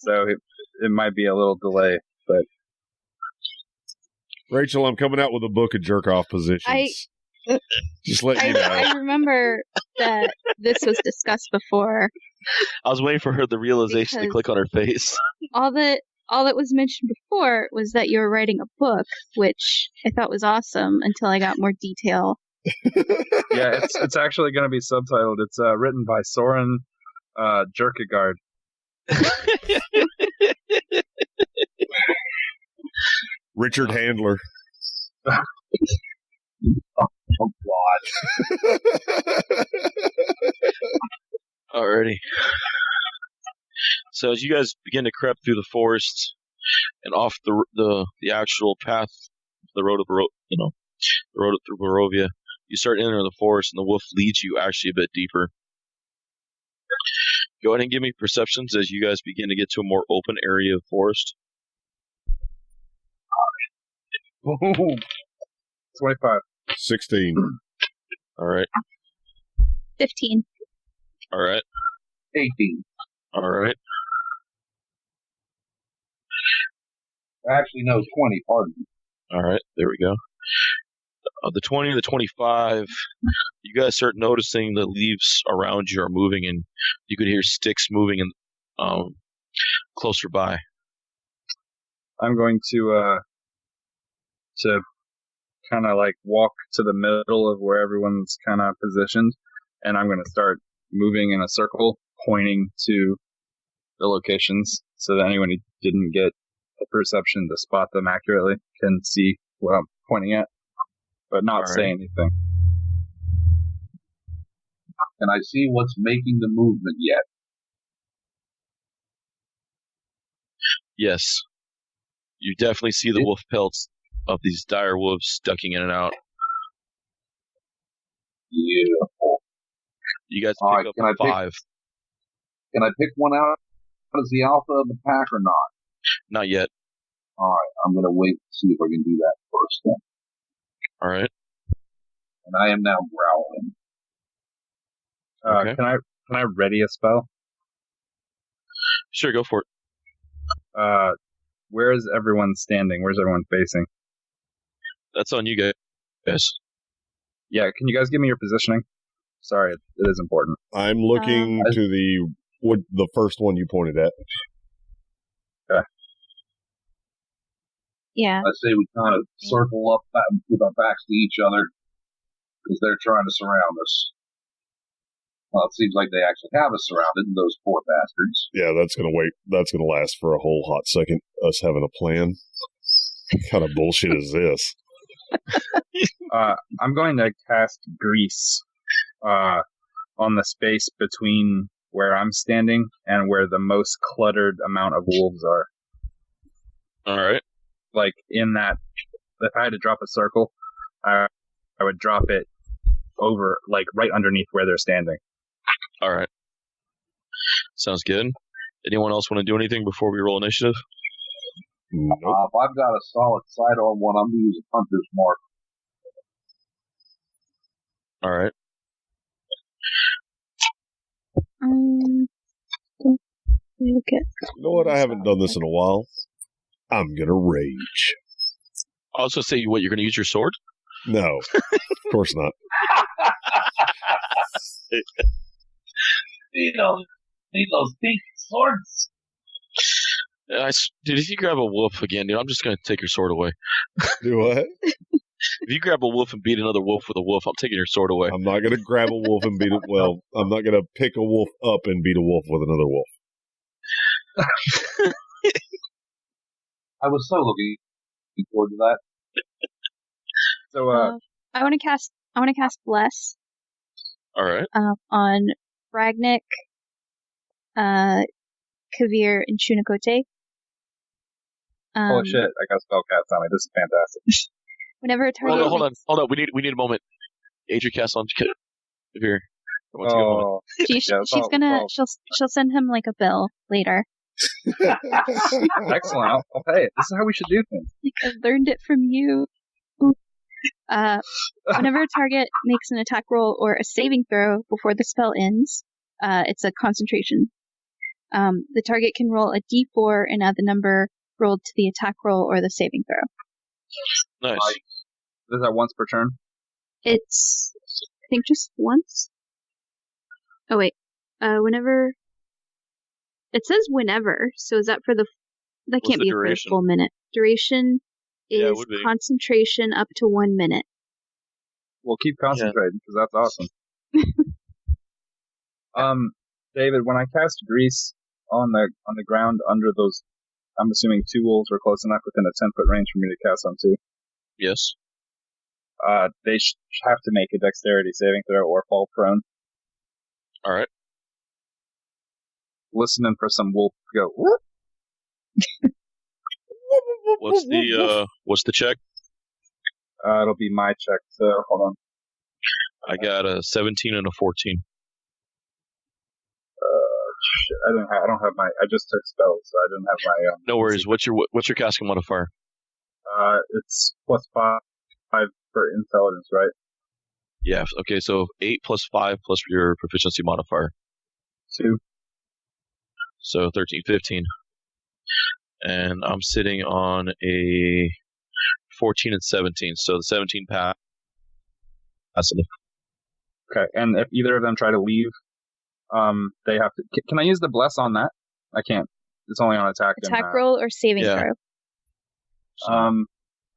Speaker 4: it might be a little delay, but
Speaker 8: Rachel, I'm coming out with a book of jerk-off positions. Just let you know.
Speaker 7: I remember that this was discussed before.
Speaker 3: I was waiting for the realization to
Speaker 7: Because-
Speaker 3: click on her face.
Speaker 7: All that was mentioned before was that you were writing a book, which I thought was awesome until I got more detail.
Speaker 4: yeah, it's actually going to be subtitled. It's written by Soren Jerkegard.
Speaker 8: Richard Handler.
Speaker 5: Oh, God.
Speaker 3: Alrighty. So as you guys begin to creep through the forest and off the actual path, the road of the road through Barovia, you start entering the forest, and the wolf leads you actually a bit deeper. Go ahead and give me perceptions as you guys begin to get to a more open area of forest.
Speaker 4: Boom. 25.
Speaker 8: 16.
Speaker 3: All right.
Speaker 7: 15.
Speaker 3: All right.
Speaker 5: 18.
Speaker 3: All right.
Speaker 5: Actually, no, 20. Pardon me.
Speaker 3: All right. There we go. The 20 to the 25, you guys start noticing the leaves around you are moving, and you could hear sticks moving closer by.
Speaker 4: I'm going to kind of like walk to the middle of where everyone's kind of positioned, and I'm going to start moving in a circle, pointing to the locations so that anyone who didn't get the perception to spot them accurately can see what I'm pointing at, but not say anything.
Speaker 5: Can I see what's making the movement yet?
Speaker 3: Yes. You definitely see the wolf pelts of these dire wolves ducking in and out.
Speaker 5: Beautiful.
Speaker 3: You guys
Speaker 5: All
Speaker 3: pick
Speaker 5: right,
Speaker 3: up 5.
Speaker 5: Can I pick one out as the alpha of the pack or not?
Speaker 3: Not yet.
Speaker 5: All right, I'm going to wait to see if I can do that first then.
Speaker 3: All right.
Speaker 5: And I am now growling.
Speaker 3: Okay.
Speaker 4: Can I ready a spell?
Speaker 3: Sure, go for it.
Speaker 4: Where is everyone standing? Where's everyone facing?
Speaker 3: That's on you guys. Yes.
Speaker 4: Yeah, can you guys give me your positioning? Sorry, it is important.
Speaker 8: I'm looking to the first one you pointed at.
Speaker 4: Okay.
Speaker 7: Yeah.
Speaker 5: I say we kind of circle up with our backs to each other because they're trying to surround us. Well, it seems like they actually have us surrounded, those poor bastards.
Speaker 8: Yeah, that's going to wait. That's going to last for a whole hot second, us having a plan. What kind of bullshit is this?
Speaker 4: I'm going to cast Grease on the space between where I'm standing and where the most cluttered amount of wolves are.
Speaker 3: All right.
Speaker 4: Like in that, if I had to drop a circle, I would drop it over, like right underneath where they're standing.
Speaker 3: All right. Sounds good. Anyone else want to do anything before we roll initiative?
Speaker 8: Nope.
Speaker 5: If I've got a solid sight on one, I'm going to use a hunter's mark.
Speaker 3: All right.
Speaker 7: Look at.
Speaker 8: You know what? I haven't done this in a while. I'm going to rage.
Speaker 3: I was going to say, what, you're going to use your sword?
Speaker 8: No, of course not.
Speaker 5: Need those pink swords.
Speaker 3: Dude, if you grab a wolf again, dude, I'm just going to take your sword away.
Speaker 8: Do what?
Speaker 3: If you grab a wolf and beat another wolf with a wolf, I'm taking your sword away.
Speaker 8: I'm not going to grab a wolf and beat it. Well, I'm not going to pick a wolf up and beat a wolf with another wolf.
Speaker 5: I was so looking forward to that.
Speaker 4: So,
Speaker 7: I want to cast Bless
Speaker 3: All right.
Speaker 7: on Ragnik, Kavir, and Shunakote.
Speaker 4: Holy shit! I got spellcast on me. This is fantastic.
Speaker 7: Whenever a target.
Speaker 3: Hold on. We need a moment. Adri cast on here.
Speaker 4: Oh,
Speaker 7: She's
Speaker 4: yeah,
Speaker 7: gonna she'll send him like a bill later.
Speaker 4: excellent. I'll pay it. This is how we should do things.
Speaker 7: Like, I learned it from you. Whenever a target makes an attack roll or a saving throw before the spell ends, it's a concentration. The target can roll a d4 and add the number rolled to the attack roll or the saving throw.
Speaker 3: Nice.
Speaker 4: Is that once per turn?
Speaker 7: It's, I think, just once. Oh wait, whenever. It says whenever, so is that for the? That
Speaker 3: What's
Speaker 7: can't
Speaker 3: the
Speaker 7: be for a
Speaker 3: duration?
Speaker 7: full minute. Duration
Speaker 3: Yeah, it
Speaker 7: is
Speaker 3: would be.
Speaker 7: concentration up to 1 minute.
Speaker 4: We'll keep concentrating because that's awesome. David, when I cast grease on the ground under those, I'm assuming 2 wolves were close enough within a 10-foot range for me to cast on 2.
Speaker 3: Yes.
Speaker 4: They have to make a dexterity saving throw or fall prone.
Speaker 3: All right.
Speaker 4: Listening for some wolf to go. Whoop.
Speaker 3: What's the check?
Speaker 4: It'll be my check. So hold on.
Speaker 3: I got a 17 and a 14.
Speaker 4: Shit, I don't have my. I just took spells, so I didn't have my.
Speaker 3: No worries. What's your casting modifier?
Speaker 4: It's +5 for intelligence, right?
Speaker 3: Yeah. Okay. So 8 plus 5 plus your proficiency modifier.
Speaker 4: 2.
Speaker 3: So 13, 15. And I'm sitting on a 14 and 17. So the 17 pass.
Speaker 4: Okay, and if either of them try to leave, they have to. Can I use the bless on that? I can't. It's only on attack.
Speaker 7: Attack roll or saving
Speaker 3: Yeah.
Speaker 7: throw.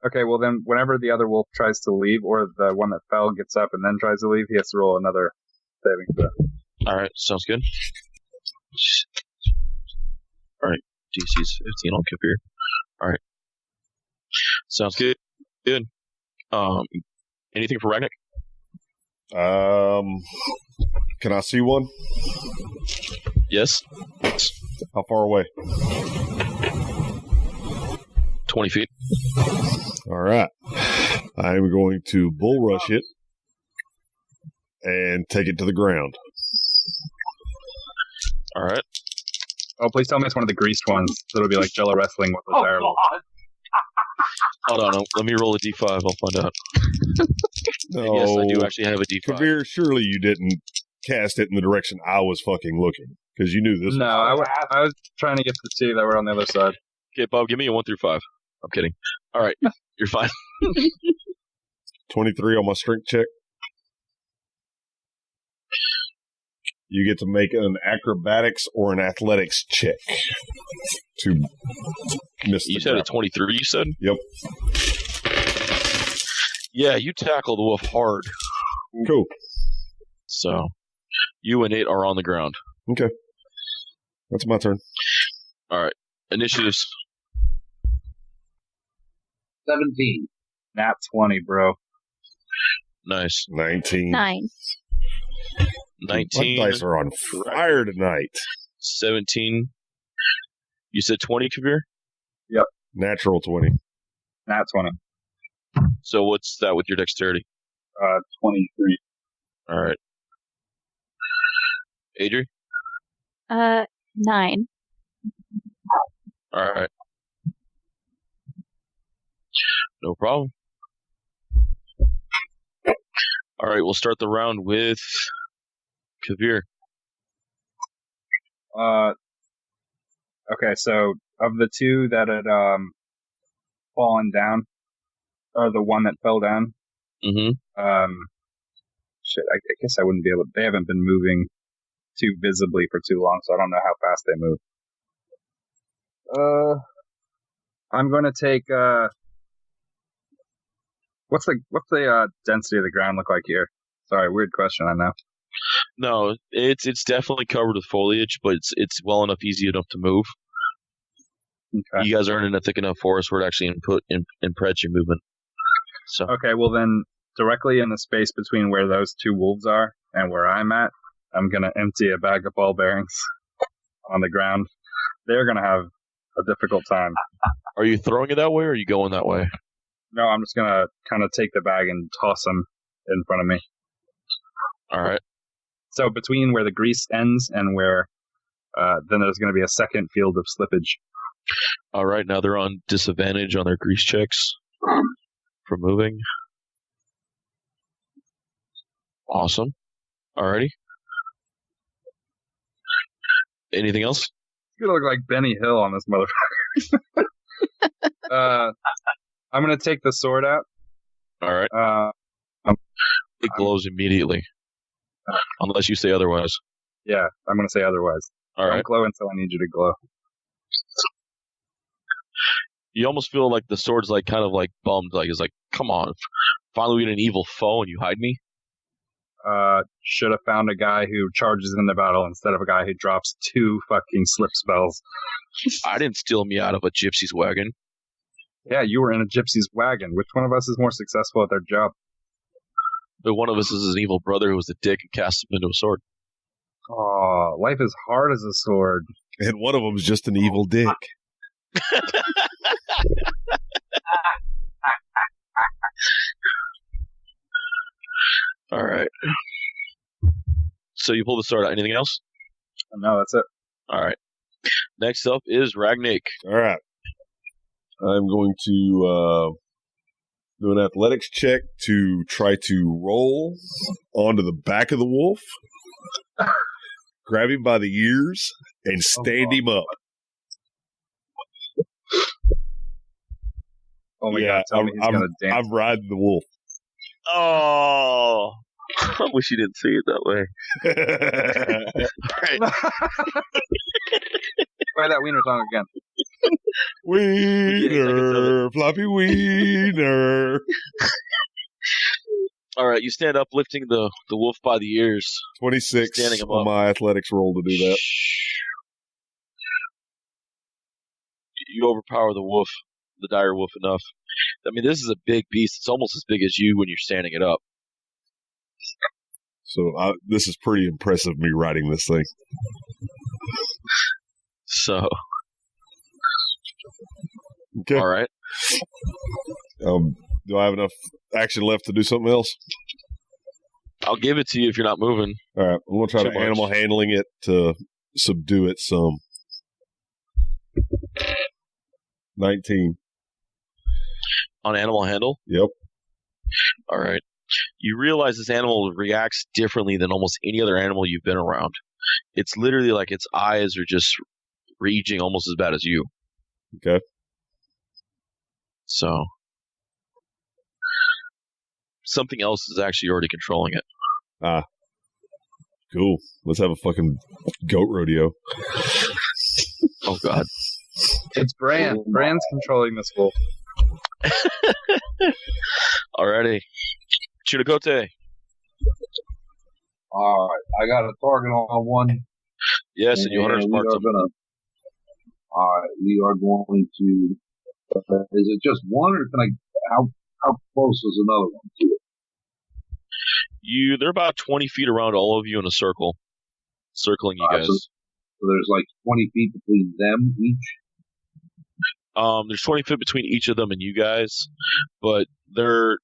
Speaker 4: Okay, well then, whenever the other wolf tries to leave, or the one that fell gets up and then tries to leave, he has to roll another saving throw.
Speaker 3: All right. Sounds good. All right. DC's 15 on Kabir. All right. Sounds good. Good. Anything for Ragnik?
Speaker 8: Can I see one?
Speaker 3: Yes.
Speaker 8: How far away?
Speaker 3: 20 feet.
Speaker 8: All right. I'm going to bull rush it and take it to the ground.
Speaker 3: All right.
Speaker 4: Oh, please tell me it's one of the greased ones. So it'll be like Jello wrestling with the terrible.
Speaker 5: God.
Speaker 3: Hold on. Let me roll a d5. I'll find out.
Speaker 8: No,
Speaker 3: Yes, I do actually have a d5.
Speaker 8: Kabir, surely you didn't cast it in the direction I was fucking looking, because you knew this.
Speaker 4: No, I was trying to get the 2 that were on the other side.
Speaker 3: Okay, Bob, give me a 1 through 5. I'm kidding. All right. You're fine.
Speaker 8: 23 on my strength check. You get to make an acrobatics or an athletics check to miss the
Speaker 3: You said a
Speaker 8: grapple.
Speaker 3: 23, you said?
Speaker 8: Yep.
Speaker 3: Yeah, you tackled the wolf hard.
Speaker 8: Cool.
Speaker 3: So, you and Nate are on the ground.
Speaker 8: Okay. That's my turn.
Speaker 3: All right. Initiatives.
Speaker 5: 17.
Speaker 4: Nat 20, bro.
Speaker 3: Nice.
Speaker 8: 19.
Speaker 7: 9.
Speaker 3: 19.
Speaker 8: My dice are on fire tonight.
Speaker 3: 17. You said 20, Kabir?
Speaker 8: Natural 20.
Speaker 4: Nat 20.
Speaker 3: So what's that with your dexterity?
Speaker 4: 23.
Speaker 3: All right. Adri?
Speaker 7: 9.
Speaker 3: All right. No problem. All right, we'll start the round with Kabir.
Speaker 4: Okay, so of the 2 that had fallen down, or the one that fell down,
Speaker 3: Mm-hmm.
Speaker 4: shit, I guess I wouldn't be able. They haven't been moving too visibly for too long, so I don't know how fast they move. I'm going to take. What's the density of the ground look like here? Sorry, weird question. I know.
Speaker 3: No, it's definitely covered with foliage, but it's well enough, easy enough to move.
Speaker 4: Okay.
Speaker 3: You guys aren't in a thick enough forest where it actually impeds your movement. So
Speaker 4: Okay, well then, directly in the space between where those 2 wolves are and where I'm at, I'm gonna empty a bag of ball bearings on the ground. They're gonna have a difficult time.
Speaker 3: Are you throwing it that way, or are you going that way?
Speaker 4: No, I'm just gonna kind of take the bag and toss him in front of me.
Speaker 3: All right.
Speaker 4: So between where the grease ends and where, then there's going to be a second field of slippage.
Speaker 3: All right. Now they're on disadvantage on their grease checks for moving. Awesome. Alrighty. Anything else?
Speaker 4: It's gonna look like Benny Hill on this motherfucker. I'm gonna take the sword out.
Speaker 3: All right. It glows immediately, unless you say otherwise.
Speaker 4: Yeah, I'm gonna say otherwise.
Speaker 3: All right.
Speaker 4: Don't glow until I need you to glow.
Speaker 3: You almost feel like the sword's like kind of like bummed. Like it's like, come on, finally we get an evil foe and you hide me.
Speaker 4: Should have found a guy who charges into battle instead of a guy who drops 2 fucking slip spells.
Speaker 3: I didn't steal me out of a gypsy's wagon.
Speaker 4: Yeah, you were in a gypsy's wagon. Which one of us is more successful at their job?
Speaker 3: But one of us is an evil brother who was a dick and cast him into a sword.
Speaker 4: Oh, life is hard as a sword.
Speaker 8: And one of them is just an evil dick.
Speaker 3: All right. So you pull the sword out. Anything else?
Speaker 4: No, that's it.
Speaker 3: All right. Next up is Ragnik.
Speaker 8: All right. I'm going to do an athletics check to try to roll onto the back of the wolf, grab him by the ears, and stand him up.
Speaker 4: Oh my god, tell me he's going to dance.
Speaker 8: I'm riding the wolf.
Speaker 3: Oh, I wish you didn't say it that way. All right.
Speaker 4: Try that wiener song again.
Speaker 8: Wiener, floppy wiener.
Speaker 3: All right, you stand up, lifting the wolf by the ears.
Speaker 8: 26
Speaker 3: standing him
Speaker 8: on
Speaker 3: up.
Speaker 8: my athletics roll to do that.
Speaker 3: You overpower the wolf, the dire wolf, enough. I mean, this is a big beast. It's almost as big as you when you're standing it up.
Speaker 8: So this is pretty impressive, me riding this thing.
Speaker 3: So,
Speaker 8: okay.
Speaker 3: All right.
Speaker 8: Do I have enough action left to do something else?
Speaker 3: I'll give it to you if you're not moving.
Speaker 8: All right. I'm going to try to animal handling it to subdue it some. 19.
Speaker 3: On animal handle?
Speaker 8: Yep.
Speaker 3: All right. You realize this animal reacts differently than almost any other animal you've been around. It's literally like its eyes are just raging almost as bad as you.
Speaker 8: Okay.
Speaker 3: So, something else is actually already controlling it.
Speaker 8: Ah. Cool. Let's have a fucking goat rodeo.
Speaker 3: Oh, God.
Speaker 4: It's Bran. Bran's controlling this wolf.
Speaker 3: Alrighty. Chudakote.
Speaker 5: All right, I got a target on one.
Speaker 3: Yes, and you hunter's marked him.
Speaker 5: All right, we are going to. Is it just one, or can I? How close is another one to it?
Speaker 3: They're about 20 feet around all of you in a circle, circling you guys.
Speaker 5: So there's like 20 feet between them each.
Speaker 3: There's 20 feet between each of them and you guys, but a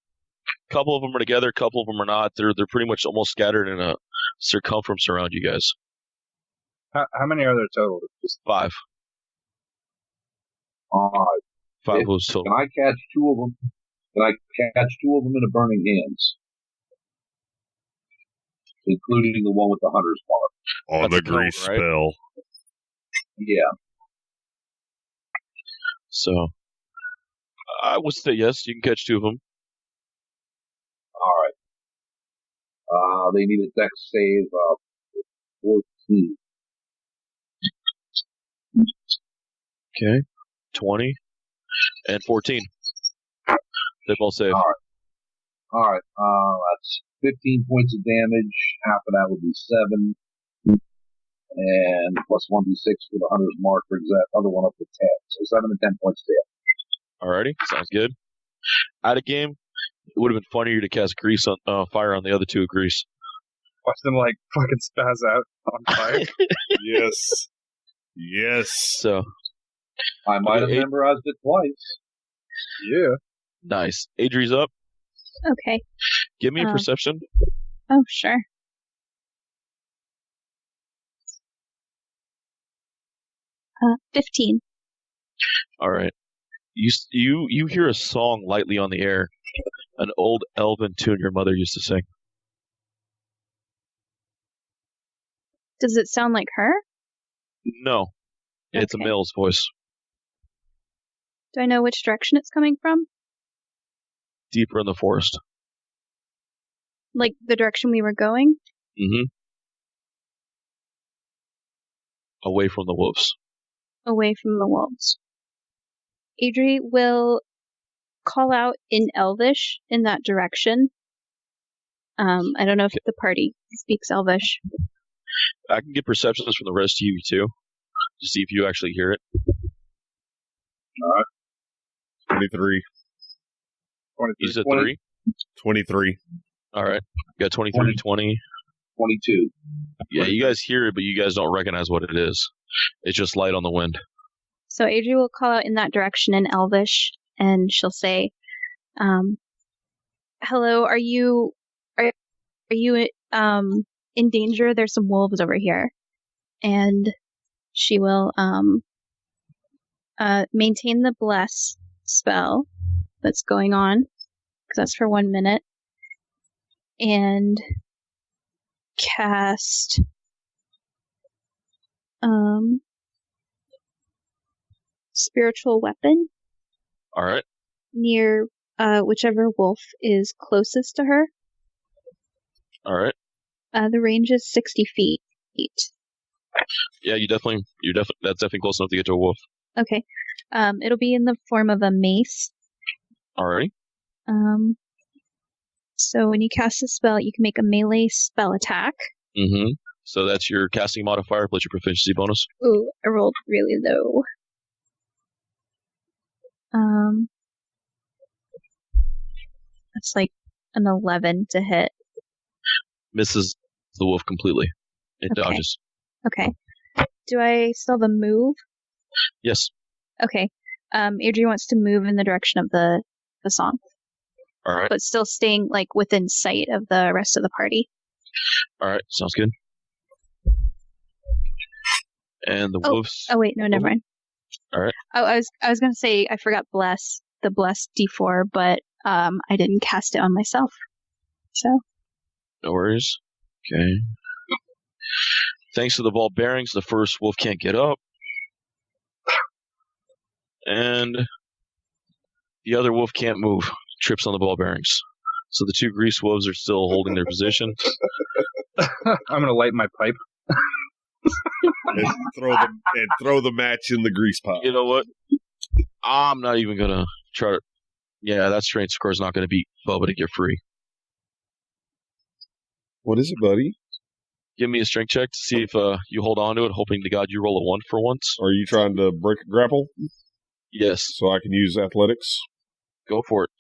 Speaker 3: couple of them are together, a couple of them are not. They're pretty much almost scattered in a circumference around you guys.
Speaker 4: How many are there total?
Speaker 3: Just 5.
Speaker 5: All right.
Speaker 3: 5 was total.
Speaker 5: Can I catch 2 of them? Can I catch 2 of them in a burning hands? Including the one with the hunter's mark.
Speaker 8: On
Speaker 3: That's
Speaker 8: the
Speaker 3: a
Speaker 8: grease
Speaker 3: goat, right?
Speaker 8: spell.
Speaker 5: Yeah.
Speaker 3: So, I would say yes, you can catch 2 of them.
Speaker 5: All right. They need a dex save of 14.
Speaker 3: Okay. 20 and 14. They both save.
Speaker 5: All right. That's 15 points of damage. Half of that would be 7. And plus 1d6 for the hunter's mark brings that other one up to 10. So 7 and 10 points of damage.
Speaker 3: Alrighty, sounds good. Out of game, it would have been funnier to cast grease on fire on the other 2 grease.
Speaker 4: Watch them like fucking spaz out on fire.
Speaker 8: Yes. Yes.
Speaker 3: So,
Speaker 5: I might have
Speaker 3: Okay,
Speaker 5: memorized it twice.
Speaker 4: Yeah.
Speaker 3: Nice. Adri's up.
Speaker 7: Okay.
Speaker 3: Give me a
Speaker 7: Um,
Speaker 3: perception.
Speaker 7: Oh, sure. 15.
Speaker 3: All right. You hear a song lightly on the air, an old elven tune your mother used to sing.
Speaker 7: Does it sound like her?
Speaker 3: No, it's a
Speaker 7: Okay.
Speaker 3: male's voice,
Speaker 7: Do I know which direction it's coming from?
Speaker 3: deeper in the forest.
Speaker 7: Like the direction we were going?
Speaker 3: Mm-hmm. Away from the wolves.
Speaker 7: Away from the wolves. Adri will call out in Elvish in that direction. I don't know if the party speaks Elvish.
Speaker 3: I can get perceptions from the rest of you too, to see if you actually hear it.
Speaker 2: 23.
Speaker 3: You said
Speaker 5: 20.
Speaker 3: 3?
Speaker 2: 23.
Speaker 3: All right. You got 23, 20.
Speaker 5: 22.
Speaker 3: Yeah, you guys hear it, but you guys don't recognize what it is. It's just light on the wind.
Speaker 7: So Adri will call out in that direction in Elvish, and she'll say, "Hello, are you in danger? There's some wolves over here." And she will maintain the bless spell that's going on, because that's for 1 minute, and cast spiritual weapon
Speaker 3: All right.
Speaker 7: near whichever wolf is closest to her.
Speaker 3: All right.
Speaker 7: The range is 60 feet.
Speaker 3: Yeah, that's definitely close enough to get to a wolf.
Speaker 7: Okay. It'll be in the form of a mace.
Speaker 3: All right.
Speaker 7: So when you cast a spell, you can make a melee spell attack.
Speaker 3: Mm-hmm. So that's your casting modifier plus your proficiency bonus.
Speaker 7: Ooh, I rolled really low. That's like an 11 to hit.
Speaker 3: Misses the wolf completely. It
Speaker 7: Okay.
Speaker 3: dodges.
Speaker 7: Okay. Do I still have a move?
Speaker 3: Yes.
Speaker 7: Okay. Adri wants to move in the direction of the song,
Speaker 3: All right.
Speaker 7: but still staying like within sight of the rest of the party.
Speaker 3: All right. Sounds good. And the wolves.
Speaker 7: Oh wait, no, never mind.
Speaker 3: All right.
Speaker 7: Oh, I was gonna say I forgot the bless D4, but I didn't cast it on myself. So
Speaker 3: No worries. Okay. Thanks to the ball bearings, the first wolf can't get up. And the other wolf can't move. Trips on the ball bearings. So the two grease wolves are still holding their position.
Speaker 4: I'm gonna light my pipe.
Speaker 2: And throw the match in the grease pile.
Speaker 3: You know what? I'm not even going to try to... Yeah, that strength score is not going to beat Bubba to get free.
Speaker 2: What is it, buddy?
Speaker 3: Give me a strength check to see if you hold on to it, hoping to God you roll a 1 for once.
Speaker 2: Are you trying to break a grapple
Speaker 3: Yes,
Speaker 2: so I can use athletics?
Speaker 3: go for it.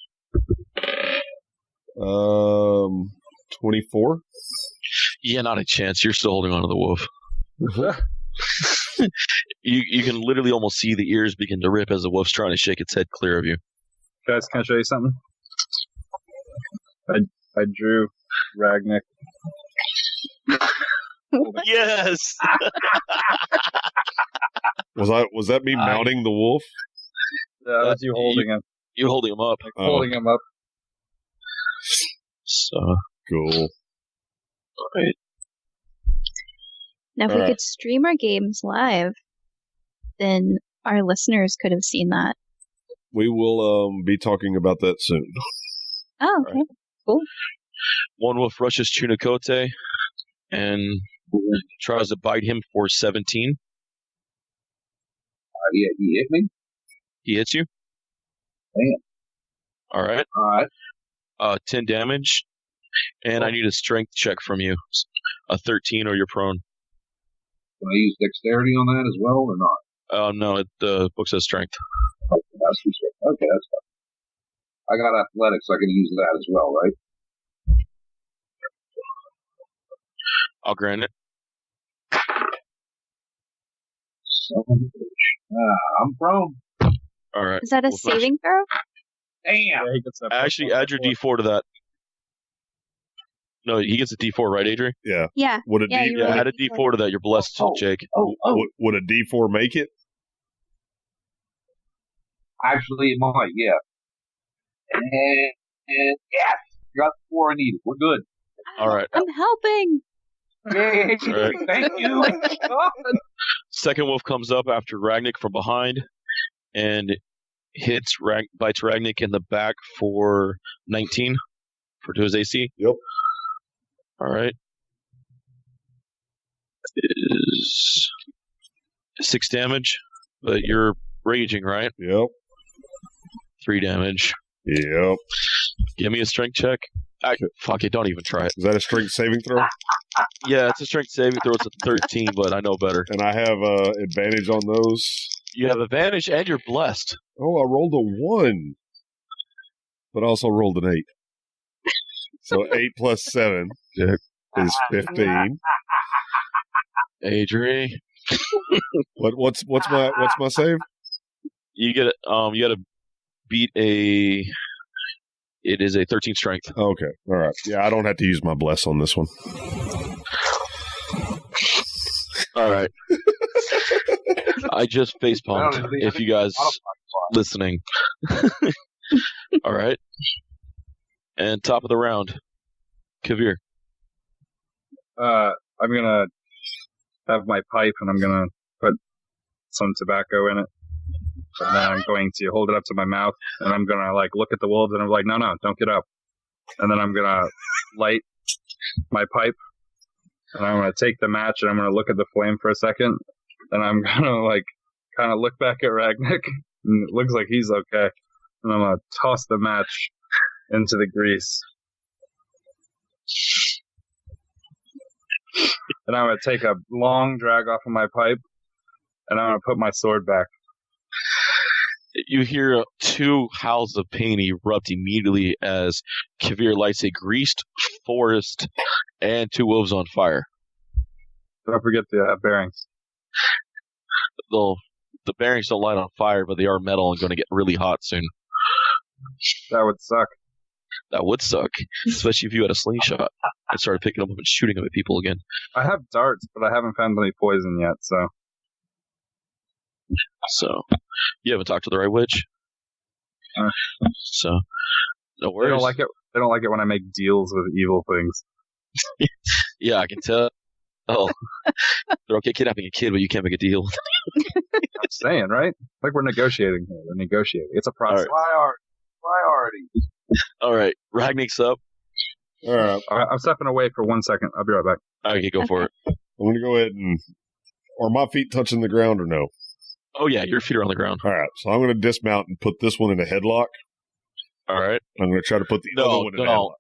Speaker 2: 24.
Speaker 3: Yeah, not a chance. You're still holding on to the wolf. You can literally almost see the ears begin to rip as the wolf's trying to shake its head clear of you.
Speaker 4: Guys, can I show you something? I drew Ragnick.
Speaker 3: Yes!
Speaker 2: Was that me mounting the wolf?
Speaker 4: Yeah, that's you holding him.
Speaker 3: You holding him up.
Speaker 4: Holding him up.
Speaker 3: So,
Speaker 2: Cool.
Speaker 3: alright.
Speaker 7: now if we could stream our games live, then our listeners could have seen that.
Speaker 2: We will be talking about that soon.
Speaker 7: Oh, okay. Cool.
Speaker 3: One wolf rushes Chunakote and tries to bite him for 17.
Speaker 5: Yeah, he hit me.
Speaker 3: He hits you.
Speaker 5: Damn.
Speaker 3: Alright.
Speaker 5: All right.
Speaker 3: 10 damage. And I need a strength check from you. A 13 or you're prone.
Speaker 5: Can I use dexterity on that as well or not?
Speaker 3: No, the book says strength.
Speaker 5: Okay, that's fine. I got athletics. I can use that as well, right?
Speaker 3: I'll grant it.
Speaker 5: Son of a bitch. I'm prone.
Speaker 3: All right.
Speaker 7: Is that a
Speaker 3: Well, smash.
Speaker 7: saving throw?
Speaker 5: Damn.
Speaker 4: Yeah, he gets that
Speaker 3: Actually,
Speaker 4: plus
Speaker 3: add your
Speaker 4: one.
Speaker 3: D4 to that. No, he gets a D4, right, Adrian?
Speaker 8: Yeah.
Speaker 7: Yeah.
Speaker 8: Would a
Speaker 7: Yeah,
Speaker 8: D
Speaker 7: you
Speaker 3: Yeah,
Speaker 7: roll
Speaker 3: add a D4 to that. You're blessed,
Speaker 5: Oh.
Speaker 3: Jake.
Speaker 5: Oh.
Speaker 8: would a D4 make it?
Speaker 5: Actually, it might, yeah. And yes, got the 4 I needed. We're good.
Speaker 3: All right.
Speaker 7: I'm helping.
Speaker 5: Yay!
Speaker 3: All right.
Speaker 5: Thank you.
Speaker 3: Second wolf comes up after Ragnik from behind and bites Ragnik in the back for 19 to his AC.
Speaker 8: Yep.
Speaker 3: All right. Is 6 damage, but you're raging, right?
Speaker 8: Yep.
Speaker 3: 3 damage.
Speaker 8: Yep.
Speaker 3: Give me a strength check. Fuck it, don't even try it.
Speaker 8: Is that a strength saving throw?
Speaker 3: Yeah, it's a strength saving throw. It's a 13, but I know better.
Speaker 8: And I have advantage on those.
Speaker 3: You have advantage and you're blessed.
Speaker 8: Oh, I rolled a 1. But I also rolled an 8. So 8 plus 7 is 15.
Speaker 3: Adri,
Speaker 8: What's my save?
Speaker 3: you get you got to beat a. It is a 13 strength.
Speaker 8: Okay. All right. Yeah, I don't have to use my bless on this one.
Speaker 3: All right. I just face pumped. If you guys listening. All right. And top of the round, Kavir.
Speaker 4: I'm gonna have my pipe and I'm gonna put some tobacco in it. And then I'm going to hold it up to my mouth and I'm gonna like look at the wolves and I'm like, no, don't get up. And then I'm gonna light my pipe and I'm gonna take the match and I'm gonna look at the flame for a second and I'm gonna like kind of look back at Ragnik and it looks like he's okay. And I'm gonna toss the match into the grease. And I'm going to take a long drag off of my pipe, and I'm going to put my sword back.
Speaker 3: You hear 2 howls of pain erupt immediately as Kavir lights a greased forest and 2 wolves on fire.
Speaker 4: Don't forget the bearings.
Speaker 3: The bearings don't light on fire, but they are metal and going to get really hot soon.
Speaker 4: That would suck.
Speaker 3: That would suck, especially if you had a slingshot and started picking them up and shooting them at people again.
Speaker 4: I have darts, but I haven't found any poison yet, so.
Speaker 3: So, you haven't talked to the right witch. So, no worries.
Speaker 4: They don't like it. They don't like it when I make deals with evil things.
Speaker 3: Yeah, I can tell. Oh, they're okay kidnapping a kid, but you can't make a deal.
Speaker 4: I'm saying, right? Like we're negotiating here. We're negotiating. It's a process.
Speaker 5: Priority.
Speaker 3: All right, Ragnik's up.
Speaker 8: All right.
Speaker 4: I'm stepping away for 1 second. I'll be right back.
Speaker 3: Okay, go for it.
Speaker 8: I'm going to go ahead and... Are my feet touching the ground or no?
Speaker 3: Oh, yeah, your feet are on the ground.
Speaker 8: All right. So I'm going to dismount and put this one in a headlock.
Speaker 3: All right.
Speaker 8: I'm going to try to put the other one in a headlock.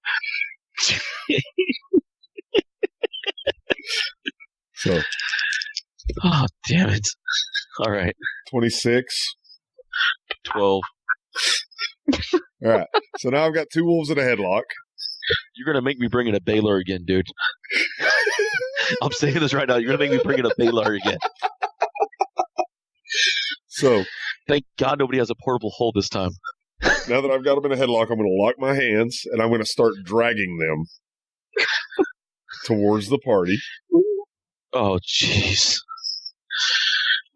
Speaker 8: So,
Speaker 3: Oh, damn it. All right.
Speaker 8: 26.
Speaker 3: 12.
Speaker 8: All right. So now I've got 2 wolves in a headlock.
Speaker 3: You're going to make me bring in a Baylor again, dude. I'm saying this right now. You're going to make me bring in a Baylor again.
Speaker 8: So
Speaker 3: Thank God nobody has a portable hole this time.
Speaker 8: now that I've got them in a headlock, I'm going to lock my hands and I'm going to start dragging them towards the party.
Speaker 3: Oh, jeez.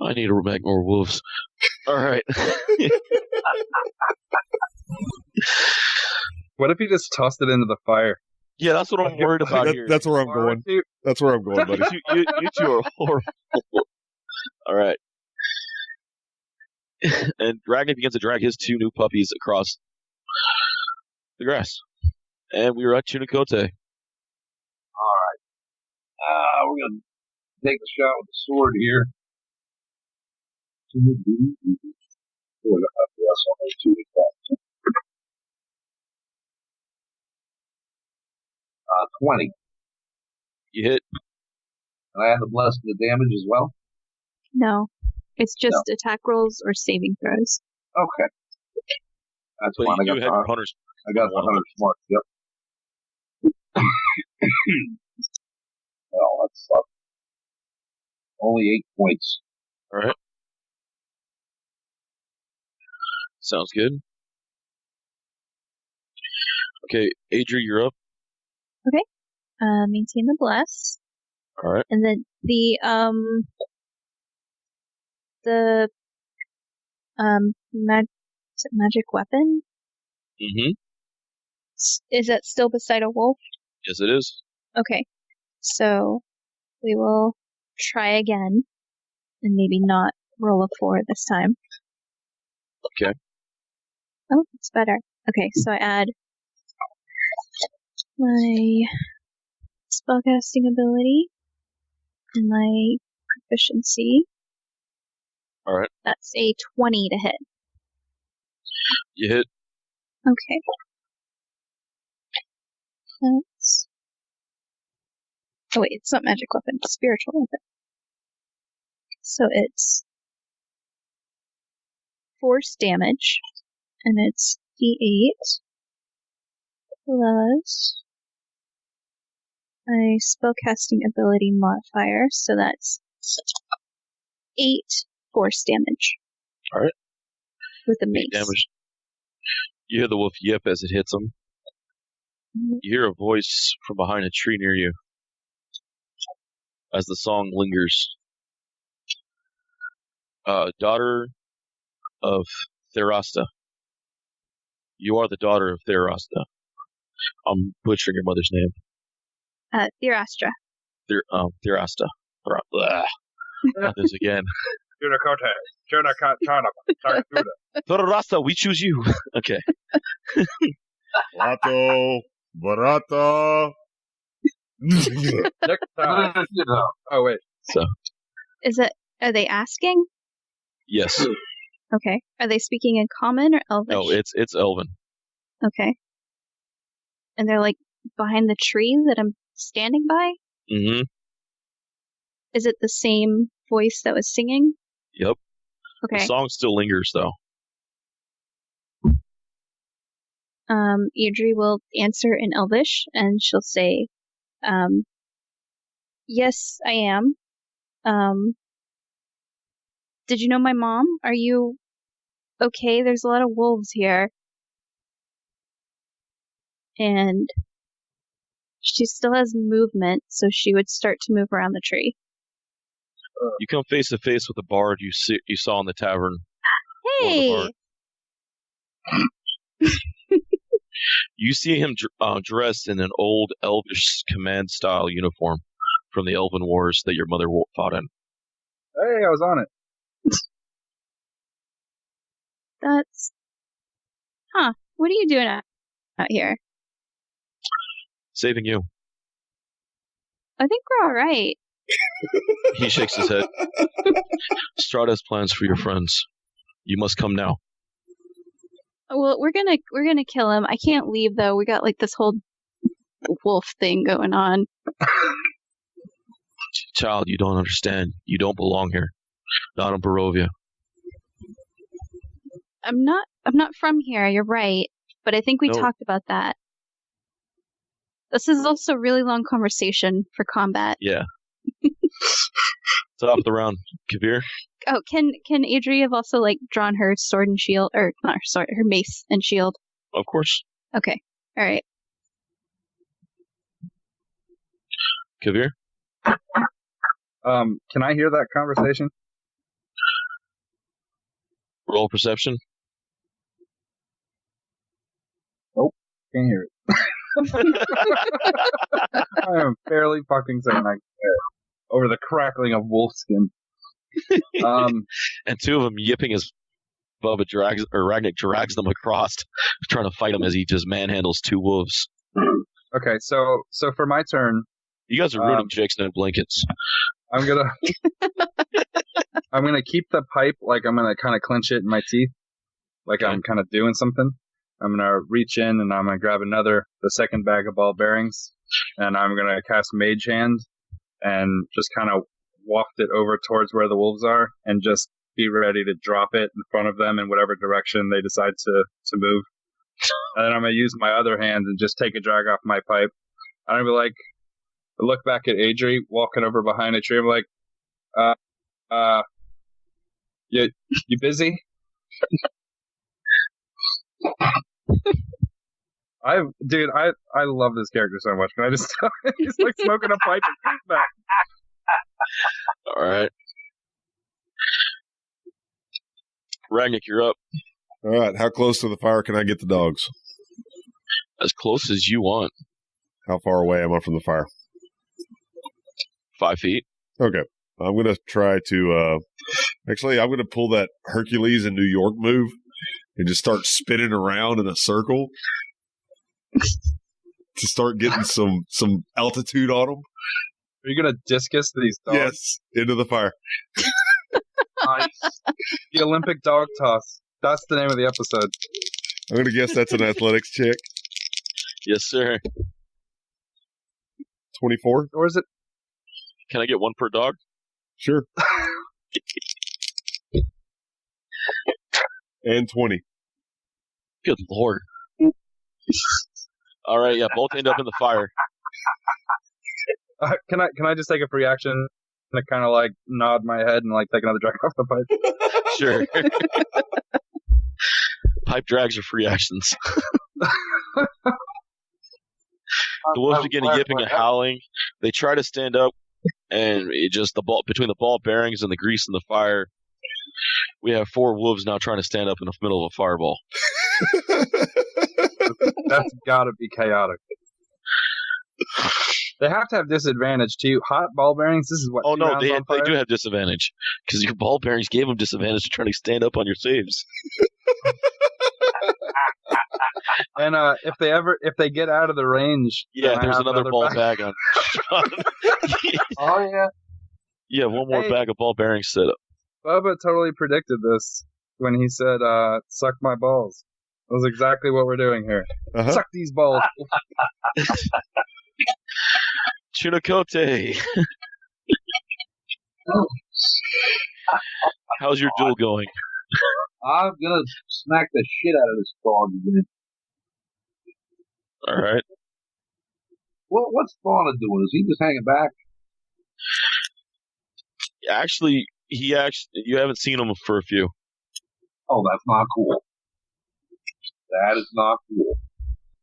Speaker 3: I need to make more wolves. All right.
Speaker 4: What if he just tossed it into the fire?
Speaker 3: Yeah, that's what I'm worried about here.
Speaker 8: That's where I'm going. That's where I'm going, buddy.
Speaker 3: You two are horrible. All right. And Ragnar begins to drag his 2 new puppies across the grass. And we are at Chunakote.
Speaker 5: We're going to take a shot with the sword here. Oh, I got bless on those 2 attacks. 20.
Speaker 3: You hit.
Speaker 5: And I have the bless for the damage as well?
Speaker 7: No. It's just attack rolls or saving throws.
Speaker 5: Okay. That's
Speaker 3: But
Speaker 5: fine.
Speaker 3: you do have your hunters.
Speaker 5: I got the 100 smart. Yep. Well, that's only 8 points.
Speaker 3: All right. Sounds good. Okay, Adri, you're up.
Speaker 9: Maintain the bless.
Speaker 3: All right.
Speaker 9: And then the magic weapon,
Speaker 3: Mm-hmm.
Speaker 9: is that still beside a wolf?
Speaker 3: Yes, it is.
Speaker 9: Okay. So we will try again and maybe not roll a 4 this time.
Speaker 3: Okay.
Speaker 9: Oh, it's better. Okay, so I add my spellcasting ability and my proficiency.
Speaker 3: All right.
Speaker 9: That's a 20 to hit.
Speaker 3: You hit.
Speaker 9: Okay. That's... Oh wait, it's not magic weapon, it's spiritual weapon. So it's force damage, and it's D8 plus my spellcasting ability modifier, so that's 8 force damage.
Speaker 3: All right.
Speaker 9: With the
Speaker 3: 8
Speaker 9: mace.
Speaker 3: damage. You hear the wolf yip as it hits him.
Speaker 9: Mhm.
Speaker 3: You hear a voice from behind a tree near you as the song lingers. Daughter of Therasta. You are the daughter of Therasta. I'm butchering your mother's name.
Speaker 9: Therastra.
Speaker 3: Therasta. Not this again. Therasta, we choose you. Okay.
Speaker 2: Lato, Barata.
Speaker 4: Next time. Oh, wait.
Speaker 3: So,
Speaker 9: Are they asking?
Speaker 3: yes.
Speaker 9: Okay. Are they speaking in common or Elvish?
Speaker 3: No, it's Elven.
Speaker 9: Okay. And they're like behind the tree that I'm standing by?
Speaker 3: Mm-hmm.
Speaker 9: Is it the same voice that was singing?
Speaker 3: Yep.
Speaker 9: Okay.
Speaker 3: The song still lingers, though.
Speaker 9: Idri will answer in Elvish, and she'll say, yes, I am. Did you know my mom? Are you okay? There's a lot of wolves here. And she still has movement, so she would start to move around the tree.
Speaker 3: You come face to face with the bard you saw in the tavern.
Speaker 9: Hey!
Speaker 3: You see him dressed in an old elvish command-style uniform from the Elven Wars that your mother fought in.
Speaker 4: Hey, I was on it.
Speaker 9: That's... Huh. What are you doing out here?
Speaker 3: Saving you.
Speaker 9: I think we're alright.
Speaker 3: He shakes his head. Strahd has plans for your friends. You must come now.
Speaker 9: Well, we're gonna kill him. I can't leave though. We got like this whole wolf thing going on.
Speaker 3: Child, you don't understand. You don't belong here. Not in Barovia.
Speaker 9: I'm not from here, you're right. But I think we
Speaker 3: No.
Speaker 9: talked about that. This is also a really long conversation for combat.
Speaker 3: Yeah. Top of the round. Kavir?
Speaker 9: Oh, can Adri have also like drawn her sword and shield, or not her sword, her mace and shield?
Speaker 3: Of course.
Speaker 9: Okay, all right.
Speaker 3: Kavir?
Speaker 4: Can I hear that conversation?
Speaker 3: Roll perception.
Speaker 4: Can't hear it. I am fairly fucking certain I can hear it. Over the crackling of wolf skin.
Speaker 3: And two of them yipping as Ragnik drags them across, trying to fight him as he just manhandles two wolves.
Speaker 4: Okay, so for my turn,
Speaker 3: You guys are ruining Jake's no blankets.
Speaker 4: I'm gonna keep the pipe, like I'm gonna kind of clench it in my teeth, like
Speaker 3: Okay.
Speaker 4: I'm kind of doing something. I'm gonna reach in and I'm gonna grab the second bag of ball bearings, and I'm gonna cast Mage Hand and just kind of waft it over towards where the wolves are, and just be ready to drop it in front of them in whatever direction they decide to move. And then I'm gonna use my other hand and just take a drag off my pipe. I'm gonna be like, look back at Adri walking over behind a tree. I'm like, you busy? I love this character so much. Can I just tell you? He's like smoking a pipe and comes back.
Speaker 3: All right. Ragnick, you're up.
Speaker 8: All right. How close to the fire can I get the dogs?
Speaker 3: As close as you want.
Speaker 8: How far away am I from the fire?
Speaker 3: 5 feet.
Speaker 8: Okay. I'm going to try to, actually, I'm going to pull that Hercules in New York move and just start spinning around in a circle to start getting some altitude on them.
Speaker 4: Are you going to discus these dogs?
Speaker 8: Yes, into the fire.
Speaker 4: Nice. The Olympic dog toss. That's the name of the episode.
Speaker 8: I'm going to guess that's an athletics check.
Speaker 3: Yes, sir.
Speaker 8: 24?
Speaker 4: Or is it?
Speaker 3: Can I get one per dog?
Speaker 8: Sure. And 20.
Speaker 3: Good Lord. All right, yeah, both end up in the fire.
Speaker 4: Can I just take a free action and kind of like nod my head and like take another drag off the pipe?
Speaker 3: Sure. Pipe drags are free actions. The wolves begin yipping and howling. They try to stand up, and it just between the ball bearings and the grease in the fire, we have 4 wolves now trying to stand up in the middle of a fireball.
Speaker 4: That's gotta be chaotic. They have to have disadvantage too. Hot ball bearings. This is what.
Speaker 3: Oh
Speaker 4: 2
Speaker 3: no,
Speaker 4: rounds
Speaker 3: they
Speaker 4: on fire?
Speaker 3: do have disadvantage because your ball bearings gave them disadvantage to trying to stand up on your saves.
Speaker 4: And if they get out of the range,
Speaker 3: Yeah,
Speaker 4: then I
Speaker 3: there's
Speaker 4: have
Speaker 3: another ball bag on.
Speaker 5: Oh yeah.
Speaker 3: Yeah, one more
Speaker 4: Hey.
Speaker 3: bag of ball bearings set up.
Speaker 4: Bubba totally predicted this when he said, "Suck my balls." That was exactly what we're doing here.
Speaker 8: Uh-huh.
Speaker 4: Suck these balls.
Speaker 3: Chunakote. How's your duel going?
Speaker 5: I'm gonna smack the shit out of this dog again.
Speaker 3: All right.
Speaker 5: What's Fauna doing? Is he just hanging back?
Speaker 3: Actually, you haven't seen him for a few.
Speaker 5: Oh, that's not cool. That is not cool.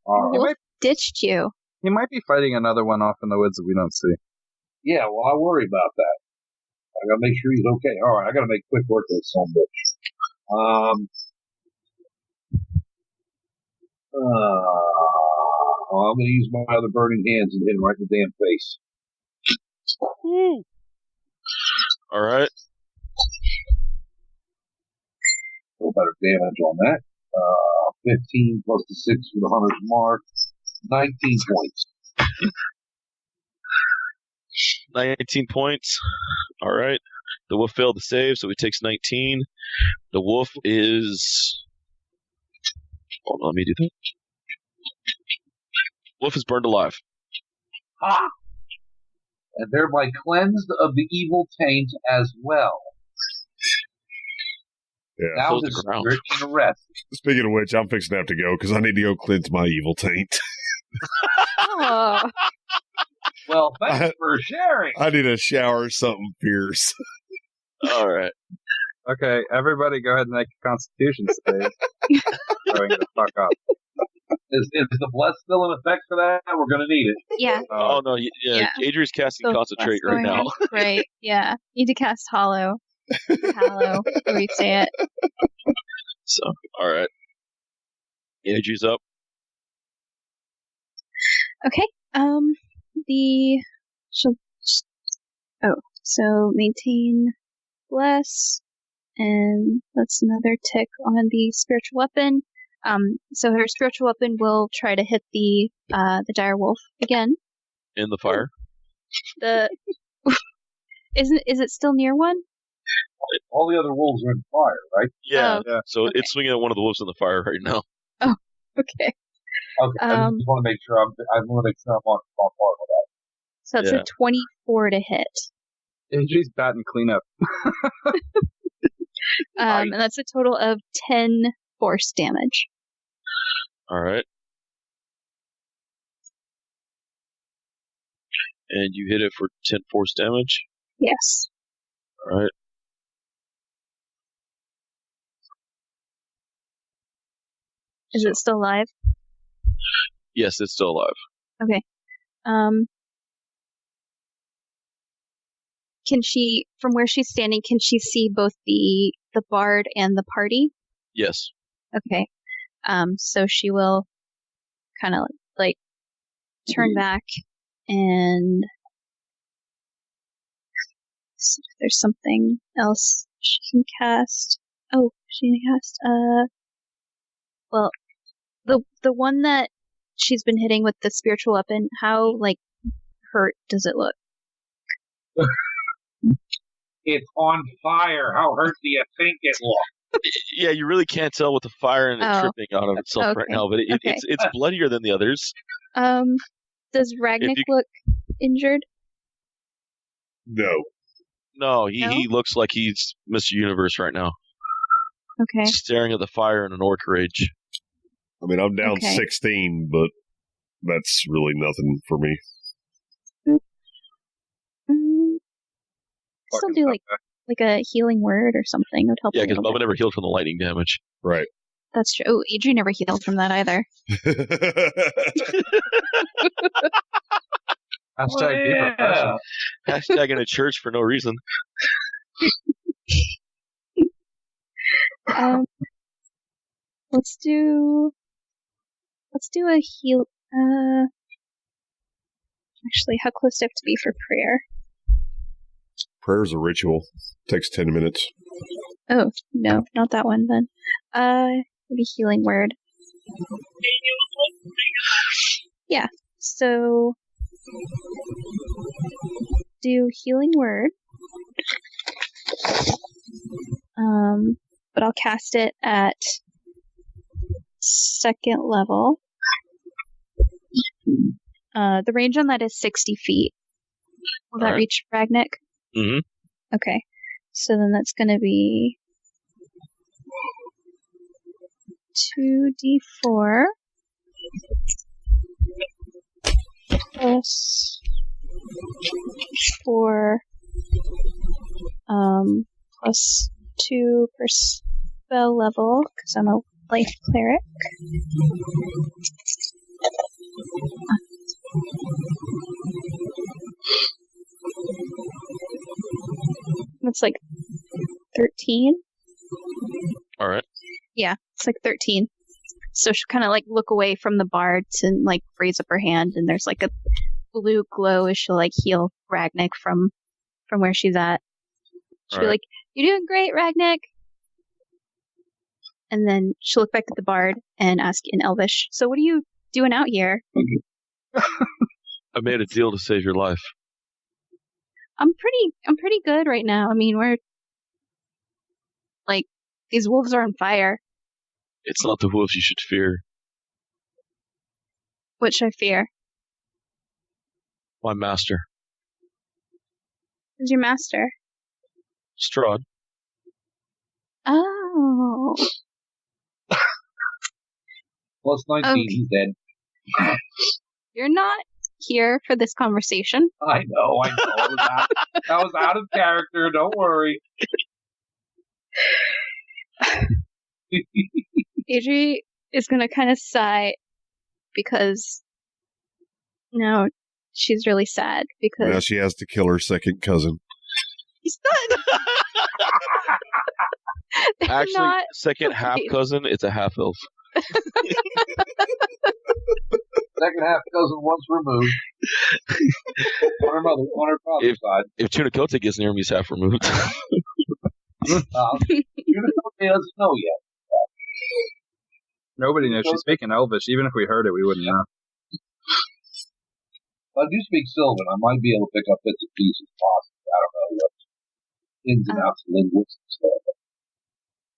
Speaker 5: All right.
Speaker 7: Wolf ditched you.
Speaker 4: He might be fighting another one off in the woods that we don't see.
Speaker 5: Yeah, well, I worry about that. I gotta make sure he's okay. All right, I gotta make quick work of this son of a bitch. I'm gonna use my other burning hands and hit him right in the damn face.
Speaker 3: All right.
Speaker 5: A little better damage on that. 15 plus the 6 for the hunter's mark. 19 points.
Speaker 3: 19 points. All right. The wolf failed to save, so he takes 19. The wolf is... Hold on, let me do that. Wolf is burned alive.
Speaker 5: Ah! And thereby cleansed of the evil taint as well.
Speaker 8: Yeah.
Speaker 5: Now
Speaker 3: Close
Speaker 5: his
Speaker 3: the ground.
Speaker 5: spirit can rest.
Speaker 8: Speaking of which, I'm fixing to have to go because I need to go cleanse my evil taint.
Speaker 7: Oh,
Speaker 5: Well, thanks for sharing.
Speaker 8: I need a shower, something fierce.
Speaker 3: All right.
Speaker 4: Okay, everybody go ahead and make a constitution save. Going the fuck up.
Speaker 5: Is the bless still in effect for that? We're going to need it.
Speaker 7: yeah.
Speaker 3: Oh, no. Yeah. Adrian's casting
Speaker 7: So
Speaker 3: Concentrate
Speaker 7: that's
Speaker 3: right
Speaker 7: going
Speaker 3: now.
Speaker 7: on. Right, yeah. Need to cast Hollow. Hallow, however you say it.
Speaker 3: So, all right. Adrian's up.
Speaker 7: Okay, so maintain bless, and that's another tick on the spiritual weapon. So her spiritual weapon will try to hit the dire wolf again.
Speaker 3: In the fire.
Speaker 7: Is it still near one?
Speaker 5: All the other wolves are in fire, right?
Speaker 3: Yeah.
Speaker 4: Yeah.
Speaker 3: So
Speaker 7: Okay.
Speaker 3: it's swinging at one of the wolves in the fire right now.
Speaker 7: Okay.
Speaker 5: Okay, I just want to make sure I'm on part of that.
Speaker 7: So it's
Speaker 3: Yeah.
Speaker 7: a 24 to hit.
Speaker 4: Adri's batting cleanup.
Speaker 7: And that's a total of 10 force damage.
Speaker 3: All right. And you hit it for 10 force damage.
Speaker 7: Yes.
Speaker 3: All right.
Speaker 9: Is it still alive?
Speaker 3: Yes, it's still alive.
Speaker 9: Okay. Can she, from where she's standing, can she see both the bard and the party?
Speaker 3: Yes.
Speaker 9: Okay. So she will kind of like turn back and see if there's something else she can cast. Oh, she can cast, well, the one that she's been hitting with the spiritual weapon, how, like, hurt does it look?
Speaker 5: It's on fire. How hurt do you think it looks?
Speaker 3: Yeah, you really can't tell with the fire and it tripping out of itself right now, but it's bloodier than the others.
Speaker 9: Does Ragnick look injured?
Speaker 2: No,
Speaker 3: he looks like he's Mr. Universe right now.
Speaker 9: Okay.
Speaker 3: Staring at the fire in an orc rage.
Speaker 8: I mean, I'm down 16, but that's really nothing for me.
Speaker 9: Still do like a healing word or something would help.
Speaker 3: Yeah, because Bubba never healed from the lightning damage.
Speaker 8: Right.
Speaker 9: That's true. Oh, Adrian never healed from that either.
Speaker 4: Hashtag be professional.
Speaker 3: Hashtag in a church for no reason.
Speaker 9: Let's do a heal. Actually, how close do I have to be for prayer?
Speaker 8: Prayer's a ritual. Takes 10 minutes.
Speaker 9: Oh, no, not that one then. Maybe healing word. Yeah, so do healing word. But I'll cast it at 2nd level. The range on that is 60 feet. Will that reach Ragnick?
Speaker 3: Mm-hmm.
Speaker 9: Okay. So then that's going to be 2d4 plus 4 plus 2 per spell level because I'm a life cleric. That's like 13.
Speaker 3: All right.
Speaker 9: Yeah, it's like 13. So she'll kind of like look away from the bards and like raise up her hand, and there's like a blue glow as she'll like heal Ragnick from where she's at. She'll be like, "You're doing great, Ragnick." And then she'll look back at the bard and ask in Elvish, "So what are you doing out here?"
Speaker 3: I made a deal to save your life.
Speaker 9: I'm pretty good right now. I mean, we're like, these wolves are on fire.
Speaker 3: It's not the wolves you should fear.
Speaker 9: What should I fear?
Speaker 3: My master.
Speaker 9: Who's your master?
Speaker 3: Strahd.
Speaker 9: Oh.
Speaker 5: Plus 19, he's dead.
Speaker 9: You're not here for this conversation.
Speaker 5: I know. That was out of character. Don't worry.
Speaker 9: Adri is going to kind of sigh because now she's really sad because
Speaker 8: now she has to kill her second cousin.
Speaker 9: He's not.
Speaker 3: Actually, second half cousin, it's a half elf.
Speaker 5: Second half cousin once removed. on her father's side.
Speaker 3: If Tunakote gets near me, he's half removed.
Speaker 5: Tunakote doesn't know yet.
Speaker 4: Nobody knows she's speaking Elvish. Even if we heard it, we wouldn't know.
Speaker 5: I do speak Sylvan. I might be able to pick up bits and pieces. Possibly. I don't know what ins and outs of linguistics and stuff.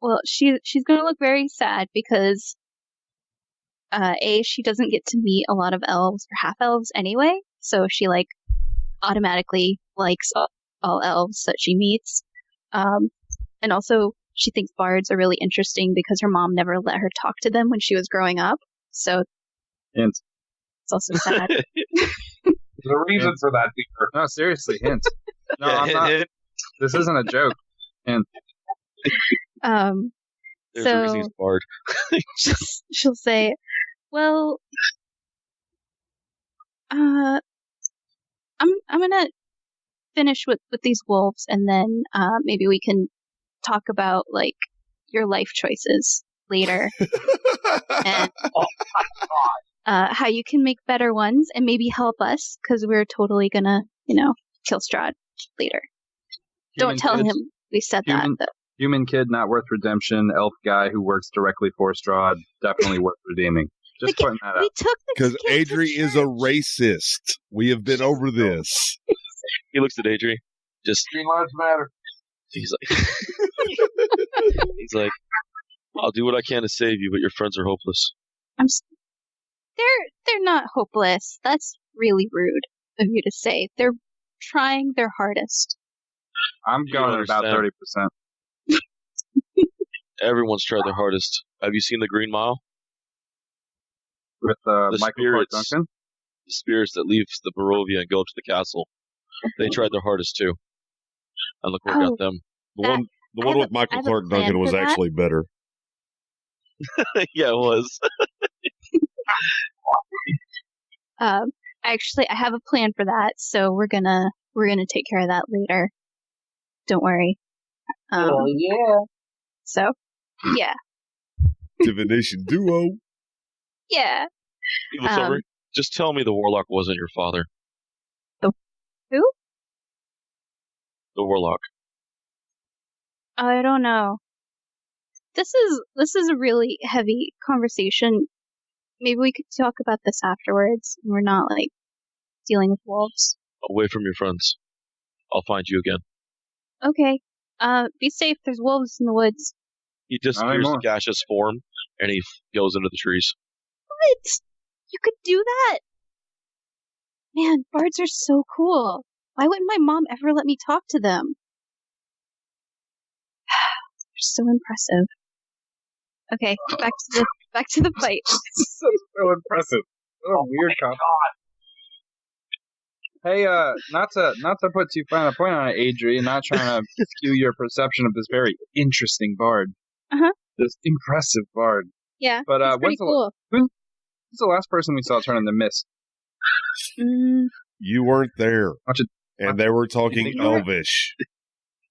Speaker 9: Well, she's going to look very sad because she doesn't get to meet a lot of elves or half elves anyway, so she like automatically likes all elves that she meets. And also she thinks bards are really interesting because her mom never let her talk to them when she was growing up. So
Speaker 4: hint.
Speaker 9: It's also sad.
Speaker 5: There's a reason for that, Peter.
Speaker 4: No, seriously, hint. No, I'm not. This isn't a joke. Hint.
Speaker 3: There's a reason he's barred.
Speaker 9: she'll say, "Well, I'm gonna finish with these wolves, and then maybe we can talk about like your life choices later, and how you can make better ones, and maybe help us because we're totally gonna, kill Strahd later. Don't tell him we said that. Though.
Speaker 4: Human kid, not worth redemption. Elf guy who works directly for Strahd, definitely worth redeeming. Just putting that out.
Speaker 8: Because Adri is a racist. We have been over this.
Speaker 3: He looks at Adri.
Speaker 5: Green lives matter.
Speaker 3: He's like, I'll do what I can to save you, but your friends are hopeless.
Speaker 9: They're not hopeless. That's really rude of you to say. They're trying their hardest.
Speaker 4: I'm going about 30%.
Speaker 3: Everyone's tried their hardest. Have you seen The Green Mile?
Speaker 4: With Michael Clark Duncan?
Speaker 3: The spirits that leave the Barovia and go to the castle. They tried their hardest too. And look where it got them.
Speaker 8: The one with Michael Clark Duncan was actually better.
Speaker 3: Yeah, it was.
Speaker 9: Actually, I have a plan for that, so we're gonna take care of that later. Don't worry.
Speaker 5: Oh yeah.
Speaker 9: So, yeah.
Speaker 8: Divination duo.
Speaker 9: Yeah.
Speaker 3: He looks over. Just tell me the warlock wasn't your father.
Speaker 9: The who?
Speaker 3: The warlock.
Speaker 9: I don't know. This is a really heavy conversation. Maybe we could talk about this afterwards. We're not like dealing with wolves.
Speaker 3: Away from your friends. I'll find you again.
Speaker 9: Okay. Be safe. There's wolves in the woods.
Speaker 3: He disappears to gaseous form, and he goes into the trees.
Speaker 9: What? You could do that? Man, bards are so cool. Why wouldn't my mom ever let me talk to them? They're so impressive. Okay, back to the fight.
Speaker 4: so impressive. What a weird comment. Hey, not to put too fine a point on it, Adri, not trying to skew your perception of this very interesting bard. This impressive bard.
Speaker 9: Yeah,
Speaker 4: but
Speaker 9: pretty cool.
Speaker 4: Who's the last person we saw turn into mist?
Speaker 8: You weren't there, and they were talking Elvish.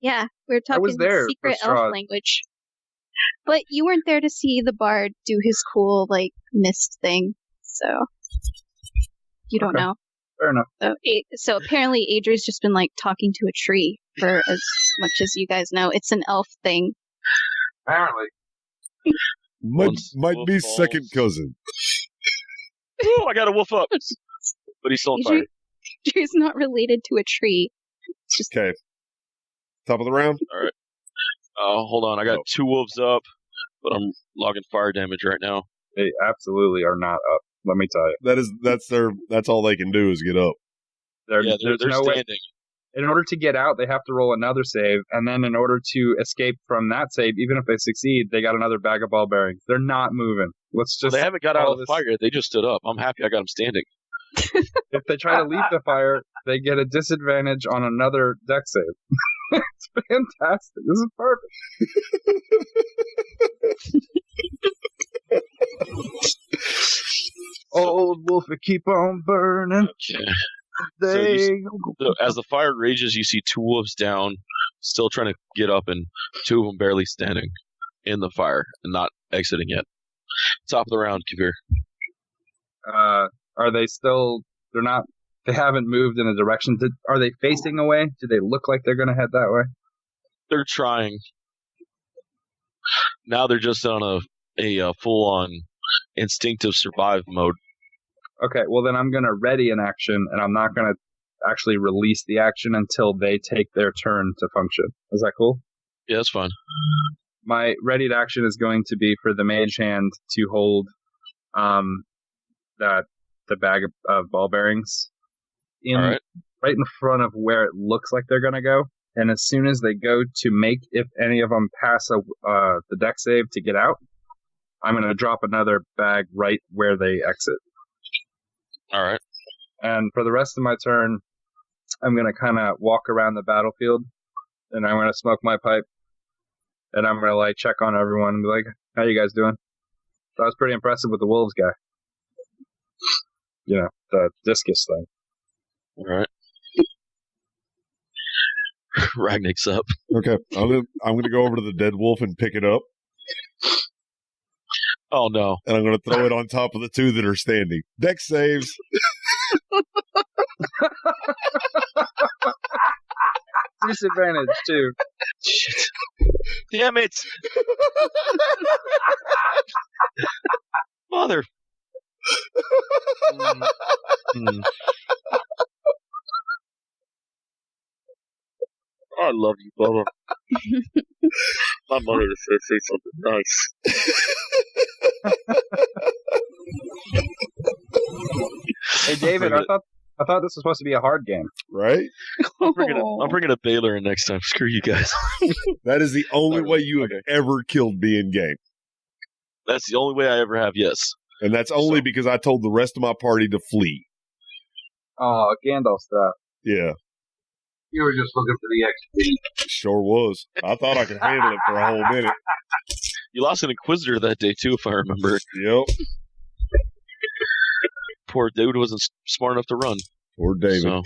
Speaker 9: Yeah, we were talking secret elf language. But you weren't there to see the bard do his cool, like, mist thing, so you don't know.
Speaker 4: Fair enough.
Speaker 9: So apparently Adri's just been, like, talking to a tree for as much as you guys know. It's an elf thing.
Speaker 5: Apparently.
Speaker 8: Might be second cousin.
Speaker 3: Oh, I got a wolf up. But he's still on fire.
Speaker 9: Adri's not related to a tree. It's just...
Speaker 8: Okay. Top of the round?
Speaker 3: All right. Hold on. I got 2 wolves up, but I'm logging fire damage right now.
Speaker 4: They absolutely are not up. Let me tell you.
Speaker 8: That's all they can do is get up.
Speaker 3: They're
Speaker 4: no
Speaker 3: standing.
Speaker 4: Way. In order to get out, they have to roll another save, and then in order to escape from that save, even if they succeed, they got another bag of ball bearings. They're not moving.
Speaker 3: They haven't got out of the fire. They just stood up. I'm happy I got them standing.
Speaker 4: If they try to leave the fire, they get a disadvantage on another dex save. It's fantastic. This is perfect. Old wolf, keep on burning.
Speaker 3: Okay. So as the fire rages, you see 2 wolves down, still trying to get up, and 2 of them barely standing in the fire and not exiting yet. Top of the round, Kavir.
Speaker 4: Are they still? They're not. They haven't moved in a direction. Are they facing away? Do they look like they're going to head that way?
Speaker 3: They're trying. Now they're just on a full-on instinctive survive mode.
Speaker 4: Okay, well then I'm going to ready an action, and I'm not going to actually release the action until they take their turn to function. Is that cool?
Speaker 3: Yeah, that's fine.
Speaker 4: My readied action is going to be for the mage hand to hold the bag of ball bearings right in front of where it looks like they're going to go. And as soon as they go to make, if any of them pass the deck save to get out, I'm going to drop another bag right where they exit.
Speaker 3: All right.
Speaker 4: And for the rest of my turn, I'm going to kind of walk around the battlefield, and I'm going to smoke my pipe, and I'm going to check on everyone and be like, How you guys doing? That was pretty impressive with the Wolves guy. You know, the discus thing.
Speaker 3: All right. Ragnick's up.
Speaker 8: Okay, I'm gonna go over to the dead wolf and pick it up,
Speaker 3: Oh no!
Speaker 8: and I'm gonna throw it on top of the two that are standing. Dex saves.
Speaker 4: Disadvantage too.
Speaker 3: Shit! Damn it! Mother. I love you, Bubba. My mother said say something nice.
Speaker 4: Hey David, I thought this was supposed to be a hard game.
Speaker 8: Right?
Speaker 3: I'm bringing a Baylor in next time. Screw you guys.
Speaker 8: That is the only way you have ever killed me in game.
Speaker 3: That's the only way I ever have, yes.
Speaker 8: And that's only because I told the rest of my party to flee.
Speaker 4: Oh, Gandalf stuff.
Speaker 8: Yeah.
Speaker 5: You were just looking for the XP.
Speaker 8: Sure was. I thought I could handle it for a whole minute.
Speaker 3: You lost an Inquisitor that day, too, if I remember.
Speaker 8: Yep.
Speaker 3: Poor dude wasn't smart enough to run.
Speaker 8: Poor David.
Speaker 3: So.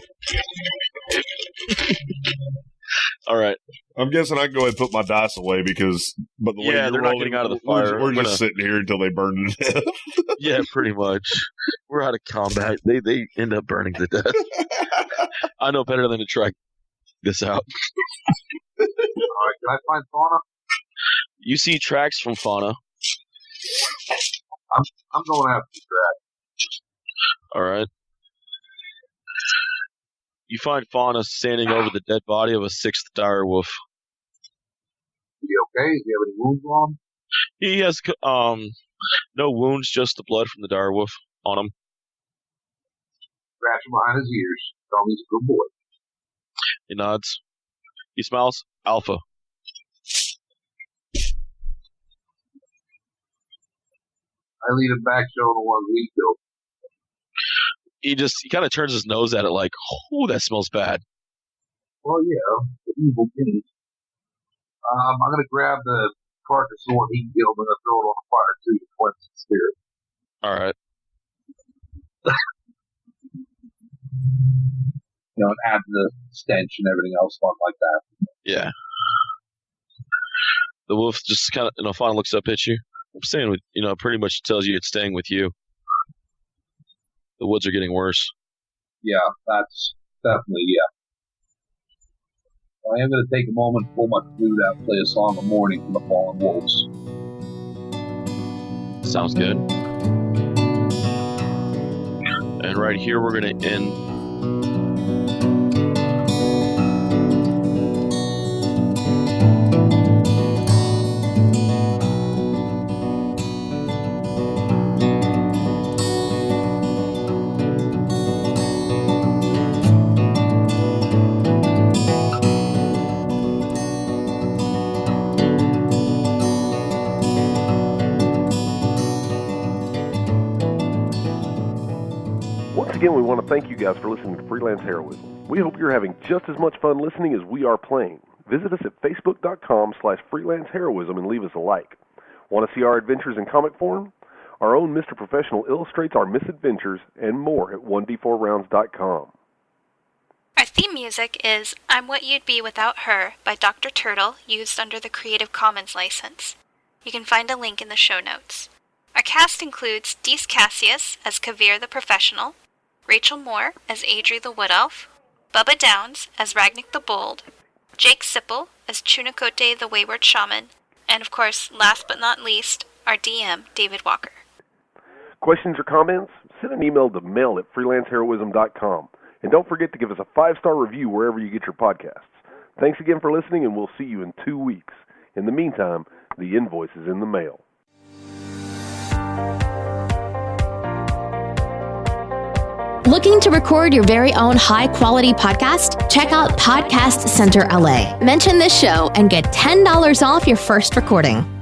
Speaker 3: All right.
Speaker 8: I'm guessing I can go ahead and put my dice away because... But the way
Speaker 3: they're
Speaker 8: you're
Speaker 3: not
Speaker 8: rolling,
Speaker 3: getting out of the fire.
Speaker 8: We're just sitting here until they burn to death.
Speaker 3: Yeah, pretty much. We're out of combat. They end up burning to death. I know better than to try this out.
Speaker 5: All right, can I find Fauna?
Speaker 3: You see tracks from Fauna.
Speaker 5: I'm going after the track.
Speaker 3: All right. You find Fauna standing over the dead body of a sixth direwolf.
Speaker 5: Is he okay? Does he have any wounds on him?
Speaker 3: He has no wounds, just the blood from the direwolf on him.
Speaker 5: Scratch him behind his ears. Tell him he's a good boy.
Speaker 3: He nods. He smiles. Alpha.
Speaker 5: I lead him back, showing the ones we killed.
Speaker 3: He kind of turns his nose at it like, oh, that smells bad.
Speaker 5: Well, yeah, the evil beast. I'm going to grab the carcass of the one he killed and I'm going to throw it on the fire, too, to cleanse the spirit.
Speaker 3: All right.
Speaker 5: You know, and add the stench and everything else fun like that.
Speaker 3: Yeah. The wolf just kind of, finally looks up at you. I'm staying with, pretty much tells you it's staying with you. The woods are getting worse.
Speaker 5: Yeah, that's definitely, yeah. I am going to take a moment, pull my flute out, and play a song of mourning for the fallen wolves.
Speaker 3: Sounds good. And right here, we're going to end.
Speaker 8: Again, we want to thank you guys for listening to Freelance Heroism. We hope you're having just as much fun listening as we are playing. Visit us at facebook.com/freelanceheroism and leave us a like. Want to see our adventures in comic form? Our own Mr. Professional illustrates our misadventures and more at 1d4rounds.com.
Speaker 9: Our theme music is I'm What You'd Be Without Her by Dr. Turtle, used under the Creative Commons license. You can find a link in the show notes. Our cast includes Dees Cassius as Kavir the Professional, Rachel Moore as Adri the Wood Elf, Bubba Downs as Ragnick the Bold, Jake Sipple as Chunakote the Wayward Shaman, and of course, last but not least, our DM, David Walker.
Speaker 8: Questions or comments? Send an email to mail@freelanceheroism.com. And don't forget to give us a 5-star review wherever you get your podcasts. Thanks again for listening, and we'll see you in 2 weeks. In the meantime, the invoice is in the mail.
Speaker 10: Looking to record your very own high-quality podcast? Check out Podcast Center LA. Mention this show and get $10 off your first recording.